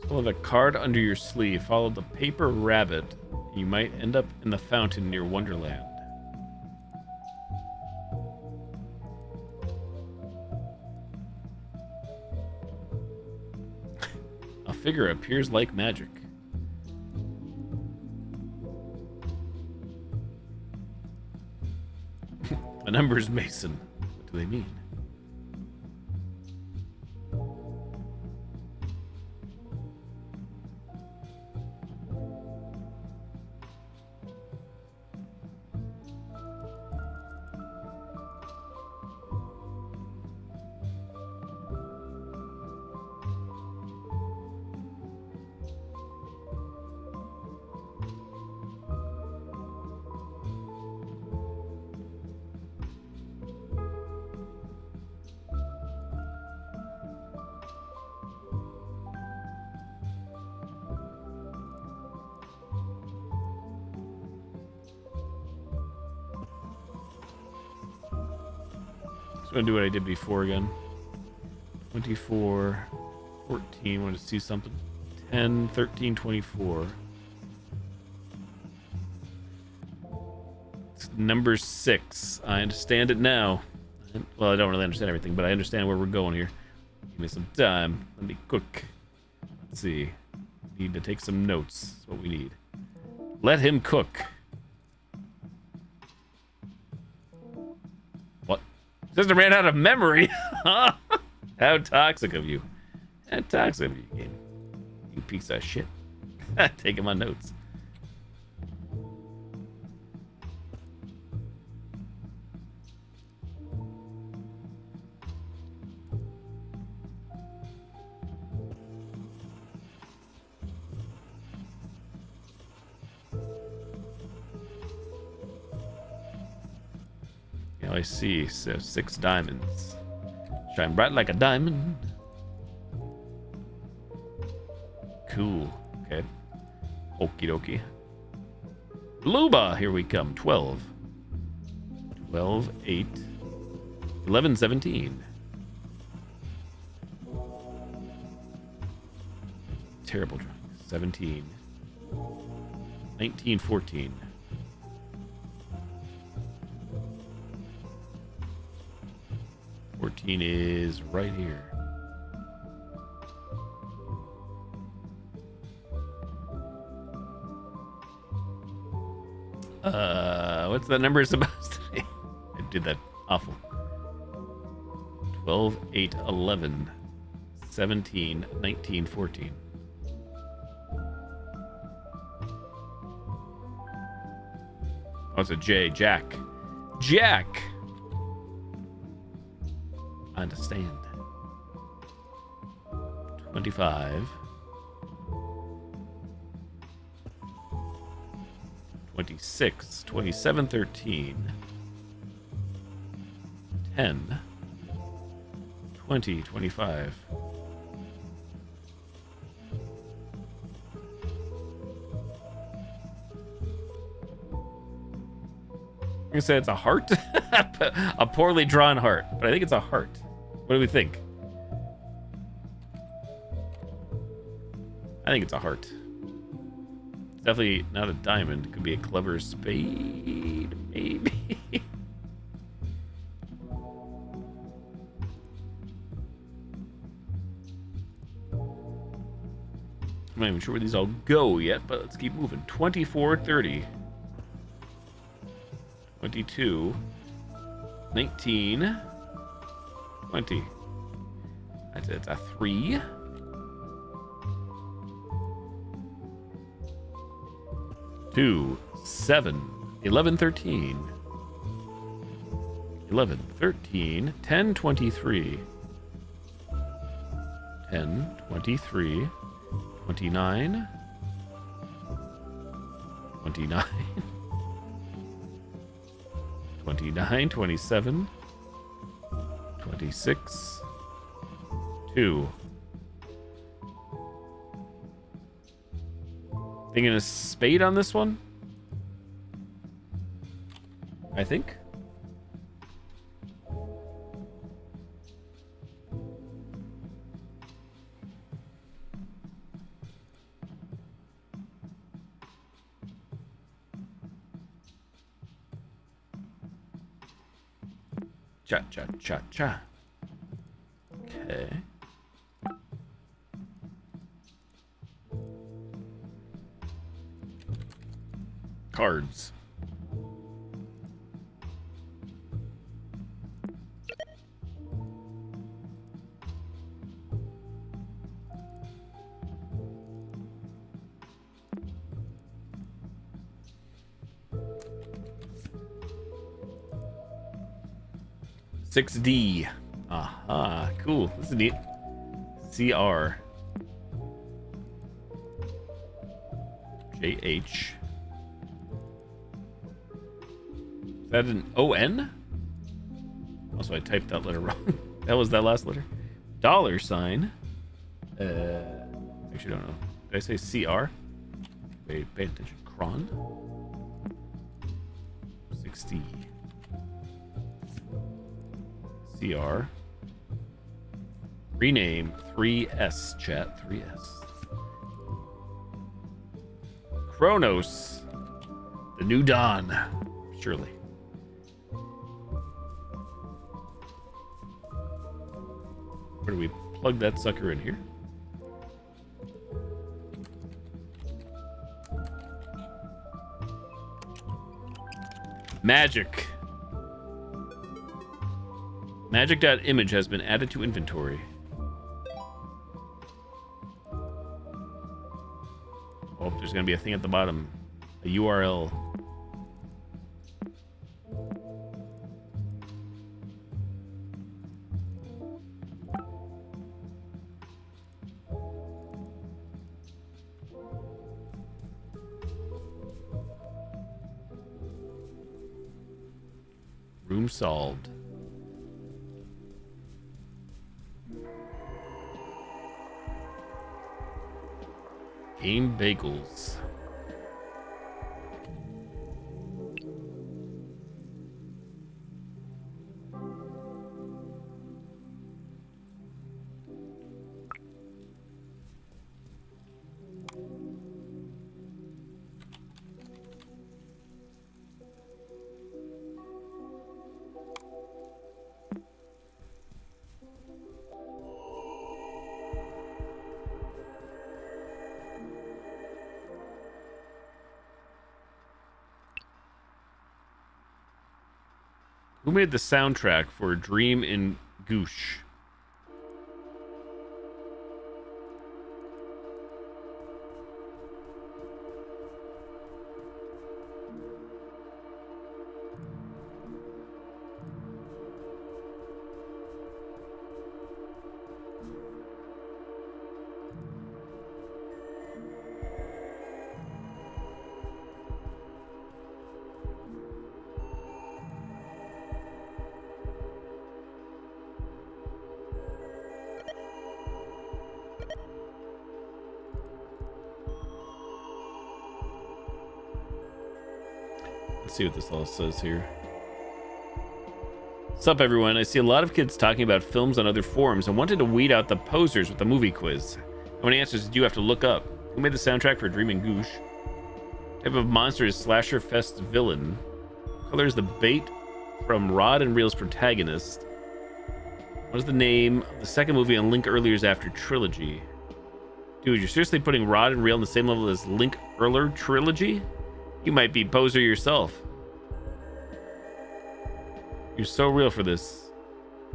Still have a card under your sleeve. Follow the paper rabbit. You might end up in the fountain near Wonderland. A figure appears like magic. A number's Mason. What do they mean? I'm gonna do what I did before again. 24, 14, want to see something. 10, 13, 24. It's number 6. I understand it now. Well, I don't really understand everything, but I understand where we're going here. Give me some time. Let me cook. Let's see. Need to take some notes. That's what we need. Let him cook. Sister ran out of memory. How toxic of you. How toxic of you, game. You piece of shit. Taking my notes. I see. So 6 diamonds. Shine bright like a diamond. Cool. Okay. Okie dokie. Luba, here we come. 12. 12, 8. 11, 17. Terrible drunk. 17. 19, 14. 14 is right here. What's that number supposed to be? I did that awful. 12, 8, 11, 17, 19, 14. Oh, it's a J. Jack. Jack! I understand. 25. 26. 27, 13. 10, 20, 25. I'm gonna say it's a heart. A poorly drawn heart, but I think it's a heart. What do we think? I think it's a heart. It's definitely not a diamond. It could be a clever spade, maybe. I'm not even sure where these all go yet, but let's keep moving. 24, 30. 22, 19, 20. That's it. It's a 3. 2, 7, 11, 13. 11, 13, 10, 23. 10, 23, 29, 29. 29, 27, 26, 2. Thinking a spade on this one? I think. Cha cha cha cha. Okay. Cards. $6D. Aha, cool. This is neat. CR. JH. Is that an ON? Also, I typed that letter wrong. That was that last letter. $sign. Actually, don't know. Did I say CR? Wait, pay attention. Cron. 60. CR. Rename 3S, chat. 3S. Chronos. The new dawn. Surely. Where do we plug that sucker in here? Magic. Magic.image has been added to inventory. Oh, there's going to be a thing at the bottom. A URL. Room solved. Game bagels. Who made the soundtrack for Dream in Goosh? Let's see what this all says here. Sup everyone, I see a lot of kids talking about films on other forums and wanted to weed out the posers with the movie quiz. How many answers did you have to look up? Who made the soundtrack for Dreaming Goosh? Type of monster is Slasher Fest villain. Color is the bait from Rod and Reel's protagonist. What is the name of the second movie on Link Earlier's After trilogy? Dude, you're seriously putting Rod and Reel on the same level as Link Earlier trilogy? You might be poser yourself. You're so real for this.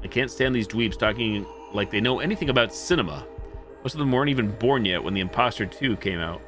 I can't stand these dweebs talking like they know anything about cinema. Most of them weren't even born yet when The Imposter 2 came out.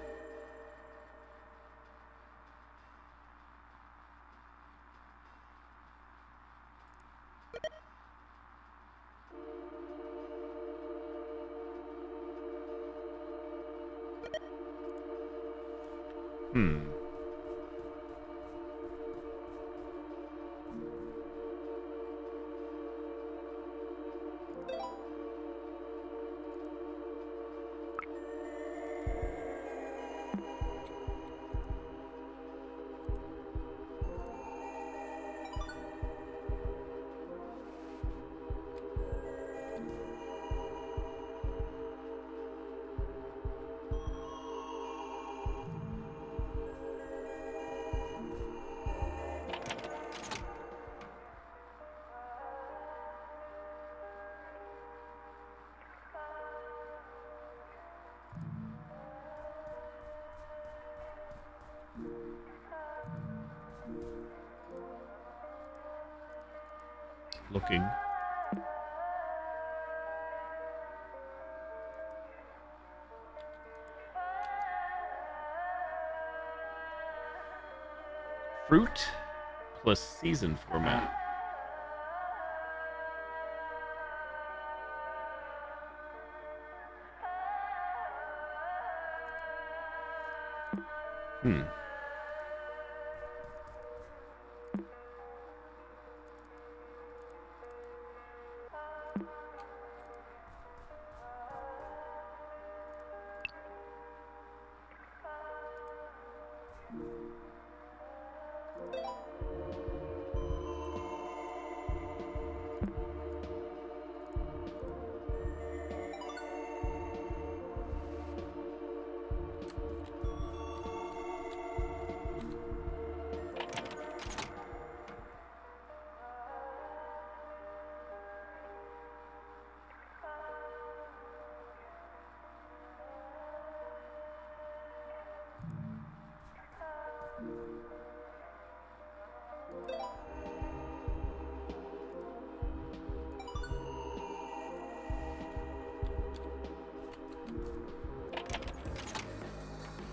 Looking. Fruit plus season format.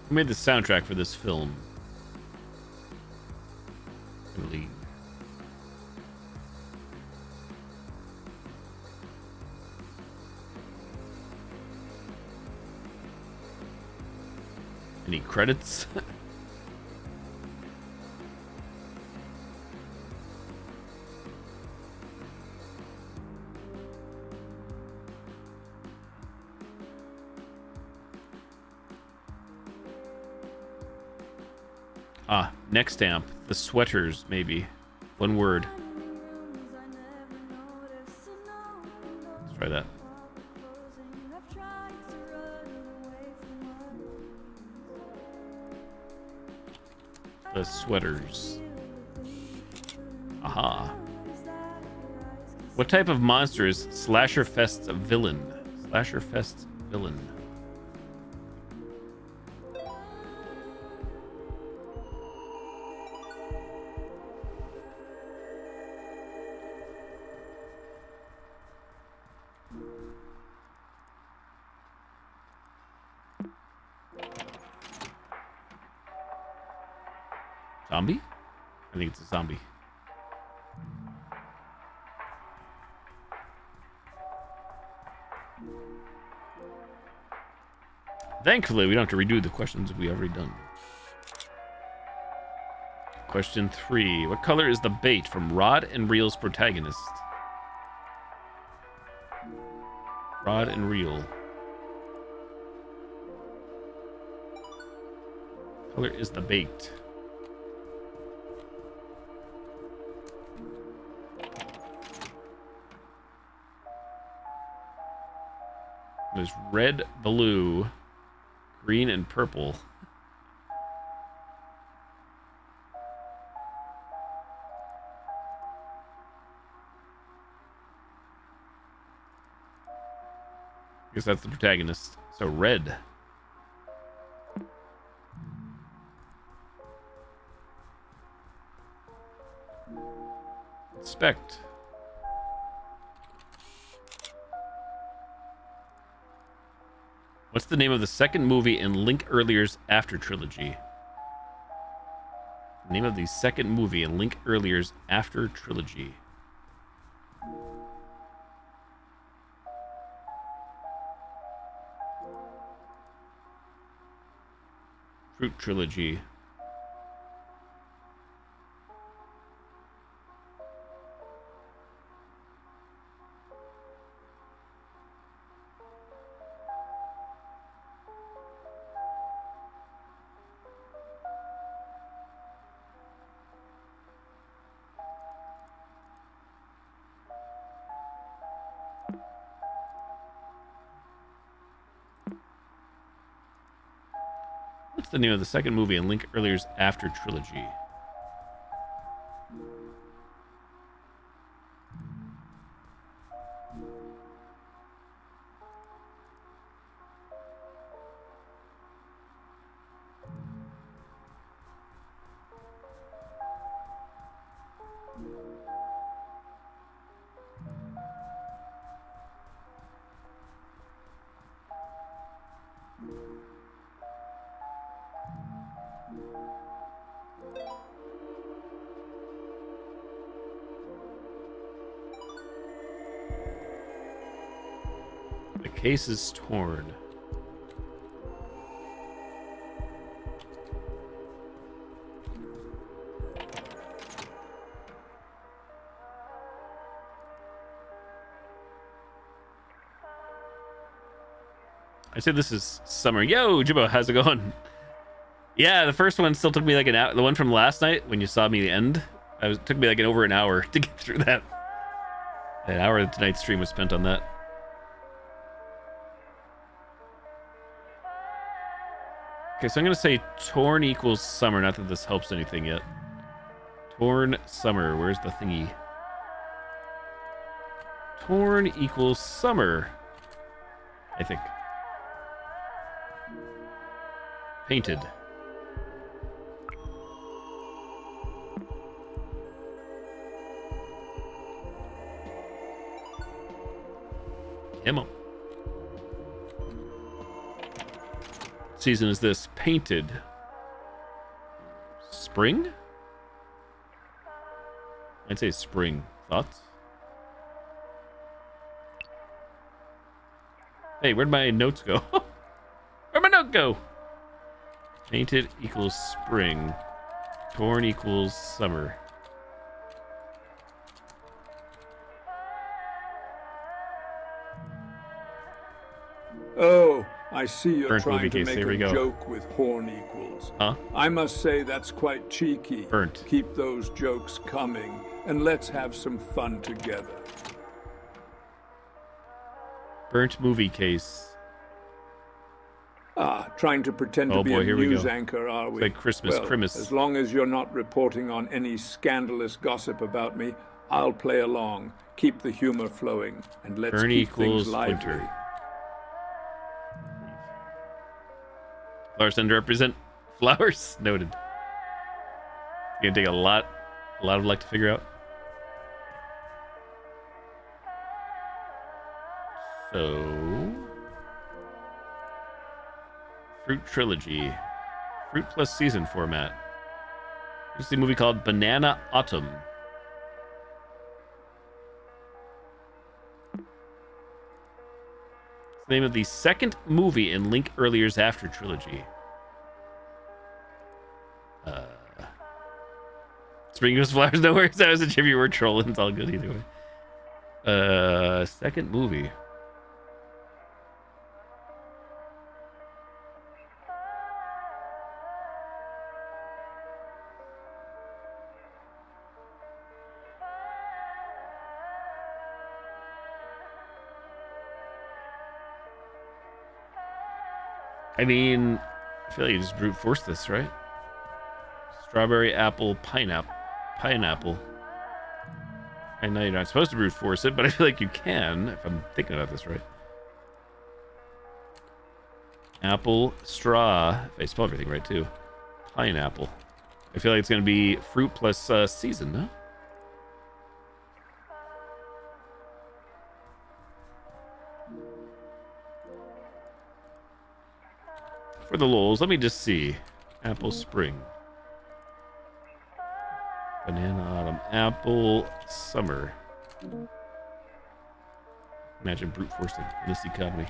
Who made the soundtrack for this film? I believe. Any credits? Ah, next stamp. The sweaters, maybe. One word. Let's try that. The sweaters. Aha. What type of monster is Slasher Fest's villain? Slasher Fest's villain. Zombie? I think it's a zombie. Thankfully, we don't have to redo the questions we already done. Question 3. What color is the bait from Rod and Reel's protagonist? Rod and Reel. Color is the bait. there's red, blue, green, and purple. I guess that's the protagonist. So red. Inspect. What's the name of the second movie in Link Earlier's After trilogy? The name of the second movie in Link Earlier's After trilogy. Fruit trilogy. What's the name of the second movie in Link Earlier's After trilogy? The case is torn. I say this is summer. Yo, Jibbo, how's it going? Yeah, the first one still took me like an hour. The one from last night when you saw me end, it took me like over an hour to get through that. An hour of tonight's stream was spent on that. Okay, so I'm gonna say torn equals summer. Not that this helps anything yet. Torn summer. Where's the thingy? Torn equals summer. I think. Painted. Ammo. Season is this? Painted. Spring? I'd say spring. Thoughts? Hey, where'd my notes go? Where'd my note go? Painted equals spring. Torn equals summer. Oh, I see you're Burnt trying movie to case. make Here we a go. joke with horn equals. Huh? I must say that's quite cheeky. Burnt. Keep those jokes coming, and let's have some fun together. Burnt movie case. Ah, trying to pretend to Oh be boy, a here we news go. anchor, are we? It's like Christmas, well, Christmas. as long as you're not reporting on any scandalous gossip about me, I'll play along. Keep the humor flowing, and let's Burn keep equals things lively. winter. Flowers tend to represent flowers. Noted. It's gonna take a lot of luck to figure out. So, Fruit Trilogy, Fruit plus Season format. This is a movie called Banana Autumn. It's the name of the second movie in Link Earlier's After trilogy. Spring goes flowers nowhere. That was a tribute. We're trolling. It's all good either way. Second movie. I mean, I feel like you just brute force this, right? Strawberry, apple, pineapple. Pineapple. I know you're not supposed to brute force it, but I feel like you can, if I'm thinking about this right. Apple, straw. If I spell everything right, too. Pineapple. I feel like it's going to be fruit plus season, no? For the lols, let me just see. Apple spring. Banana autumn. Apple summer. Imagine brute forcing in this economy.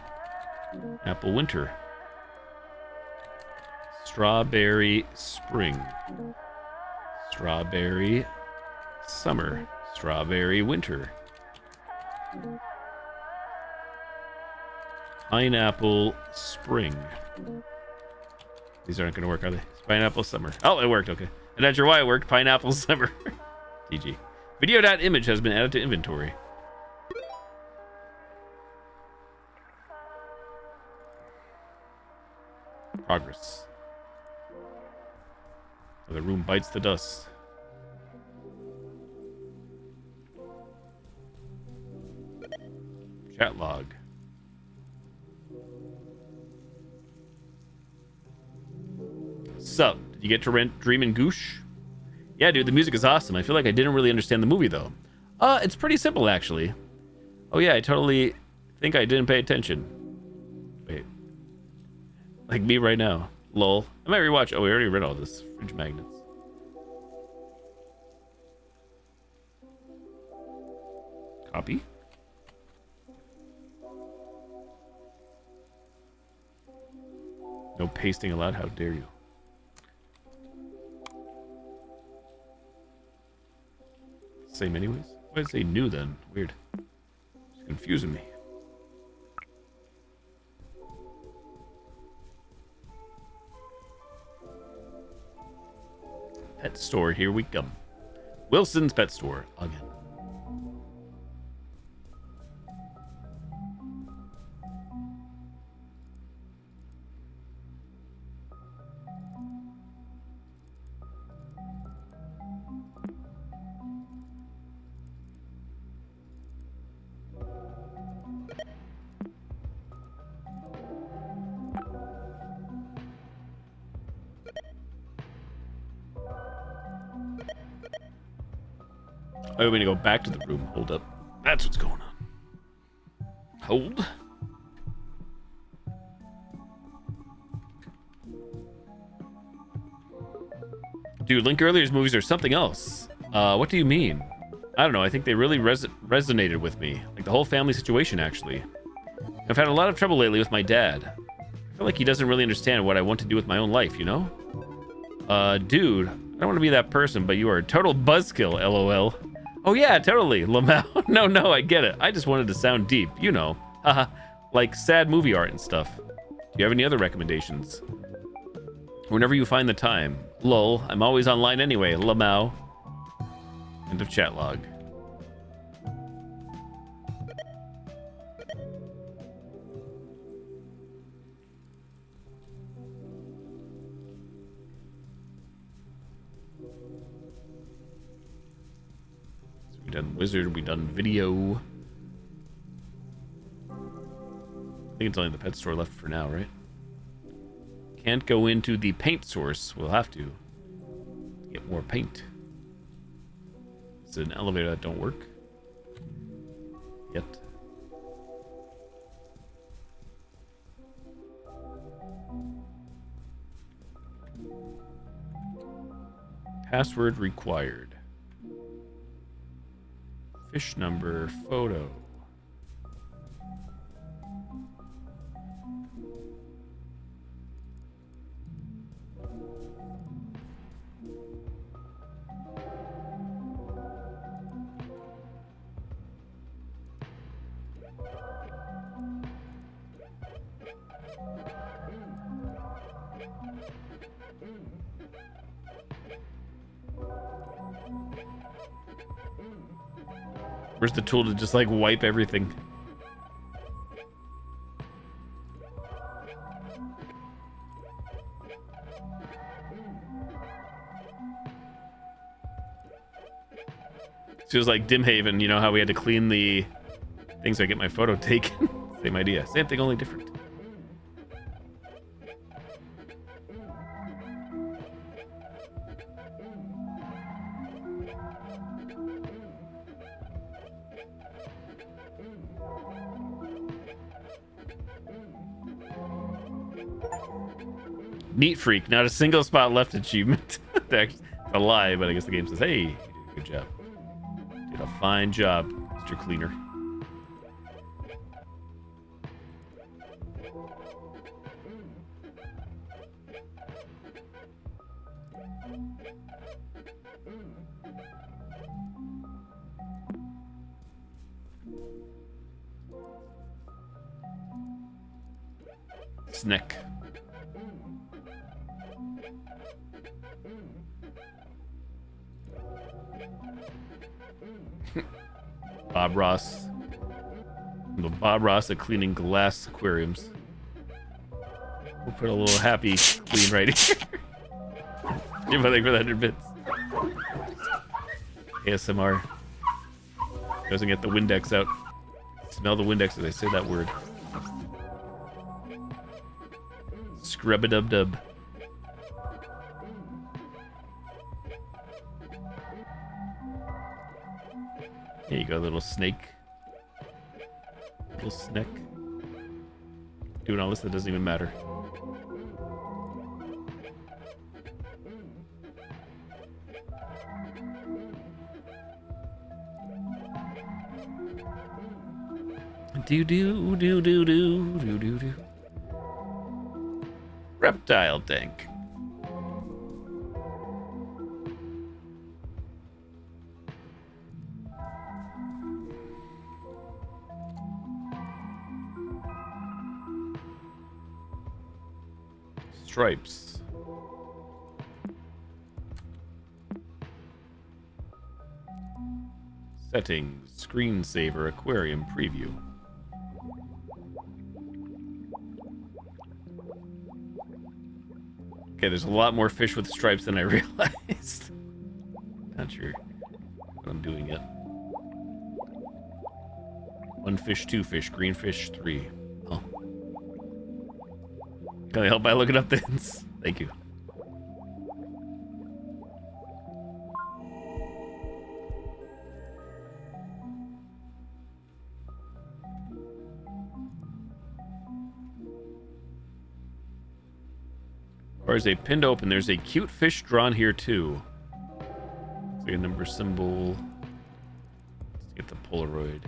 Apple winter. Strawberry spring. Strawberry summer. Strawberry winter. Pineapple spring. These aren't going to work, are they? Pineapple summer. Oh, it worked. Okay. I'm not sure why it worked. Pineapple summer. GG. Video.image has been added to inventory. Progress. The room bites the dust. Chat log. Sup? Did you get to rent Dreamin' Goosh? Yeah, dude, the music is awesome. I feel like I didn't really understand the movie, though. It's pretty simple, actually. Oh, yeah, I totally think I didn't pay attention. Wait. Like me right now. Lol. I might rewatch. Oh, we already read all this. Fridge magnets. Copy. No pasting allowed. How dare you? Same anyways. Why did it say new then? Weird. It's confusing me. Pet store, here we come. Wilson's Pet Store again. Oh, we're gonna go back to the room. Hold up. That's what's going on. Hold. Dude, Link earlier's movies are something else. What do you mean? I don't know. I think they really resonated with me. Like the whole family situation, actually. I've had a lot of trouble lately with my dad. I feel like he doesn't really understand what I want to do with my own life, you know? Dude, I don't want to be that person, but you are a total buzzkill, LOL. Oh yeah, totally, Lamau. No, I get it. I just wanted to sound deep, you know. Haha, like sad movie art and stuff. Do you have any other recommendations? Whenever you find the time. Lol, I'm always online anyway, Lamau. End of chat log. We done wizard, we done video. I think it's only the pet store left for now, right? Can't go into the paint source. We'll have to get more paint. Is it an elevator that don't work? Yet. Password required. Fish number, photo. Where's the tool to just like wipe everything? She was like Dimhaven, you know how we had to clean the things so I get my photo taken? Same idea. Same thing, only different. Neat freak, not a single spot left achievement. That's a lie, but I guess the game says, hey, you did a good job. Did a fine job, Mr. Cleaner. Snack. Bob Ross. The Bob Ross of cleaning glass aquariums. We'll put a little happy clean right here. Give a thing for the 100 bits. ASMR. Doesn't get the Windex out. Smell the Windex as I say that word. Scrub-a-dub-dub. There you go, little snake. Little snake. Doing all this that doesn't even matter. Do do do do do do do do. Reptile tank. Stripes. Settings. Screensaver aquarium preview. Okay, there's a lot more fish with stripes than I realized. Not sure what I'm doing yet. 1 fish, 2 fish, green fish, 3. Oh. Can I help by looking up things? Thank you. Or is a pinned open? There's a cute fish drawn here too. It's like a number symbol. Let's get the Polaroid.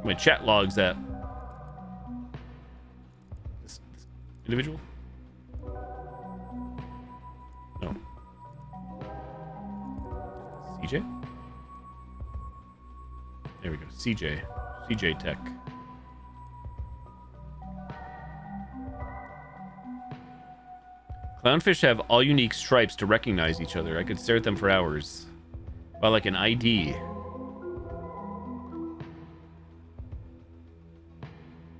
My chat logs at this individual? No. CJ? There we go. CJ. CJ Tech. Clownfish have all unique stripes to recognize each other. I could stare at them for hours. Well, like an ID.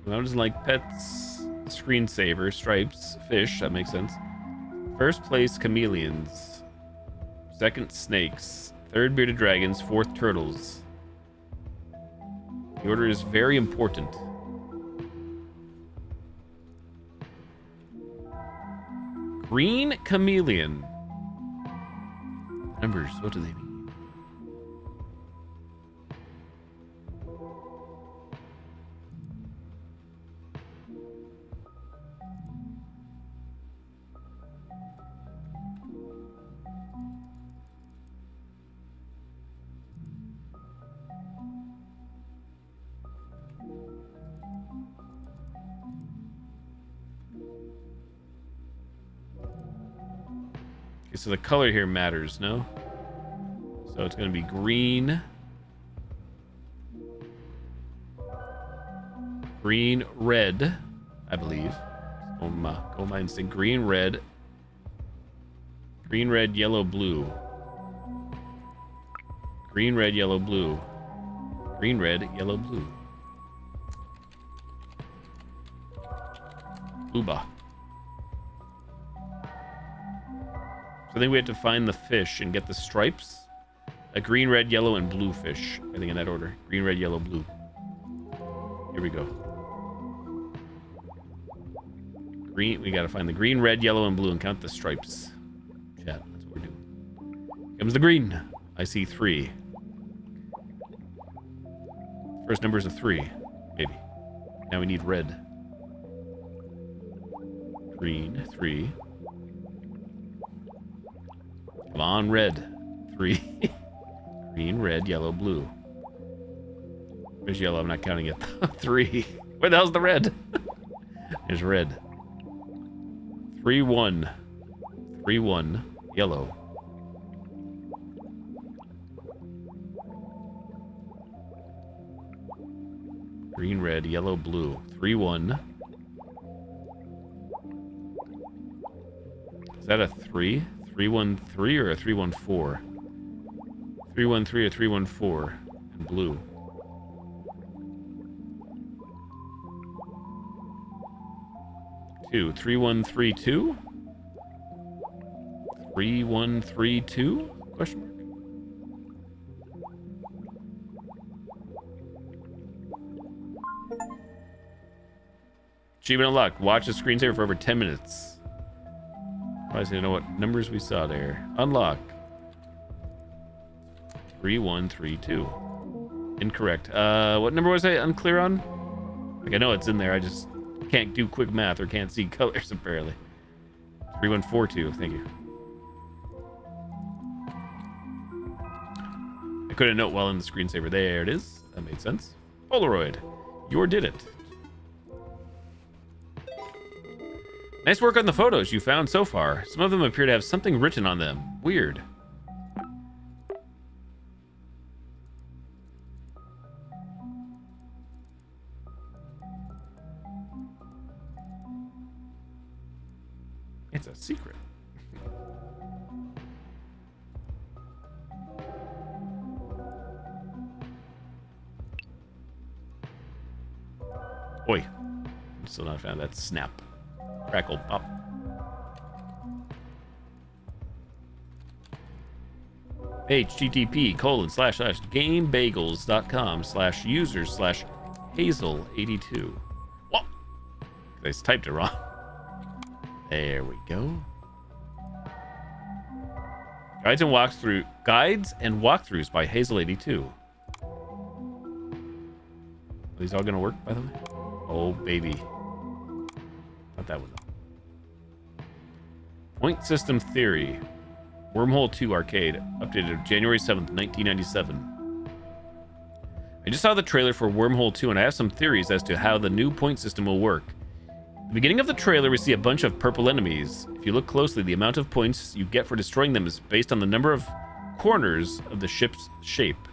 Clowns like pets, screensaver, stripes, fish, that makes sense. First place, chameleons. Second, snakes. Third, bearded dragons. Fourth, turtles. The order is very important. Green chameleon. Numbers, what do they mean? Okay, so the color here matters, no? So it's going to be green. Green, red, I believe. Go my instinct. Green, red. Green, red, yellow, blue. Green, red, yellow, blue. Green, red, yellow, blue. Booba. So I think we have to find the fish and get the stripes. A green, red, yellow, and blue fish. I think in that order. Green, red, yellow, blue. Here we go. Green. We got to find the green, red, yellow, and blue and count the stripes. Chat. That's what we're doing. Here comes the green. I see 3. First number is a 3. Maybe. Now we need red. Green. 3. Come on, red. 3. Green, red, yellow, blue. Where's yellow? I'm not counting it. 3. Where the hell's the red? There's red. 3, 1. 3, 1. Yellow. Green, red, yellow, blue. 3, 1. Is that a 3? 3, 1, 3 or a 3, 1, 4? 3, 1, 3 or 3, 1, 4. And blue. Two. 3, 1, 3, 2? 3, 1, 3, 2? Question mark. Achievement unlocked. Watch the screensaver for over 10 minutes. I just need to know what numbers we saw there. Unlock. 3, 1, 3, 2. Incorrect. What number was I unclear on? Like, I know it's in there. I just can't do quick math or can't see colors, apparently. 3, 1, 4, 2. Thank you. I couldn't note well in the screensaver. There it is. That made sense. Polaroid. You did it. Nice work on the photos you found so far. Some of them appear to have something written on them. Weird. It's a secret. Oi. Still not found that. Snap. Crackle. Pop. http://gamebagels.com/users/hazel82. What? I typed it wrong. There we go. Guides and walkthroughs by Hazel82. Are these all gonna work, by the way? Oh baby. Not that one though. Point system theory. Wormhole 2 arcade. Updated January 7th, 1997. I just saw the trailer for Wormhole 2 and I have some theories as to how the new point system will work. At the beginning of the trailer, we see a bunch of purple enemies. If you look closely, the amount of points you get for destroying them is based on the number of corners of the ship's shape.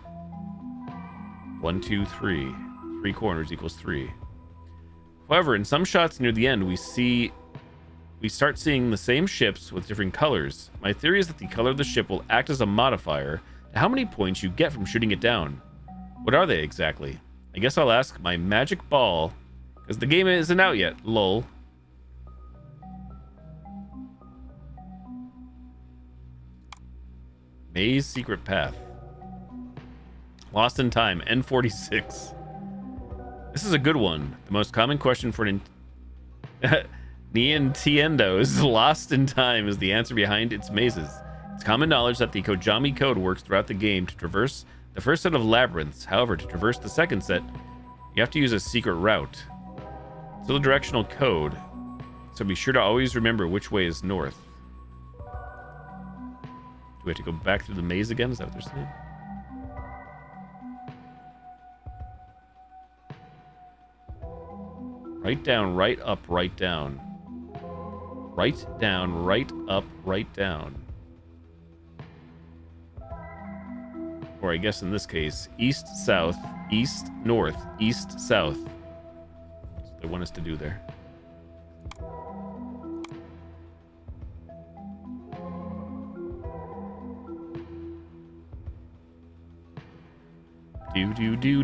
1, 2, 3. 3 corners equals 3. However, in some shots near the end, we start seeing the same ships with different colors. My theory is that the color of the ship will act as a modifier to how many points you get from shooting it down. What are they exactly? I guess I'll ask my magic ball, because the game isn't out yet. Lol. Maze Secret Path. Lost in Time, N46. This is a good one. The most common question for Nintendo's Lost in Time is the answer behind its mazes. It's common knowledge that the Kojami code works throughout the game to traverse the first set of labyrinths. However, to traverse the second set, you have to use a secret route. It's still a directional code, so be sure to always remember which way is north. Do we have to go back through the maze again? Is that what they're saying? Right down, right up, right down. Right down, right up, right down. Or I guess in this case, east, south, east, north, east, south. That's what they want us to do there.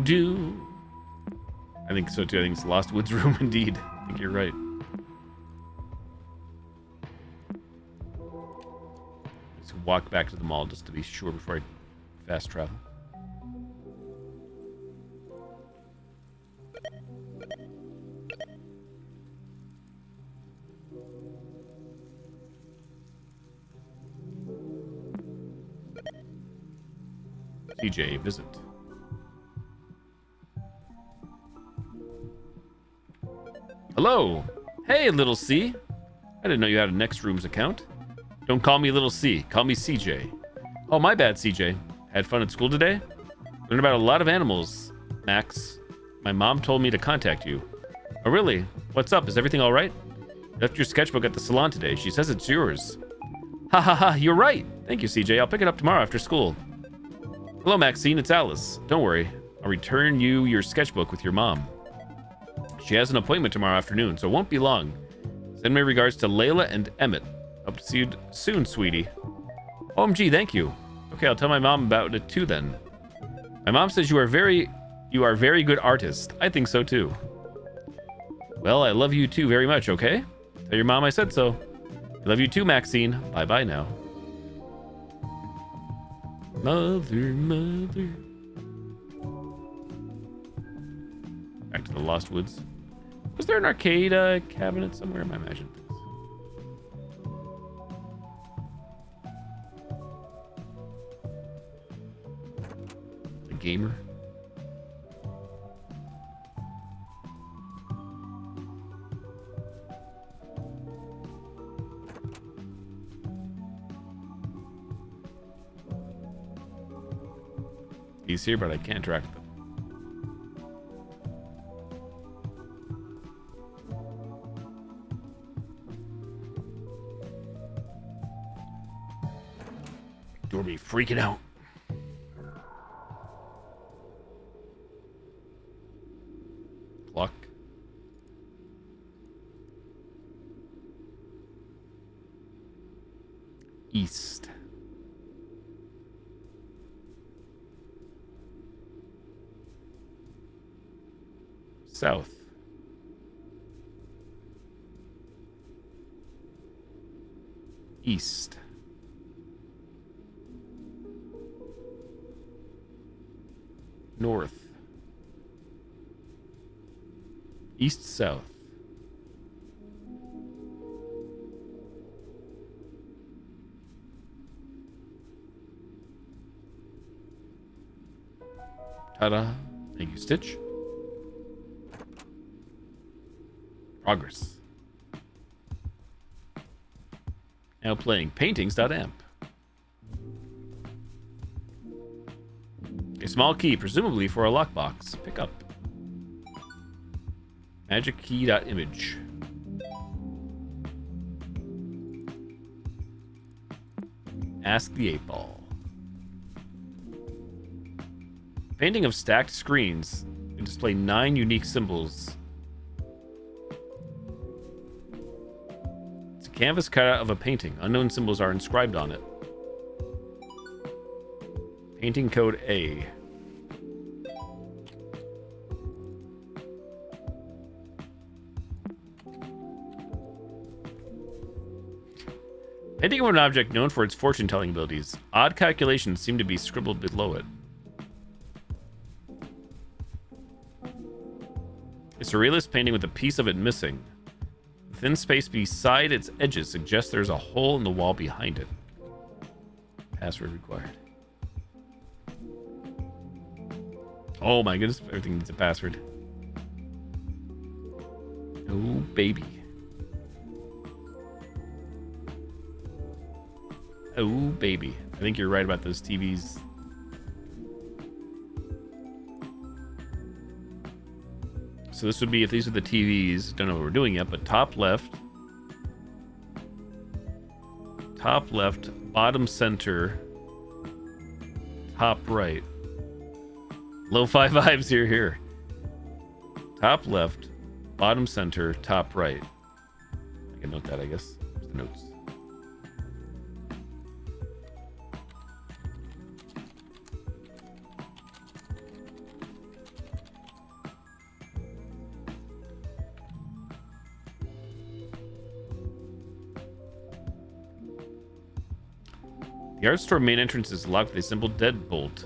Do. I think so too. I think it's Lost Woods Room indeed. I think you're right. walk back to the mall just to be sure before I fast travel. CJ, visit. Hello. Hey, little C. I didn't know you had a Next Rooms account. Don't call me little C. Call me CJ. Oh, my bad, CJ. Had fun at school today? Learned about a lot of animals, Max. My mom told me to contact you. Oh, really? What's up? Is everything all right? Left your sketchbook at the salon today. She says it's yours. Ha ha ha, you're right. Thank you, CJ. I'll pick it up tomorrow after school. Hello, Maxine. It's Alice. Don't worry. I'll return you your sketchbook with your mom. She has an appointment tomorrow afternoon, so it won't be long. Send my regards to Layla and Emmett. Hope to see you soon, sweetie. OMG, thank you. Okay, I'll tell my mom about it too then. My mom says you are very good artist. I think so too. Well, I love you too very much, okay? Tell your mom I said so. I love you too, Maxine. Bye-bye now. Mother. Back to the Lost Woods. Was there an arcade cabinet somewhere? I imagine. The gamer. He's here, but I can't track them. Dorby freaking out. Clock. East. South. East. North. East, south. Ta-da. Thank you, Stitch. Progress. Now playing paintings.amp. A small key, presumably for a lockbox. Pick up. Magic key.image. Ask the 8-ball. Painting of stacked screens can display 9 unique symbols. It's a canvas cutout of a painting. Unknown symbols are inscribed on it. Painting code A. Painting of an object known for its fortune-telling abilities. Odd calculations seem to be scribbled below it. A surrealist painting with a piece of it missing. The thin space beside its edges suggests there's a hole in the wall behind it. Password required. Oh my goodness, everything needs a password. Oh, baby. Oh, baby. I think you're right about those TVs. So this would be if these are the TVs. Don't know what we're doing yet, but top left, bottom center, top right. Lo-fi vibes here. Top left, bottom center, top right. I can note that, I guess. There's the notes. The art store main entrance is locked with a simple deadbolt.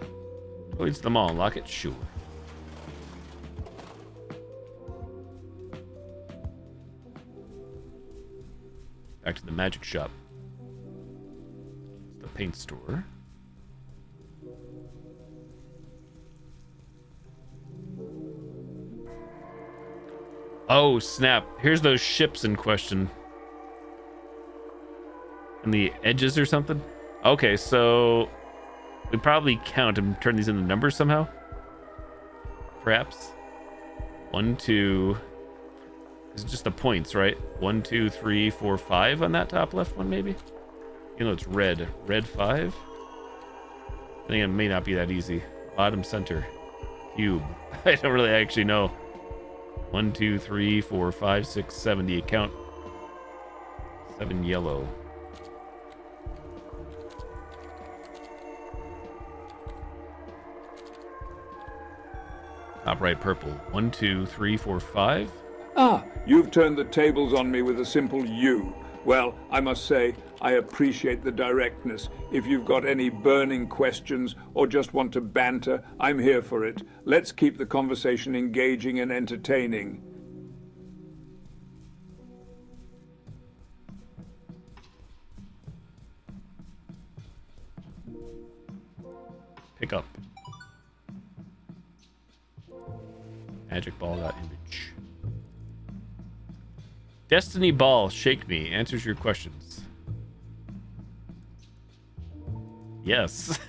What leads to the mall? Lock it? Sure. Back to the magic shop. It's the paint store. Oh, snap. Here's those ships in question. And the edges or something? Okay, so we probably count and turn these into numbers somehow. Perhaps. 1, 2. It's just the points, right? 1, 2, 3, 4, 5 on that top left one, maybe? You know, it's red. Red 5? I think it may not be that easy. Bottom center. Cube. I don't really actually know. 1, 2, 3, 4, 5, 6, 7. Do you count? 7 yellow. Top right purple. 1, 2, 3, 4, 5. Ah, you've turned the tables on me with a simple U. Well, I must say, I appreciate the directness. If you've got any burning questions or just want to banter, I'm here for it. Let's keep the conversation engaging and entertaining. Pick up. Magic ball image. Destiny ball, shake me. Answers your questions. Yes.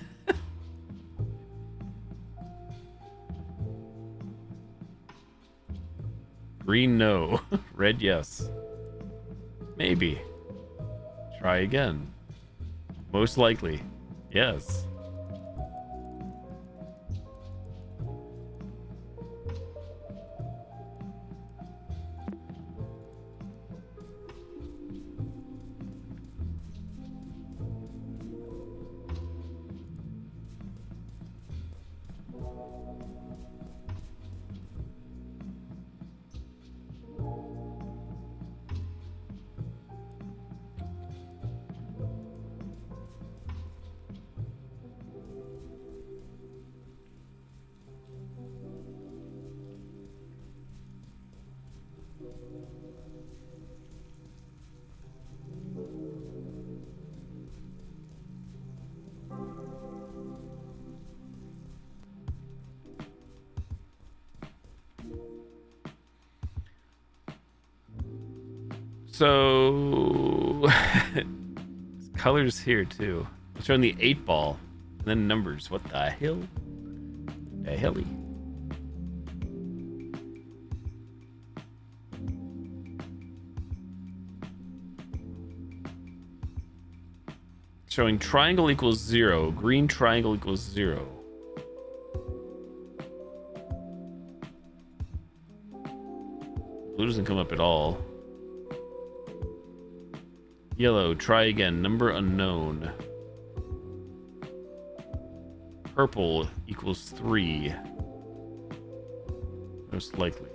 Green, no. Red, yes. Maybe. Try again. Most likely. Yes. So colors here too. It's showing the 8 ball and then numbers. What the hell? The helly. Showing triangle equals 0, green triangle equals 0. Blue doesn't come up at all. Yellow, try again. Number unknown. Purple equals 3. Most likely.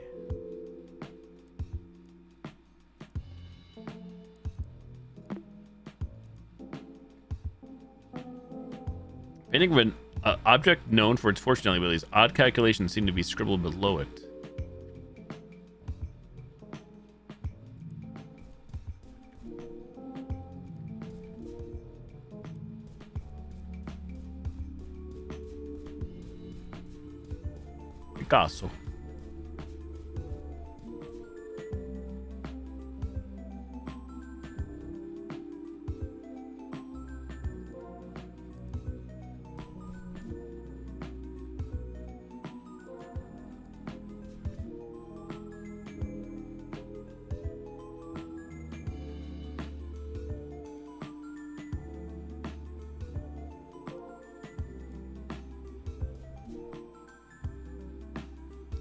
Painting of an object known for its fortune abilities. Odd calculations seem to be scribbled below it. Picasso.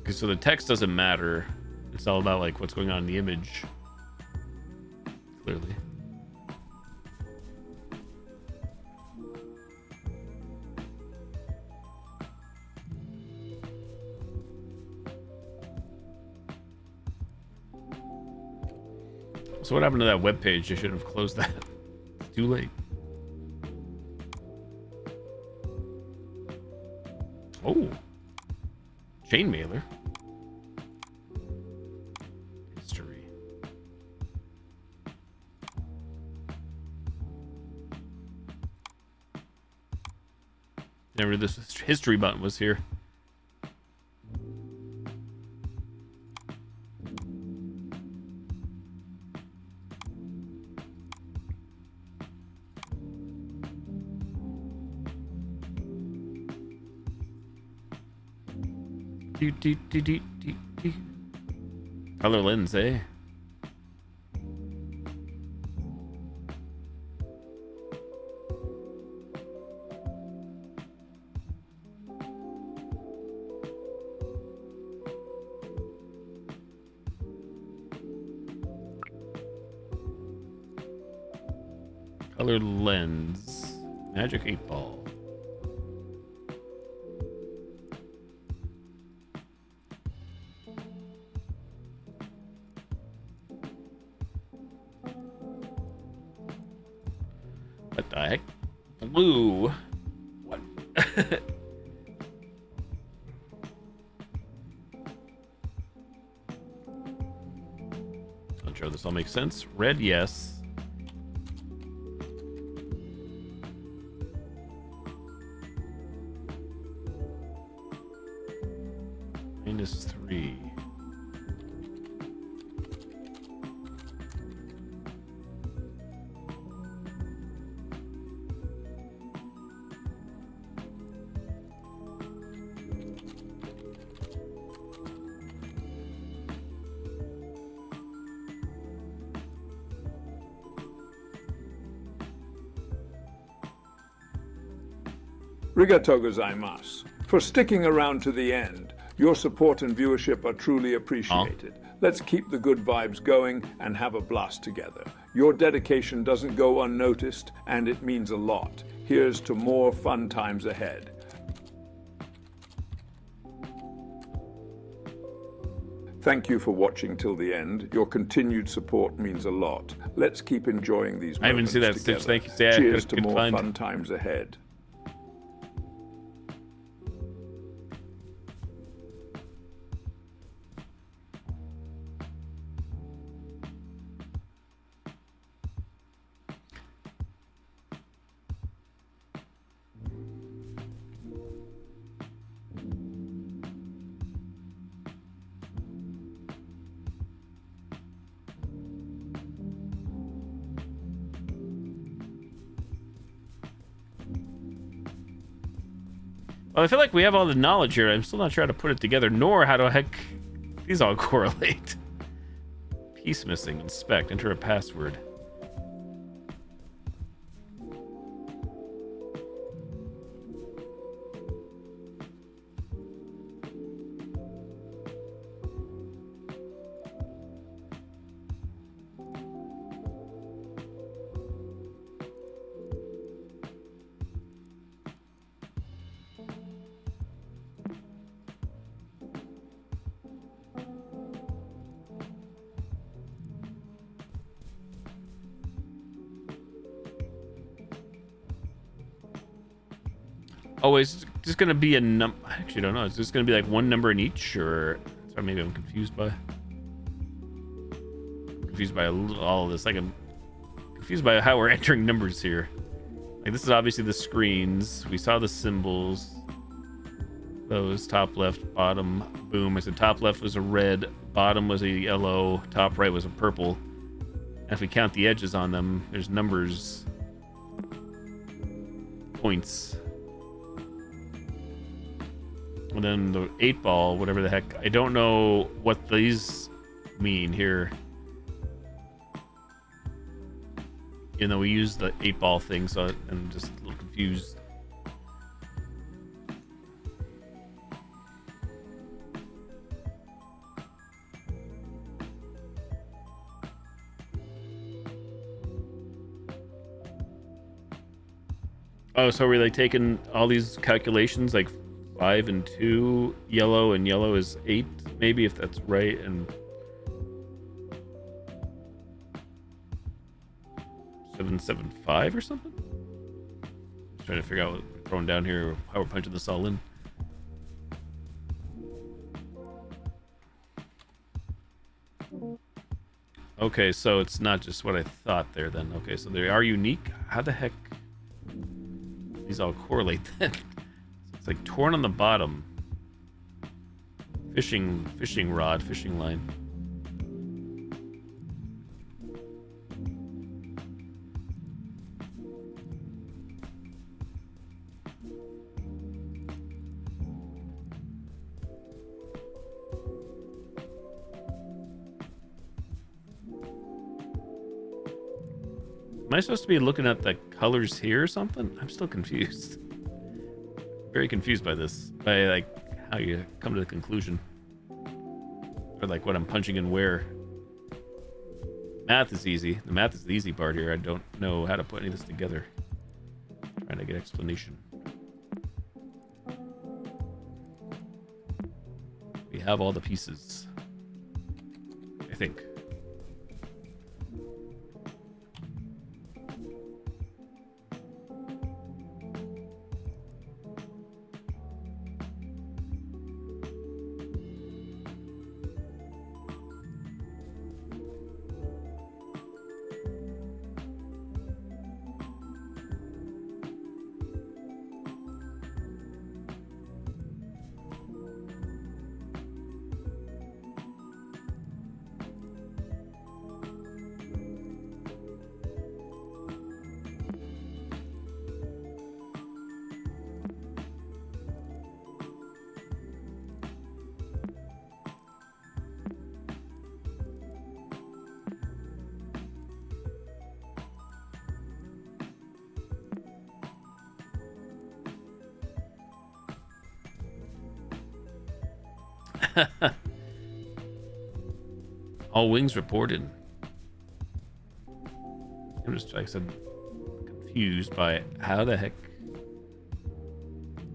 So the text doesn't matter. It's all about like what's going on in the image. Clearly. So what happened to that web page? I should have closed that. It's too late. Oh. Chain mailer. History. Never this history button was here. Color lens, eh? Color lens. Magic 8 ball. What the heck? Blue. What? Not sure this all makes sense. Red, yes. -3. Rigato gozaimasu. For sticking around to the end, your support and viewership are truly appreciated. Let's keep the good vibes going and have a blast together. Your dedication doesn't go unnoticed, and it means a lot. Here's to more fun times ahead. Thank you for watching till the end. Your continued support means a lot. Let's keep enjoying these moments I haven't seen that together. Stitch. Thank you. Yeah, Cheers to good more find. fun times ahead. Well, I feel like we have all the knowledge here. I'm still not sure how to put it together, nor how the heck these all correlate. Piece missing. Inspect. Enter a password. Oh, is just gonna be a num? I actually don't know. Is this gonna be like one number in each, or sorry, maybe I'm confused by all of this. Like I'm confused by how we're entering numbers here. Like this is obviously the screens. We saw the symbols. Those top left, bottom. Boom. I said top left was a red, bottom was a yellow, top right was a purple. And if we count the edges on them, there's numbers, points. And then the 8 ball, whatever the heck. I don't know what these mean here. Even though we use the 8 ball thing, so I'm just a little confused. Oh, so are we like taking all these calculations, like 5 and 2, yellow, and yellow is 8, maybe, if that's right, and 7, 7, 5 or something? Just trying to figure out what we're throwing down here, how we're punching this all in. Okay, so it's not just what I thought there then. Okay, so they are unique. How the heck these all correlate then? It's like torn on the bottom. Fishing rod, fishing line. Am I supposed to be looking at the colors here or something? I'm still confused. Very confused by this. By like how you come to the conclusion. Or like what I'm punching in where. Math is easy. The math is the easy part here. I don't know how to put any of this together. Trying to get explanation. We have all the pieces. I think. All wings reported. I'm just, like I said, confused by how the heck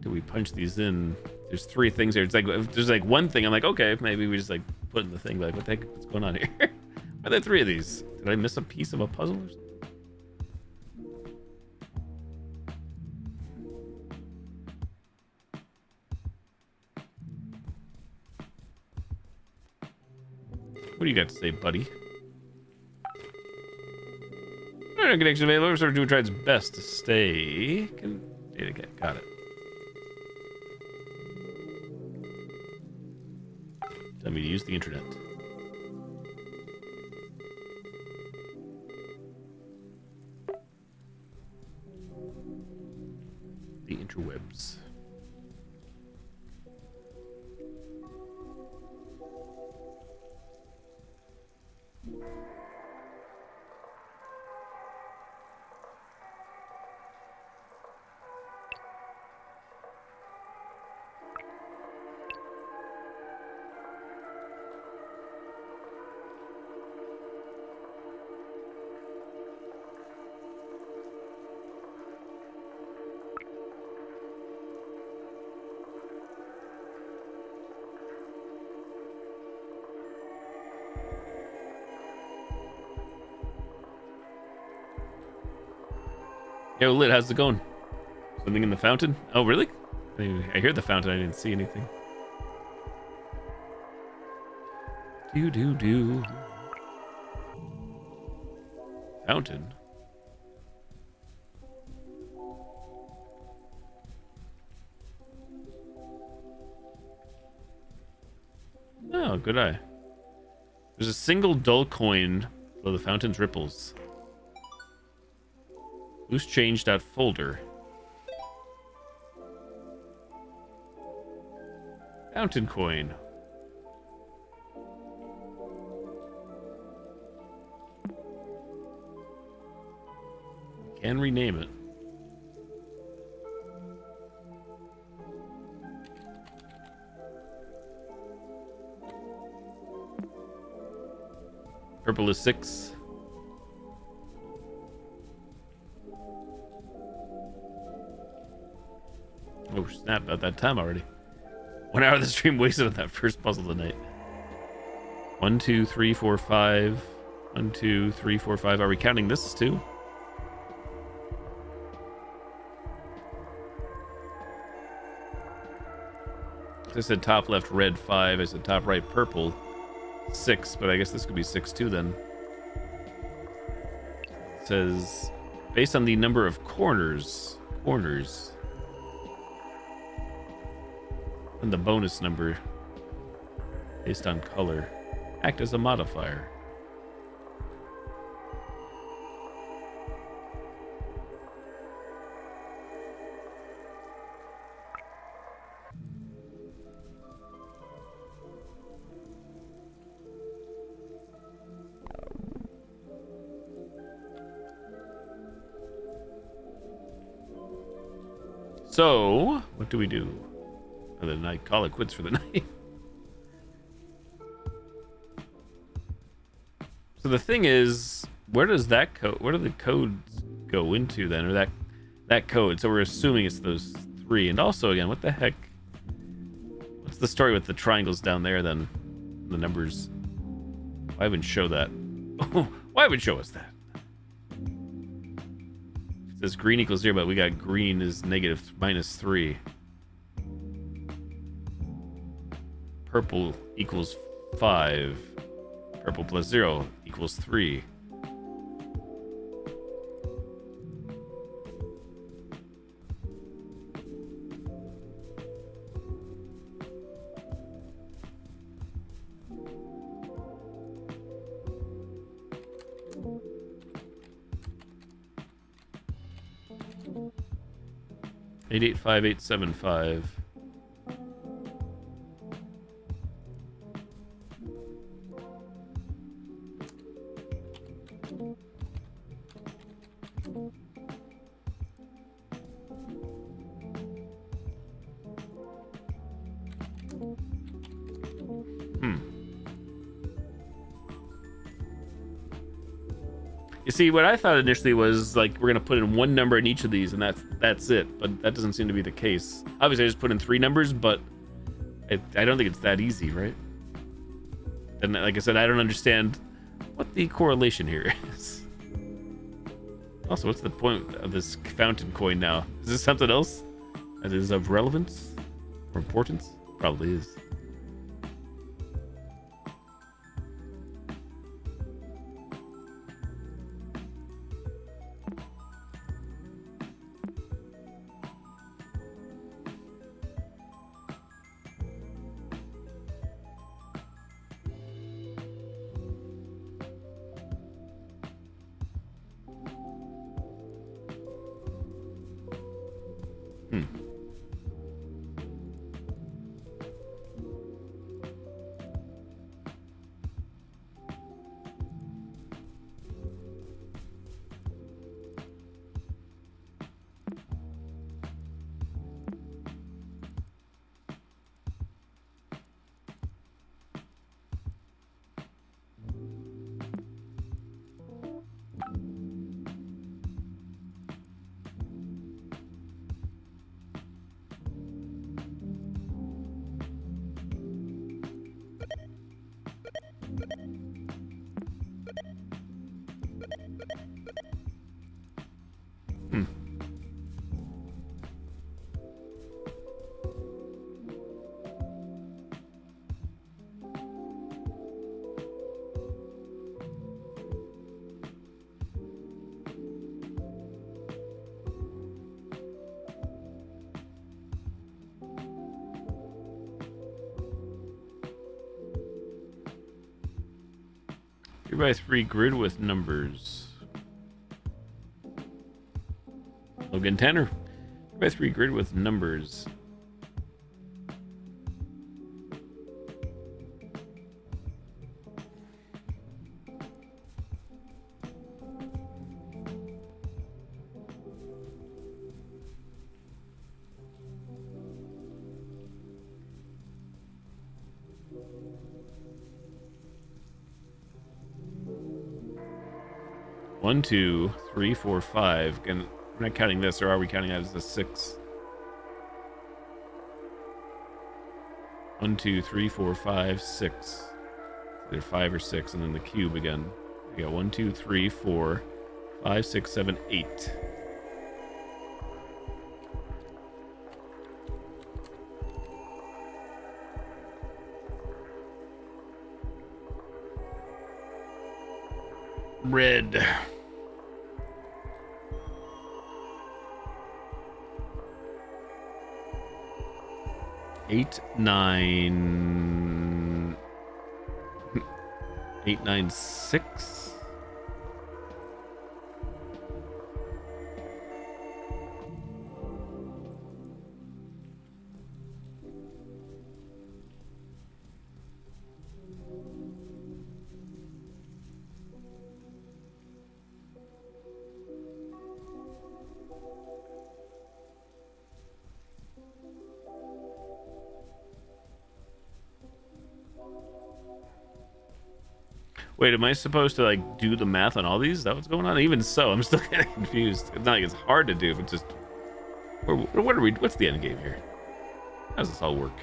do we punch these in? There's three things here. It's like if there's like one thing. I'm like, okay, maybe we just like put in the thing. Like, what the heck? What's going on here? Why are there three of these? Did I miss a piece of a puzzle or something? What do you got to say, buddy? Connection available. Sort of do try its best to stay. Data get got it. Tell me to use the internet. The interwebs. Yo, Lit, how's it going? Something in the fountain? Oh, really? I hear the fountain. I didn't see anything. Do. Fountain? Oh, good eye. There's a single dull coin below the fountain's ripples. Loose change.folder. Fountain coin. Can rename it. Purple is 6. Oh snap, about that time already. 1 hour of the stream wasted on that first puzzle tonight. 1, 2, 3, 4, 5. 1, 2, 3, 4, 5. Are we counting this too? I said top left red 5. I said top right purple 6, but I guess this could be 6 too then. says based on the number of corners and the bonus number based on color act as a modifier. So, what do we do for the night? Call it quits for the night. So the thing is, where does that code? Where do the codes go into then, or that code? So we're assuming it's those three. And also, again, what the heck? What's the story with the triangles down there then? The numbers. Why would show that? Why would show us that? It says green equals 0, but we got green is negative -3. Purple equals 5. Purple plus 0 equals 3. Eight 85875. You see, what I thought initially was like we're gonna put in one number in each of these, and that's it. But that doesn't seem to be the case. Obviously, I just put in 3 numbers, but I don't think it's that easy, right? And like I said, I don't understand what the correlation here is. Also, what's the point of this fountain coin now? Is this something else that is of relevance or importance? Probably is. By 3 grid with numbers. Logan Tanner. 3x3 grid with numbers. One, 2, 3, 4, 5. And we're not counting this, or are we counting that as a 6? 1, 2, 3, 4, 5, 6. Either 5 or 6, and then the cube again. We got 1, 2, 3, 4, 5, 6, 7, 8. Red. 896. Wait, am I supposed to like do the math on all these? Is that what's going on? Even so, I'm still kind of confused. It's not like it's hard to do, but just what are we? What's the end game here? How does this all work?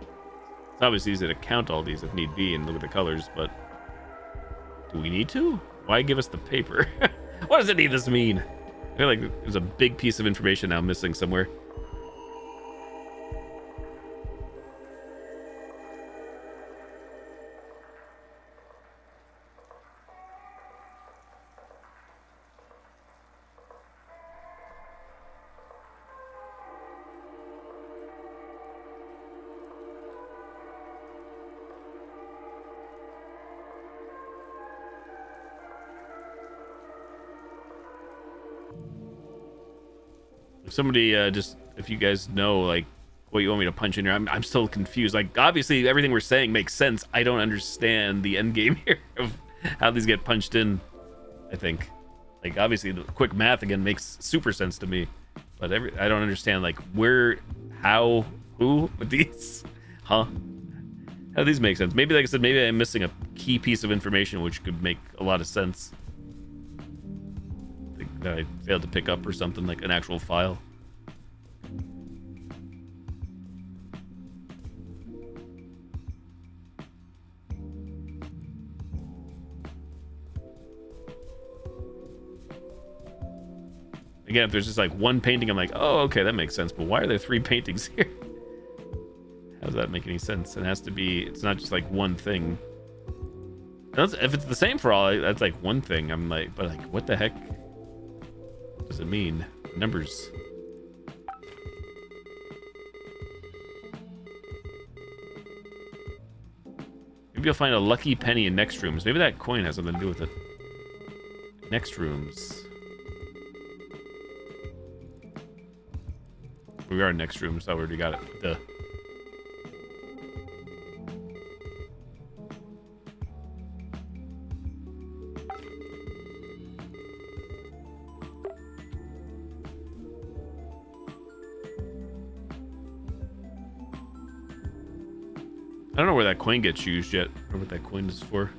It's obviously easy to count all these if need be and look at the colors, but do we need to? Why give us the paper? What does any of this mean? I feel like there's a big piece of information now missing somewhere. If somebody if you guys know like what you want me to punch in here, I'm still confused. Like obviously everything we're saying makes sense. I don't understand the end game here of how these get punched in. I think like obviously the quick math again makes super sense to me, but I don't understand like where, how, who with these, huh? How do these make sense? Maybe like I said, maybe I'm missing a key piece of information which could make a lot of sense. That I failed to pick up or something, like an actual file. Again, if there's just like one painting, I'm like, oh, okay, that makes sense. But why are there 3 paintings here? How does that make any sense? It has to be, it's not just like one thing. If it's the same for all, that's like one thing. I'm like, but like, what the heck does it mean? Numbers. Maybe you'll find a lucky penny in next rooms. Maybe that coin has something to do with it. Next rooms. We are in next rooms. I already got it. Duh. I don't know where that coin gets used yet, or what that coin is for.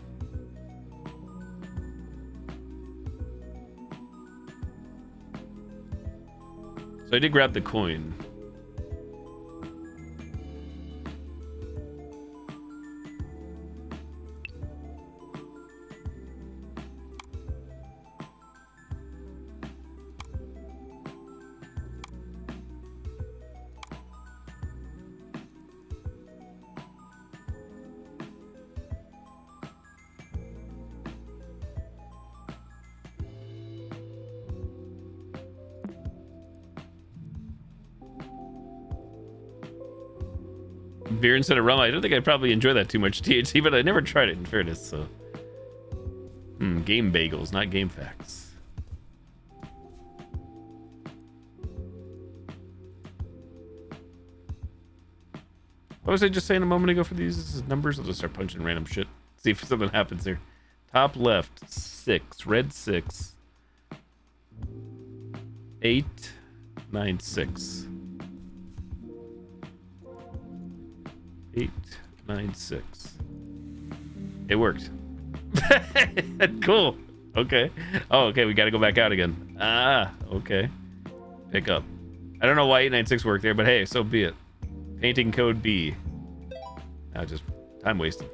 So I did grab the coin. Beer instead of rum. I don't think I'd probably enjoy that too much, THC, but I never tried it in fairness, so. Game bagels, not game facts. What was I just saying a moment ago for these numbers? I'll just start punching random shit. See if something happens here. Top left, 6. Red 6. 8, 9, 6. 8, 9, 6. It worked. Cool. Okay. Oh, okay. We got to go back out again. Ah, okay. Pick up. I don't know why 896 worked there, but hey, so be it. Painting code B. Now just time wasted.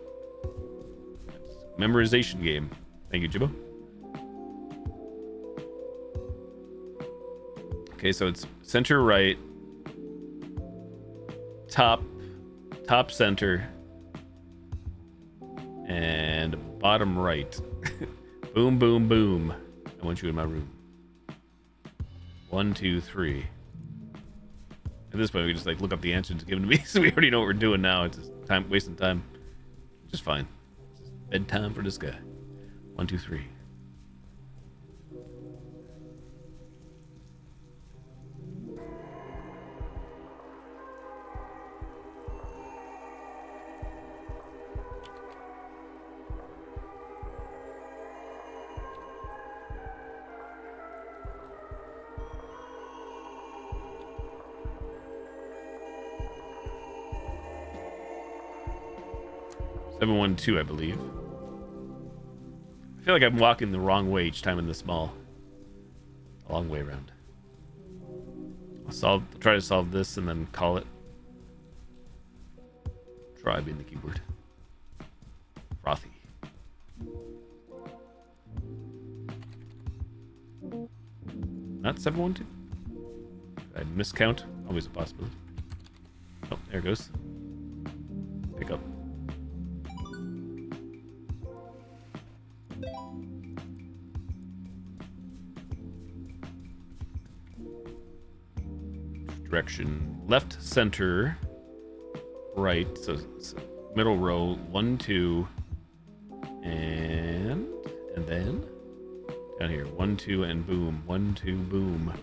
Memorization game. Thank you, Jibbo. Okay, so it's center right, top center, and bottom right. Boom, boom, boom. I want you in my room. 1, 2, 3. At this point, we just like look up the answer it's given to me, so we already know what we're doing now. It's just time wasting time. Just fine. It's just bedtime for this guy. 1, 2, 3. Seven, 1, 2, I believe. I feel like I'm walking the wrong way each time in this mall. A long way around. I'll try to solve this and then call it. Try being the keyword. Frothy. Not 7, 1, 2. I miscount. Always a possibility. Oh, there it goes. Pick up. Direction left, center, right. So it's middle row, 1, 2, and then down here, 1, 2, and boom, 1, 2, boom.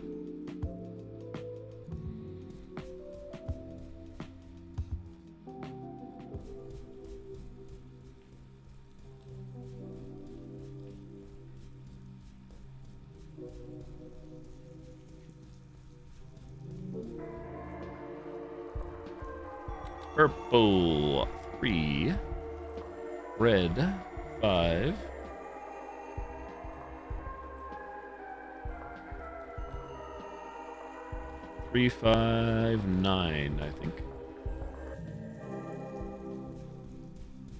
Purple 3, red 5, three, 5, 9, I think.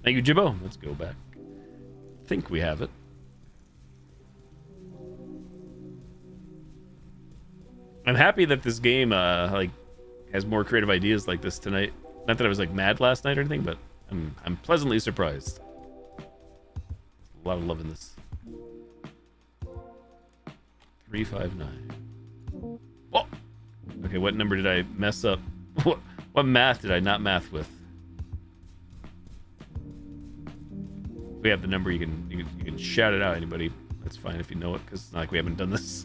Thank you, Jibbo. Let's go back. I think we have it. I'm happy that this game like has more creative ideas like this tonight. Not that I was like mad last night or anything, but I'm pleasantly surprised. A lot of love in this. 3, 5, 9. Oh, okay. What number did I mess up? What math did I not math with? If we have the number, you can shout it out. Anybody? That's fine if you know it, because it's not like we haven't done this.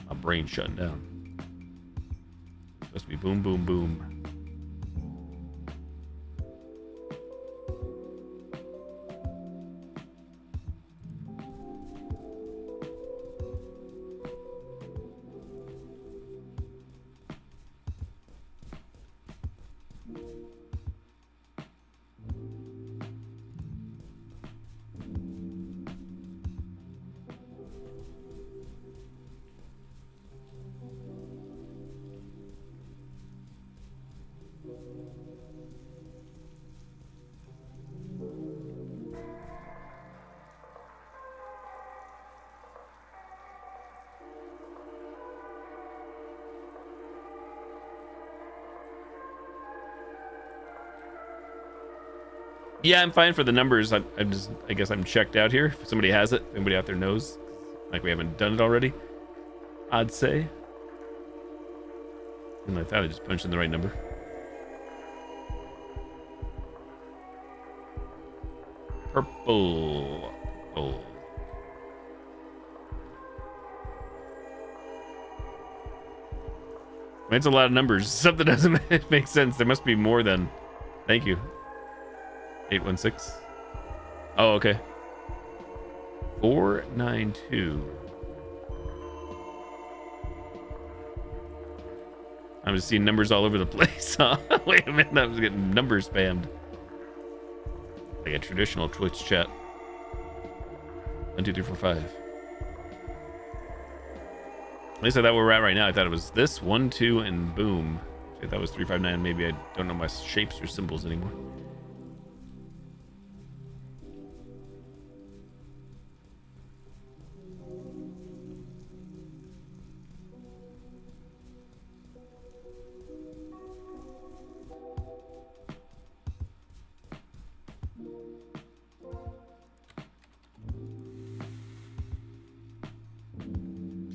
My brain's shutting down. It's supposed to be boom, boom, boom. Yeah, I'm fine for the numbers. I guess I'm checked out here. If somebody has it, if anybody out there knows, like we haven't done it already, I'd say. And I thought I just punched in the right number. Purple. Oh. That's a lot of numbers. Something doesn't make sense. There must be more than. Thank you. 816. Oh, okay. 492. I'm just seeing numbers all over the place, huh? Wait a minute, I was getting numbers spammed. Like a traditional Twitch chat. 1, 2, 3, 4, 5. At least I thought where we're at right now. I thought it was this 1, 2, and boom. I thought it was 3, 5, 9. Maybe I don't know my shapes or symbols anymore.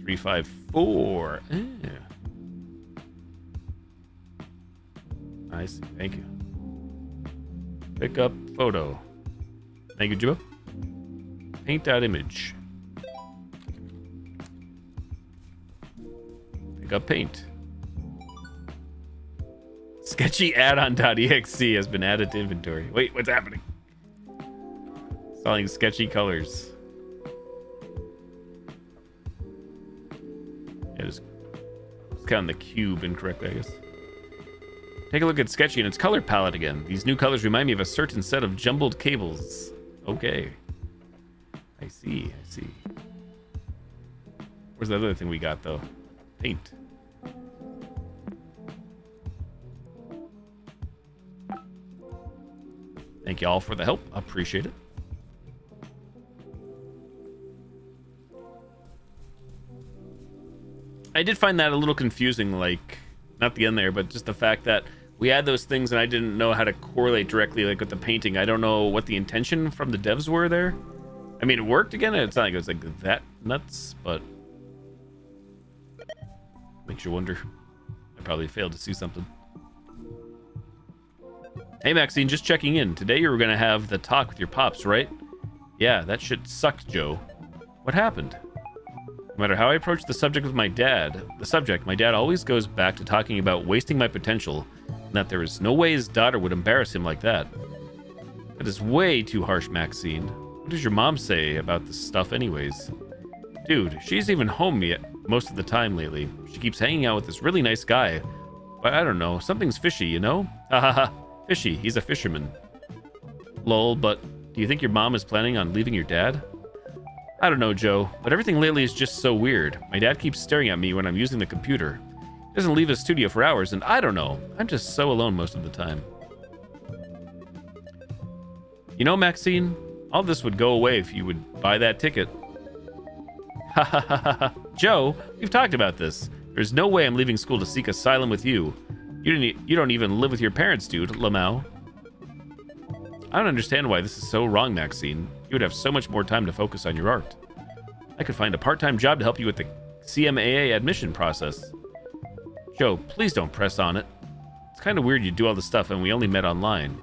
Three, 5, 4. Yeah. I see. Thank you. Pick up photo. Thank you, Jibbo. Paint that image. Pick up paint. Sketchy add-on.exe has been added to inventory. Wait, what's happening? Installing sketchy colors. Yeah, just counting the cube incorrectly, I guess. Take a look at Sketchy and its color palette again. These new colors remind me of a certain set of jumbled cables. Okay. I see. Where's the other thing we got, though? Paint. Thank you all for the help. Appreciate it. I did find that a little confusing, like, not the end there, but just the fact that we had those things and I didn't know how to correlate directly, like, with the painting. I don't know what the intention from the devs were there. I mean, it worked again. It's not like it was like that nuts, but makes you wonder. I probably failed to see something. Hey, Maxine, just checking in. Today you were going to have the talk with your pops, right? Yeah, that shit sucked, Joe. What happened? No matter how I approach the subject with my dad, my dad always goes back to talking about wasting my potential and that there is no way his daughter would embarrass him like that. That is way too harsh, Maxine. What does your mom say about this stuff anyways? Dude, she's even home most of the time lately. She keeps hanging out with this really nice guy. But I don't know, something's fishy, you know? Hahaha, fishy, he's a fisherman. Lol, but do you think your mom is planning on leaving your dad? I don't know, Joe, but everything lately is just so weird. My dad keeps staring at me when I'm using the computer. He doesn't leave his studio for hours, and I don't know. I'm just so alone most of the time. You know, Maxine, all this would go away if you would buy that ticket. Ha ha ha ha. Joe, we've talked about this. There's no way I'm leaving school to seek asylum with you. You don't even live with your parents, dude, Lamau. I don't understand why this is so wrong, Maxine. You would have so much more time to focus on your art. I could find a part-time job to help you with the CMAA admission process. Joe, please don't press on it. It's kind of weird you do all this stuff and we only met online.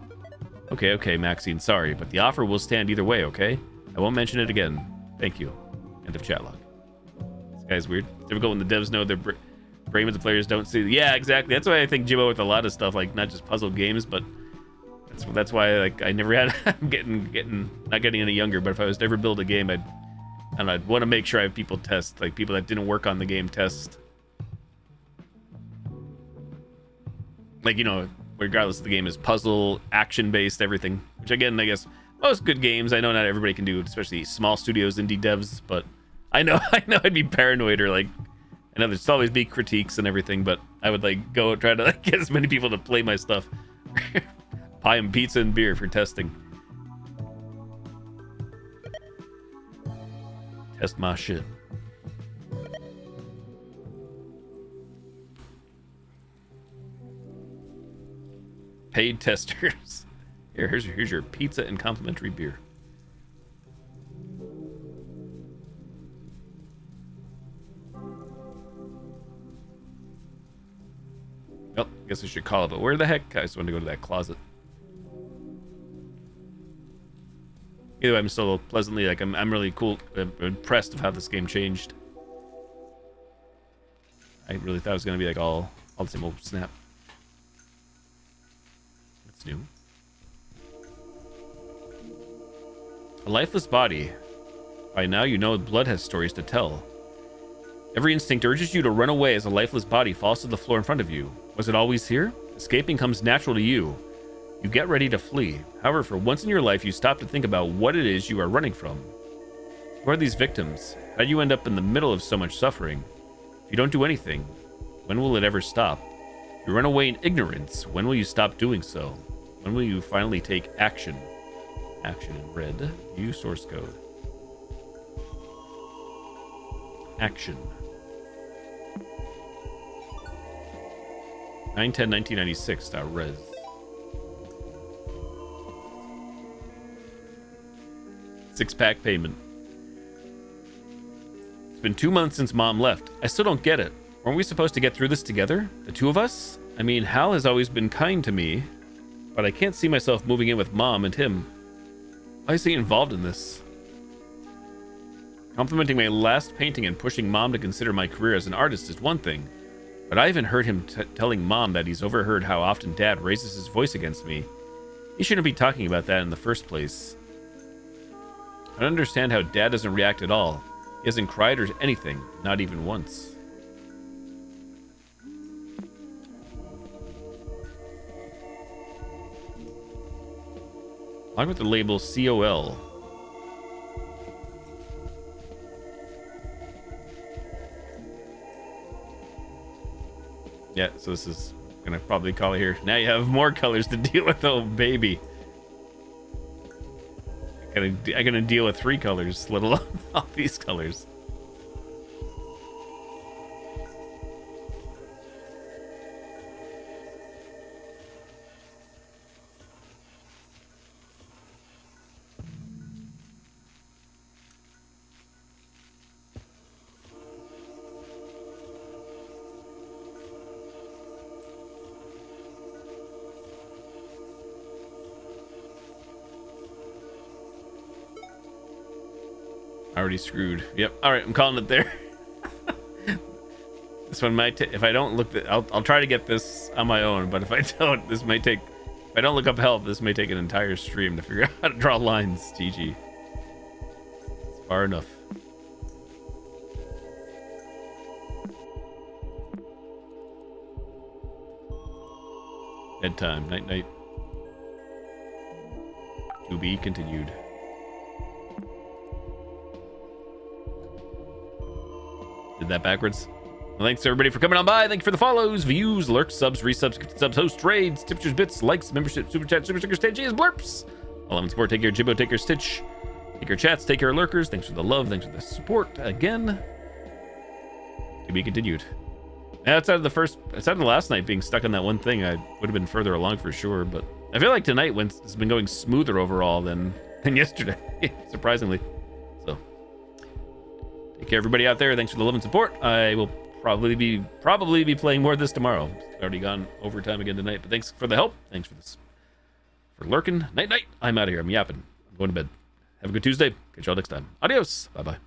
Okay, Maxine, sorry, but the offer will stand either way, okay? I won't mention it again. Thank you. End of chat log. This guy's weird. It's difficult when the devs know their brains the players don't see. Yeah, exactly. That's why I think Jimbo with a lot of stuff, like not just puzzle games, but that's why like I never had not getting any younger, but if I was to ever build a game, I'd want to make sure I have people test, like people that didn't work on the game test. Like, you know, regardless of the game is puzzle, action based, everything. Which again, I guess most good games, I know not everybody can do, especially small studios, indie devs, but I know I'd be paranoid, or like I know there's always be critiques and everything, but I would like go try to like get as many people to play my stuff. Buy them pizza and beer for testing. Test my shit. Paid testers. Here's your pizza and complimentary beer. Well, I guess I should call it, but where the heck? I just want to go to that closet. Either way, I'm still pleasantly, like, I'm really cool, impressed of how this game changed. I really thought it was going to be like all the same old snap. That's new. A lifeless body. By now you know blood has stories to tell. Every instinct urges you to run away as a lifeless body falls to the floor in front of you. Was it always here? Escaping comes natural to you. You get ready to flee. However, for once in your life, you stop to think about what it is you are running from. Who are these victims? How do you end up in the middle of so much suffering? If you don't do anything, when will it ever stop? If you run away in ignorance, when will you stop doing so? When will you finally take action? Action in red. View source code. Action. 9/10/1996.res. Six-pack payment. It's been 2 months since Mom left. I still don't get it. Weren't we supposed to get through this together? The two of us? I mean, Hal has always been kind to me, but I can't see myself moving in with Mom and him. Why is he involved in this? Complimenting my last painting and pushing Mom to consider my career as an artist is one thing, but I even heard him telling Mom that he's overheard how often Dad raises his voice against me. He shouldn't be talking about that in the first place. I don't understand how Dad doesn't react at all. He hasn't cried or anything, not even once. Along with the label COL. Yeah, so this is gonna probably call it here. Now you have more colors to deal with, oh baby. I'm gonna deal with 3 colors, let alone all these colors. Already screwed. Yep. All right, I'm calling it there. This one might if I don't look I'll try to get this on my own, but if I don't, this might take if I don't look up help, this may take an entire stream to figure out how to draw lines. GG. It's far enough. Bedtime. Night night. To be continued. Did that backwards. Well, thanks everybody for coming on by. Thank you for the follows, views, lurks, subs, resubs, gifted subs, host trades, tipsters, bits, likes, membership, super chat, super stickers, stage blurps. All of support. Take care, Jibbo. Take care, Stitch. Take care, chats. Take care, lurkers. Thanks for the love. Thanks for the support again. To be continued. Outside of the last night being stuck on that one thing, I would have been further along for sure. But I feel like tonight has been going smoother overall than yesterday, surprisingly. So. Take care, everybody out there. Thanks for the love and support. I will probably be playing more of this tomorrow. It's already gone overtime again tonight. But thanks for the help. Thanks for this. For lurking. Night night. I'm out of here. I'm yapping. I'm going to bed. Have a good Tuesday. Catch y'all next time. Adios. Bye bye.